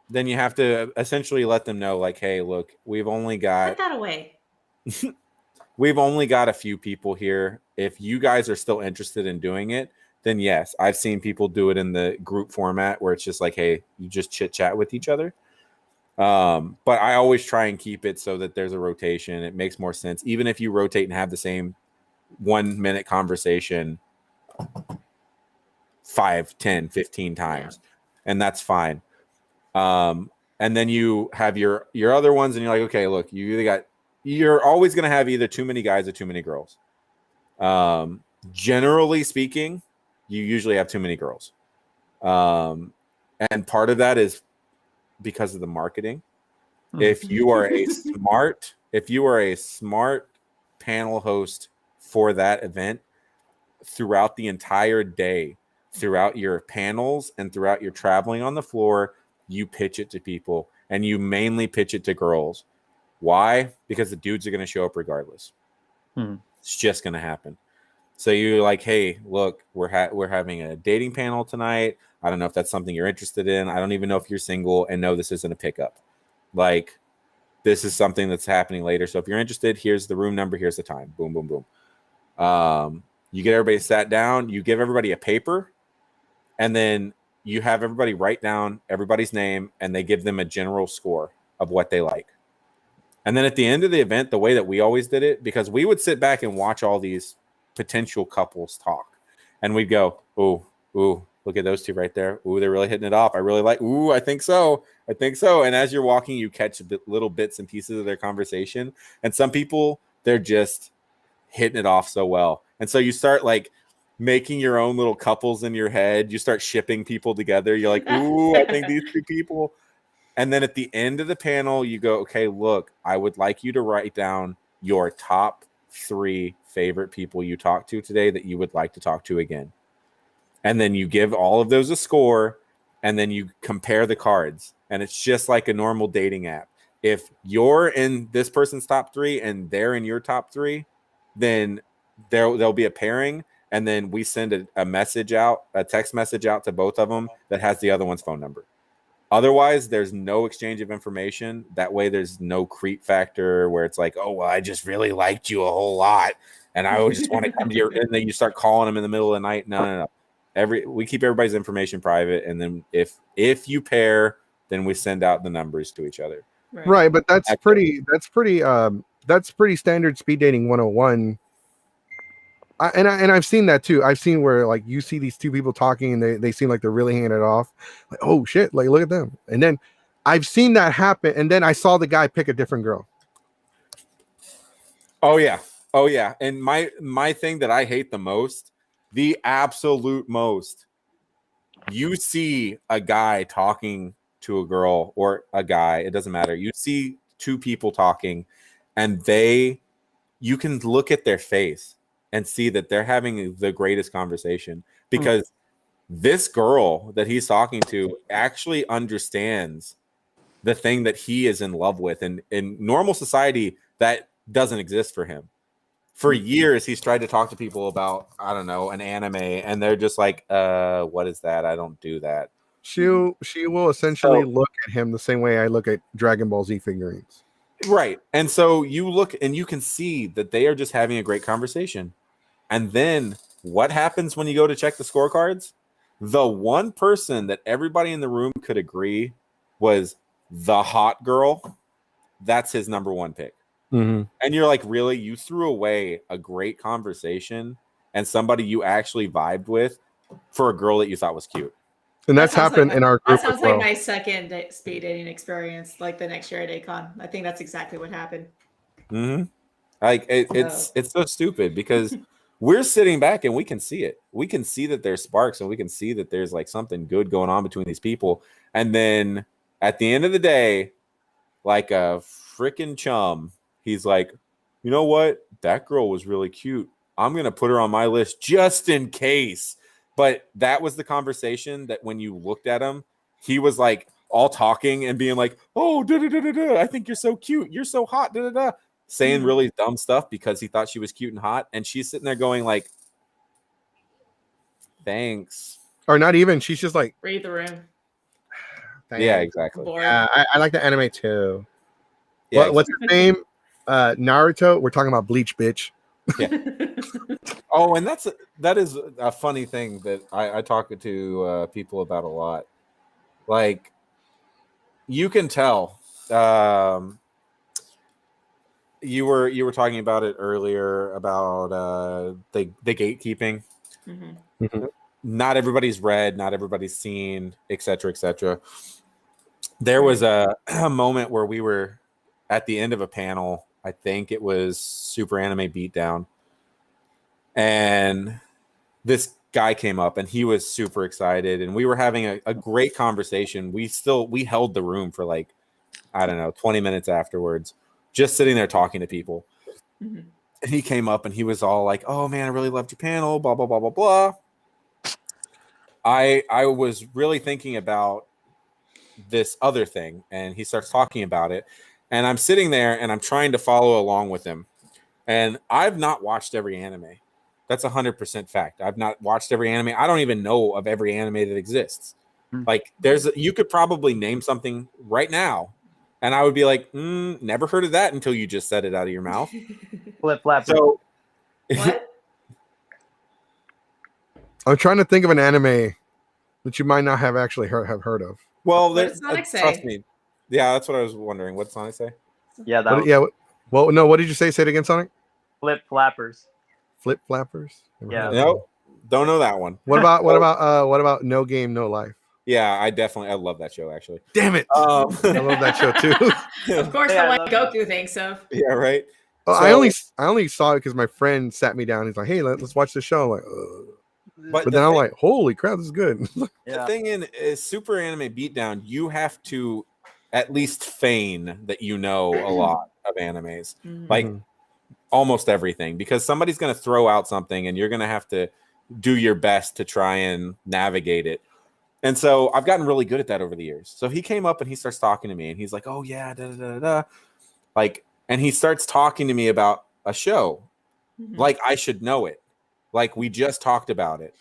then you have to essentially let them know, like, hey, look, we've only got Put that away. we've only got a few people here. If you guys are still interested in doing it, then yes, I've seen people do it in the group format where it's just like, hey, you just chit chat with each other. But I always try and keep it so that there's a rotation. It makes more sense. Even if you rotate and have the same 1 minute conversation 5, 10, 15 times, and that's fine. And then you have your other ones and you're like, okay, look, you're always going to have either too many guys or too many girls. Generally speaking, you usually have too many girls. And part of that is because of the marketing. If you are a smart panel host for that event throughout the entire day, throughout your panels and throughout your traveling on the floor, you pitch it to people, and you mainly pitch it to girls. Why? Because the dudes are going to show up regardless. It's just going to happen. So you're like, hey, look, we're having a dating panel tonight. I don't know if that's something you're interested in. I don't even know if you're single, and no, this isn't a pickup. Like, this is something that's happening later. So if you're interested, here's the room number. Here's the time. Boom, boom, boom. You get everybody sat down. You give everybody a paper, and then you have everybody write down everybody's name, and they give them a general score of what they like. And then at the end of the event, the way that we always did it, because we would sit back and watch all these potential couples talk, and we'd go, ooh, look at those two right there. Ooh, they're really hitting it off. I really like, ooh, I think so. And as you're walking, you catch little bits and pieces of their conversation. And some people, they're just hitting it off so well. And so you start like making your own little couples in your head. You start shipping people together. You're like, ooh, I think these two people. And then at the end of the panel, you go, okay, look, I would like you to write down your top 3 favorite people you talked to today that you would like to talk to again. And then you give all of those a score, and then you compare the cards. And it's just like a normal dating app. If you're in this person's top 3 and they're in your top 3, then there'll be a pairing. And then we send a message out, a text message out to both of them that has the other one's phone number. Otherwise, there's no exchange of information. That way, there's no creep factor where it's like, oh, well, I just really liked you a whole lot, and I would just want to come to your. And then you start calling them in the middle of the night. No. We keep everybody's information private, and then if you pair, then we send out the numbers to each other. Right, but that's pretty standard speed dating 101. And I've seen that too. I've seen where like you see these two people talking and they seem like they're really hanging it off. Like, oh shit, like look at them. And then I've seen that happen. And then I saw the guy pick a different girl. Oh yeah. And my thing that I hate the most, the absolute most, you see a guy talking to a girl or a guy, it doesn't matter. You see two people talking, and you can look at their face and see that they're having the greatest conversation, because this girl that he's talking to actually understands the thing that he is in love with. And in normal society, that doesn't exist for him. For years, he's tried to talk to people about, I don't know, an anime, and they're just like, what is that? I don't do that. She will essentially look at him the same way I look at Dragon Ball Z figurines. Right. And so you look and you can see that they are just having a great conversation. And then what happens when you go to check the scorecards? The one person that everybody in the room could agree was the hot girl, that's his number one pick. Mhm. And you're like, really? You threw away a great conversation and somebody you actually vibed with for a girl that you thought was cute. And that's That sounds happened like in our that group as sounds well. like my second speed dating experience, like the next year at Acon. I think that's exactly what happened. Mm-hmm. Like it's so stupid because we're sitting back and we can see it. We can see that there's sparks and we can see that there's like something good going on between these people. And then at the end of the day, like a freaking chum, he's like, you know what? That girl was really cute. I'm gonna put her on my list just in case. But that was the conversation that when you looked at him, he was like all talking and being like, oh, da, da, da, da, da, I think you're so cute. You're so hot. Da, da, da. Saying really dumb stuff because he thought she was cute and hot. And she's sitting there going like, thanks. Or not even. She's just like, Read the room. thanks. Yeah, exactly. Bored. Yeah, I like the anime too. Yeah, What's her name? Naruto. We're talking about Bleach, bitch. Oh, and that is a funny thing that I talk to people about a lot. Like, you can tell. You were talking about it earlier about the gatekeeping. Mhm. Not everybody's read, not everybody's seen, etc., etc. There was a moment where we were at the end of a panel. I think it was Super Anime Beatdown. And this guy came up and he was super excited and we were having a great conversation. We held the room for like, I don't know, 20 minutes afterwards, just sitting there talking to people. Mhm. And he came up and he was all like, oh man, I really loved your panel, blah, blah, blah, blah, blah. I was really thinking about this other thing. And he starts talking about it. And I'm sitting there and I'm trying to follow along with him. And I've not watched every anime. That's 100% fact. I've not watched every anime. I don't even know of every anime that exists. Like you could probably name something right now and I would be like, never heard of that until you just said it out of your mouth. Flip Flapper. So What? I'm trying to think of an anime that you might not have actually heard of. well, What did Sonic say? trust me. Yeah, that's what I was wondering. What did Sonic say? Yeah, that What, was yeah. Well, no. What did you say? Say it again, Sonic. Flip Flappers. Flip flappers. Never Yeah. heard of that. Nope. Don't know that one. What about No Game No Life? Yeah, I love that show actually. Damn it! I I love that show too. Of course, Yeah, the I one love Goku thinks of. Yeah, right. Oh, So- I only saw it because my friend sat me down. He's like, "Hey, let's watch the show." I'm like, ugh. But But the then I'm thing- like, "Holy crap, this is good." The Yeah. thing is Super Anime Beatdown, you have to at least feign that you know a lot of animes. Mhm. Like Mhm. almost everything, because somebody's going to throw out something and you're going to have to do your best to try and navigate it. And so I've gotten really good at that over the years. So he came up and he starts talking to me and he's like, oh yeah, da, da, da, da. Like, and he starts talking to me about a show. Mhm. Like I should know it. Like we just talked about it.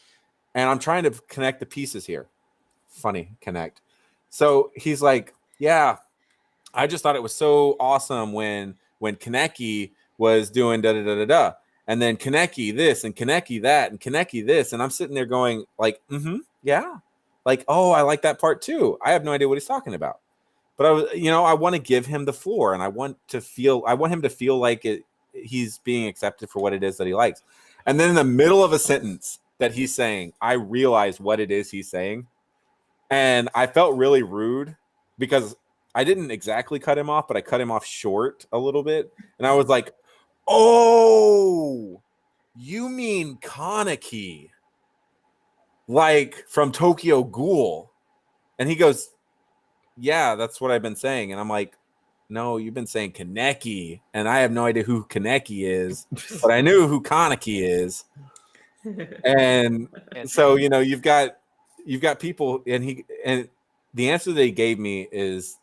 And I'm trying to connect the pieces here. Funny connect. So he's like, yeah, I just thought it was so awesome when Kaneki was doing da da da da da, and then Kaneki this and Kaneki that and Kaneki this, and I'm sitting there going like, yeah, like oh, I like that part too. I have no idea what he's talking about, but I want to give him the floor, and I want him to feel like he's being accepted for what it is that he likes. And then in the middle of a sentence that he's saying, I realize what it is he's saying, and I felt really rude because I didn't exactly cut him off, but I cut him off short a little bit. And I was like, oh, you mean Kaneki, like from Tokyo Ghoul. And he goes, yeah, that's what I've been saying. And I'm like, no, you've been saying Kaneki. And I have no idea who Kaneki is, but I knew who Kaneki is. And so, you've got people and the answer they gave me is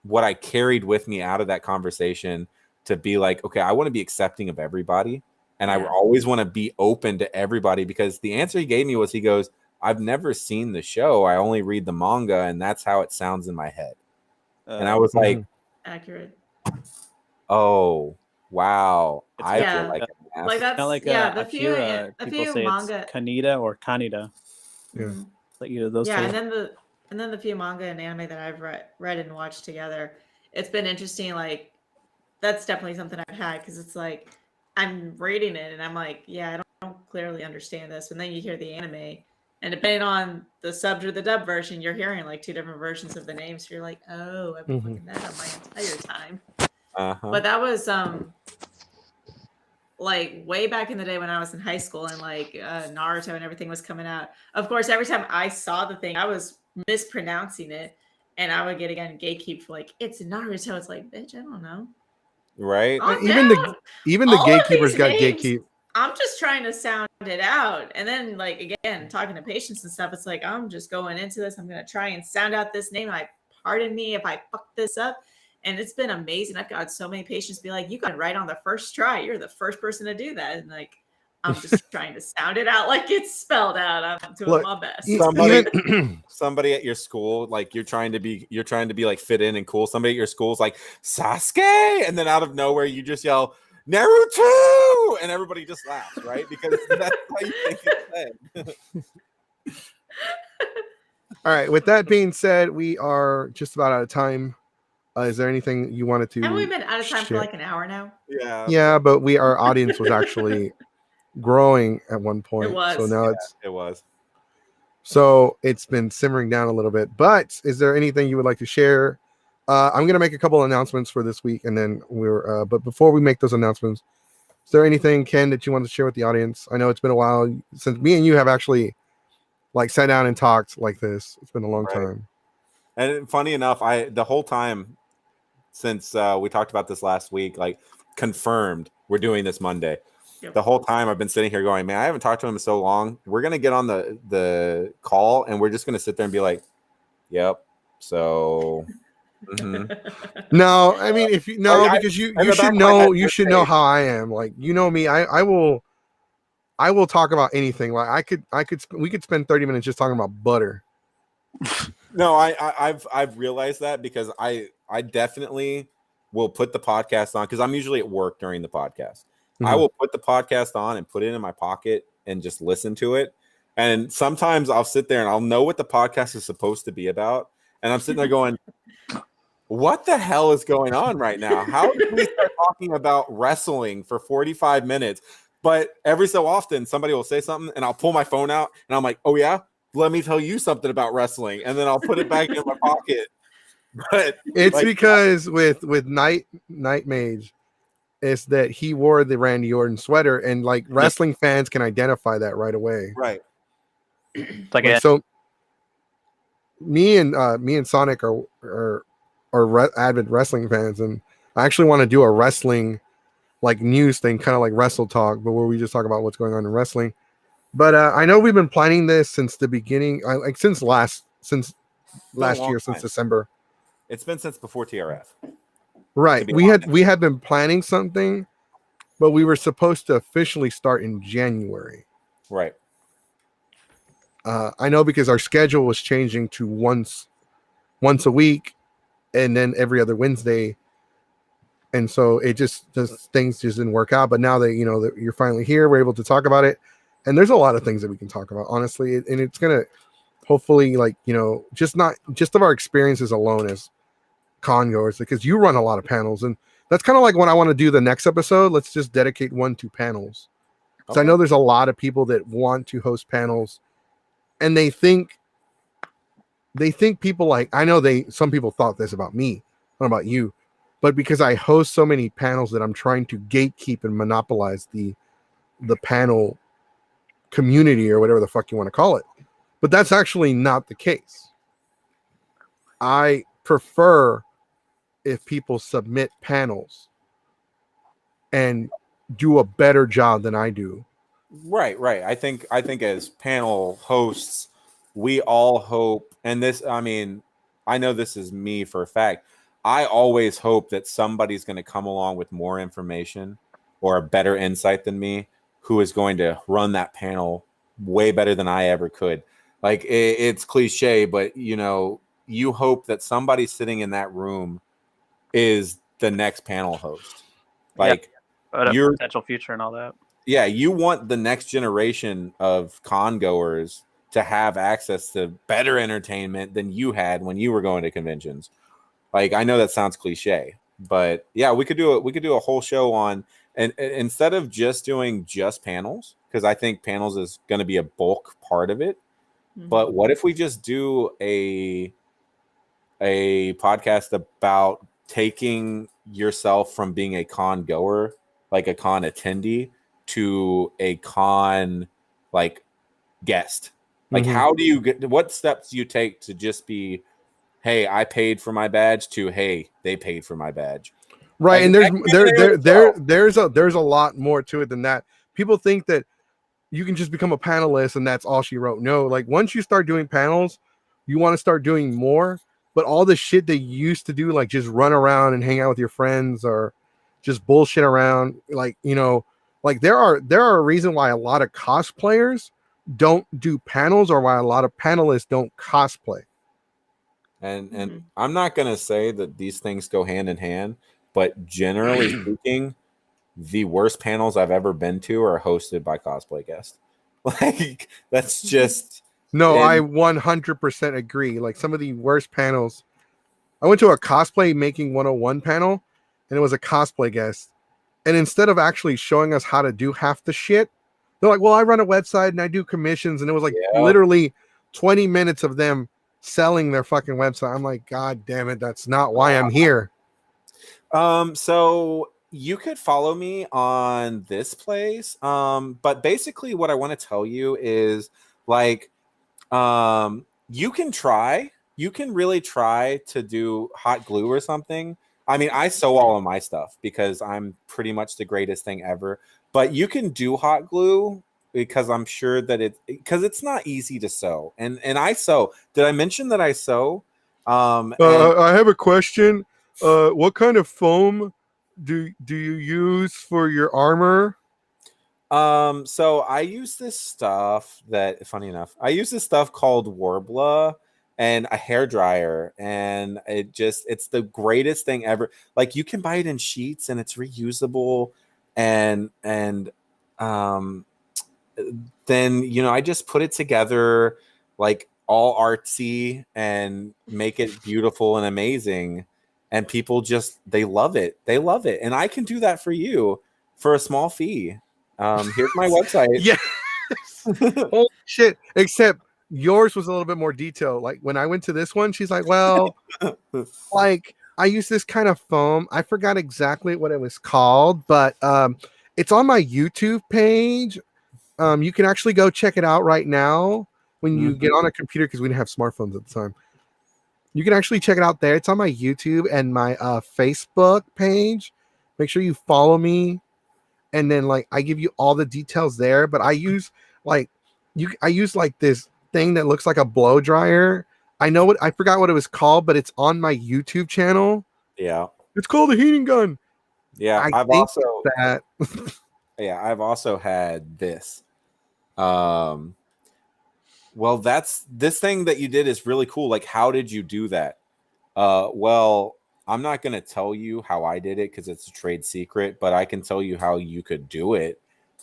what I carried with me out of that conversation to be like, okay, I want to be accepting of everybody. And I Yeah. always want to be open to everybody, because the answer he gave me was, he goes, I've never seen the show. I only read the manga, and that's how it sounds in my head. And I was like, Accurate. oh, wow. It's I Yeah. feel like an ass. Like that's Kind of like the few Akira. a People few say manga. it's Kaneda or Kaneda. Yeah. Mhm. Like either those Yeah, two. and then the few manga and anime that I've read and watched together, it's been interesting. Like that's definitely something I've had because it's like I'm reading it and I'm like, yeah, I don't clearly understand this. And then you hear the anime, and depending on the subbed or the dub version, you're hearing like two different versions of the names. So you're like, oh, I've been Mhm. looking that up my entire time. Uh-huh. But that was like way back in the day when I was in high school and like Naruto and everything was coming out. Of course, every time I saw the thing, I was mispronouncing it, and I would get again gatekeep for like it's Naruto. It's like, bitch, I don't know. Right. Calm Even down. the All of gatekeepers these got names, gatekeep. I'm just trying to sound it out. And then, like, again, talking to patients and stuff, it's like, I'm just going into this. I'm going to try and sound out this name. Pardon me if I fuck this up. And it's been amazing. I've got so many patients be like, you got it right on the first try. You're the first person to do that. And like, I'm just trying to sound it out like it's spelled out. I'm doing Look, my best. Somebody at your school, like you're trying to be like fit in and cool. Somebody at your school's like Sasuke, and then out of nowhere you just yell Naruto, and everybody just laughs, right? Because that's how you think it's said. All right. With that being said, we are just about out of time. Is there anything you wanted to? Haven't we been out of time for share? like an hour now? Yeah. Yeah, but our audience was actually growing at one point. It was. So now It was. so it's been simmering down a little bit. But is there anything you would like to share? I'm gonna make a couple announcements for this week, and then but before we make those announcements, is there anything, Ken, that you want to share with the audience? I know it's been a while since me and you have actually like sat down and talked like this. It's been a long time. And funny enough, the whole time since we talked about this last week, like confirmed we're doing this Monday. Yep. The whole time I've been sitting here going, man, I haven't talked to him in so long. We're gonna get on the call and we're just gonna sit there and be like, yep. So No, I mean if you because you should know know how I am. Like you know me, I will talk about anything. Like we could spend 30 minutes just talking about butter. No, I've realized that because I definitely will put the podcast on because I'm usually at work during the podcast. Mm-hmm. I will put the podcast on and put it in my pocket and just listen to it. And sometimes I'll sit there and I'll know what the podcast is supposed to be about. And I'm sitting there going, what the hell is going on right now? How did we start talking about wrestling for 45 minutes? But every so often somebody will say something and I'll pull my phone out and I'm like, oh yeah, let me tell you something about wrestling. And then I'll put it back in my pocket. But it's like, because with Night Mage, is that he wore the Randy Orton sweater, and like wrestling fans can identify that right away. Right. Like so me and Sonic are avid wrestling fans, and I actually want to do a wrestling like news thing, kind of like Wrestle Talk, but where we just talk about what's going on in wrestling. But I know we've been planning this since the beginning, like since last year, since December. It's been since before TRF. Right. We had been planning something, but we were supposed to officially start in January. Right. I know because our schedule was changing to once a week and then every other Wednesday. And so it just things just didn't work out. But now that you know that you're finally here, we're able to talk about it. And there's a lot of things that we can talk about, honestly. And it's gonna hopefully, like, you know, just of our experiences alone as con goers, because you run a lot of panels, and that's kind of like when I want to do the next episode. Let's just dedicate one to panels. So I know there's a lot of people that want to host panels, and they think people like, I know some people thought this about me, not about you, but because I host so many panels that I'm trying to gatekeep and monopolize the panel community, or whatever the fuck you want to call it. But that's actually not the case. I prefer if people submit panels and do a better job than I do. Right. I think as panel hosts, we all hope, and this, I mean, I know this is me for a fact. I always hope that somebody's going to come along with more information or a better insight than me, who is going to run that panel way better than I ever could. Like it's cliche, but you know, you hope that somebody sitting in that room is the next panel host. Like your potential future and all that. Yeah, you want the next generation of con goers to have access to better entertainment than you had when you were going to conventions. Like, I know that sounds cliche, But yeah, we could do a whole show on, and instead of just doing just panels, because I think panels is going to be a bulk part of it. Mhm. But what if we just do a podcast about taking yourself from being a con goer, like a con attendee, to a con like guest? Like, Mhm. how do you get? What steps do you take to just be, hey, I paid for my badge, to hey, they paid for my badge? Right, Like, and that can be an there's a lot more to it than that. People think that you can just become a panelist and that's all she wrote. No, like once you start doing panels, you want to start doing more. But all the shit they used to do, like just run around and hang out with your friends or just bullshit around, like like there are a reason why a lot of cosplayers don't do panels, or why a lot of panelists don't cosplay. And Mhm. I'm not gonna say that these things go hand in hand, but generally speaking, the worst panels I've ever been to are hosted by cosplay guests. Like, that's just No, I and 100% agree. Like some of the worst panels. I went to a cosplay making 101 panel and it was a cosplay guest. And instead of actually showing us how to do half the shit, they're like, well, I run a website and I do commissions. And it was like Yeah. literally 20 minutes of them selling their fucking website. I'm like, God damn it. That's not why I'm here. So you could follow me on this place. But basically what I want to tell you is, like, you can really try to do hot glue or something. I mean, I sew all of my stuff because I'm pretty much the greatest thing ever. But you can do hot glue, because I'm sure that it's not easy to sew. And I sew. Did I mention that I sew? And I have a question. What kind of foam do you use for your armor? So I use this stuff that, funny enough, I use this stuff called Warbla and a hair dryer, and it's the greatest thing ever. Like, you can buy it in sheets and it's reusable, and um then I just put it together, like, all artsy, and make it beautiful and amazing, and people just, they love it, and I can do that for you for a small fee. Here's my website. Yes. Holy shit. Except yours was a little bit more detailed. Like when I went to this one, she's like, well, like I use this kind of foam. I forgot exactly what it was called, but it's on my YouTube page. You can actually go check it out right now when you get on a computer, because we didn't have smartphones at the time. You can actually check it out there. It's on my YouTube and my Facebook page. Make sure you follow me. And then like I give you all the details there, but I use like this thing that looks like a blow dryer. I forgot what it was called, but it's on my YouTube channel. Yeah. It's called a heating gun. Yeah. I've also had this. Well, this thing that you did is really cool. Like, how did you do that? Well, I'm not going to tell you how I did it because it's a trade secret, but I can tell you how you could do it.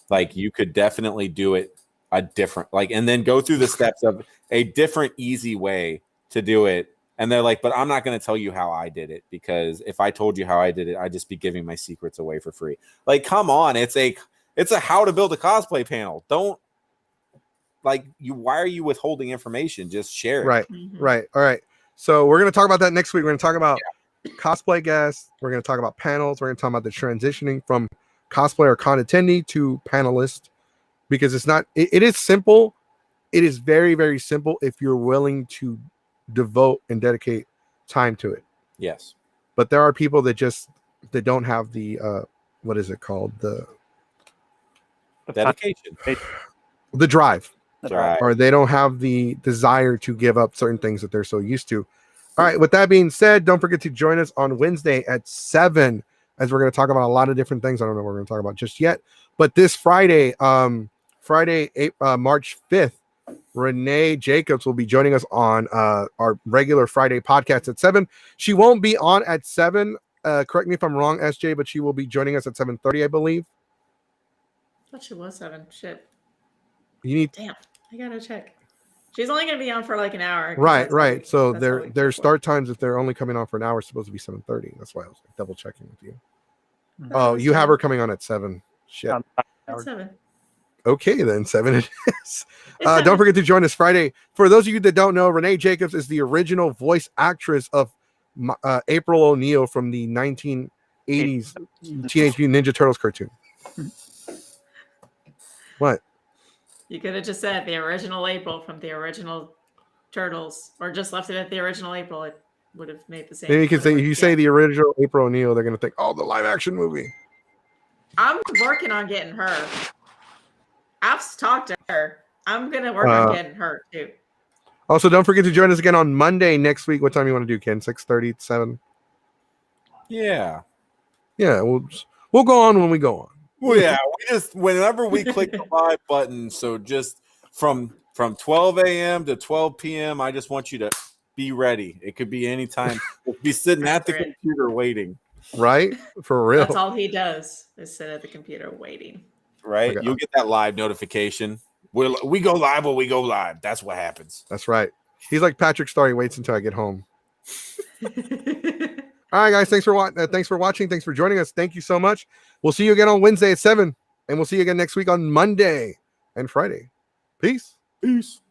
Like, you could definitely do it a different, like, and then go through the steps of a different, easy way to do it. And they're like, but I'm not going to tell you how I did it, because if I told you how I did it, I'd just be giving my secrets away for free. Like, come on. It's a how to build a cosplay panel. Don't, like, why are you withholding information? Just share it. Right. Mhm. Right. All right. So we're going to talk about that next week. We're going to talk about cosplay guests. We're going to talk about panels. We're going to talk about the transitioning from cosplay or con attendee to panelist, because it is simple. It is very, very simple if you're willing to devote and dedicate time to it. Yes. But there are people that don't have the what is it called? The Dedication. drive. Right. Or they don't have the desire to give up certain things that they're so used to. All right. With that being said, don't forget to join us on Wednesday at 7, as we're going to talk about a lot of different things. I don't know what we're going to talk about just yet, but this Friday, March 5th, Renee Jacobs will be joining us on our regular Friday podcast at 7. She won't be on at 7. Correct me if I'm wrong, SJ, but she will be joining us at 7:30, I believe. I thought she was 7. Shit. You need Damn. I gotta check. She's only going to be on for like an hour. 'cause Right, that's all right. we- So that's all we their keep start times, if they're only coming on for an hour, is supposed to be 7:30. That's why I was like, double checking with you. for. Oh, it's you have fine. her coming on at 7. Shit. It's 7. Okay, then 7 it is. It's Don't 7. forget to join us Friday. For those of you that don't know, Renee Jacobs is the original voice actress of April O'Neil from the 1980s Teenage Mutant Ninja Turtles cartoon. What? You could have just said the original April from the original Turtles, or just left it at the original April. It would have made the same. Maybe you can say, would if have you worked, say yeah. the original April O'Neil, they're going to think, oh, the live action movie. I'm working on getting her. I've talked to her. I'm gonna work Uh, on getting her too. Also, don't forget to join us again on Monday next week. What time you want to do, Ken? 6:30, 7? Yeah. Yeah, we'll go on when we go on. Well, yeah. We just whenever we click the live button, so just from 12 a.m. to 12 p.m. I just want you to be ready. It could be any time. We'll be sitting at the Accurate. computer waiting. Right? For real. That's all he does is sit at the computer waiting. Right? Okay. You'll get that live notification. We go live when we go live. That's what happens. That's right. He's like Patrick Star. He waits until I get home. All right, guys. Thanks for watching. Thanks for joining us. Thank you so much. We'll see you again on Wednesday at 7, and we'll see you again next week on Monday and Friday. Peace. Peace.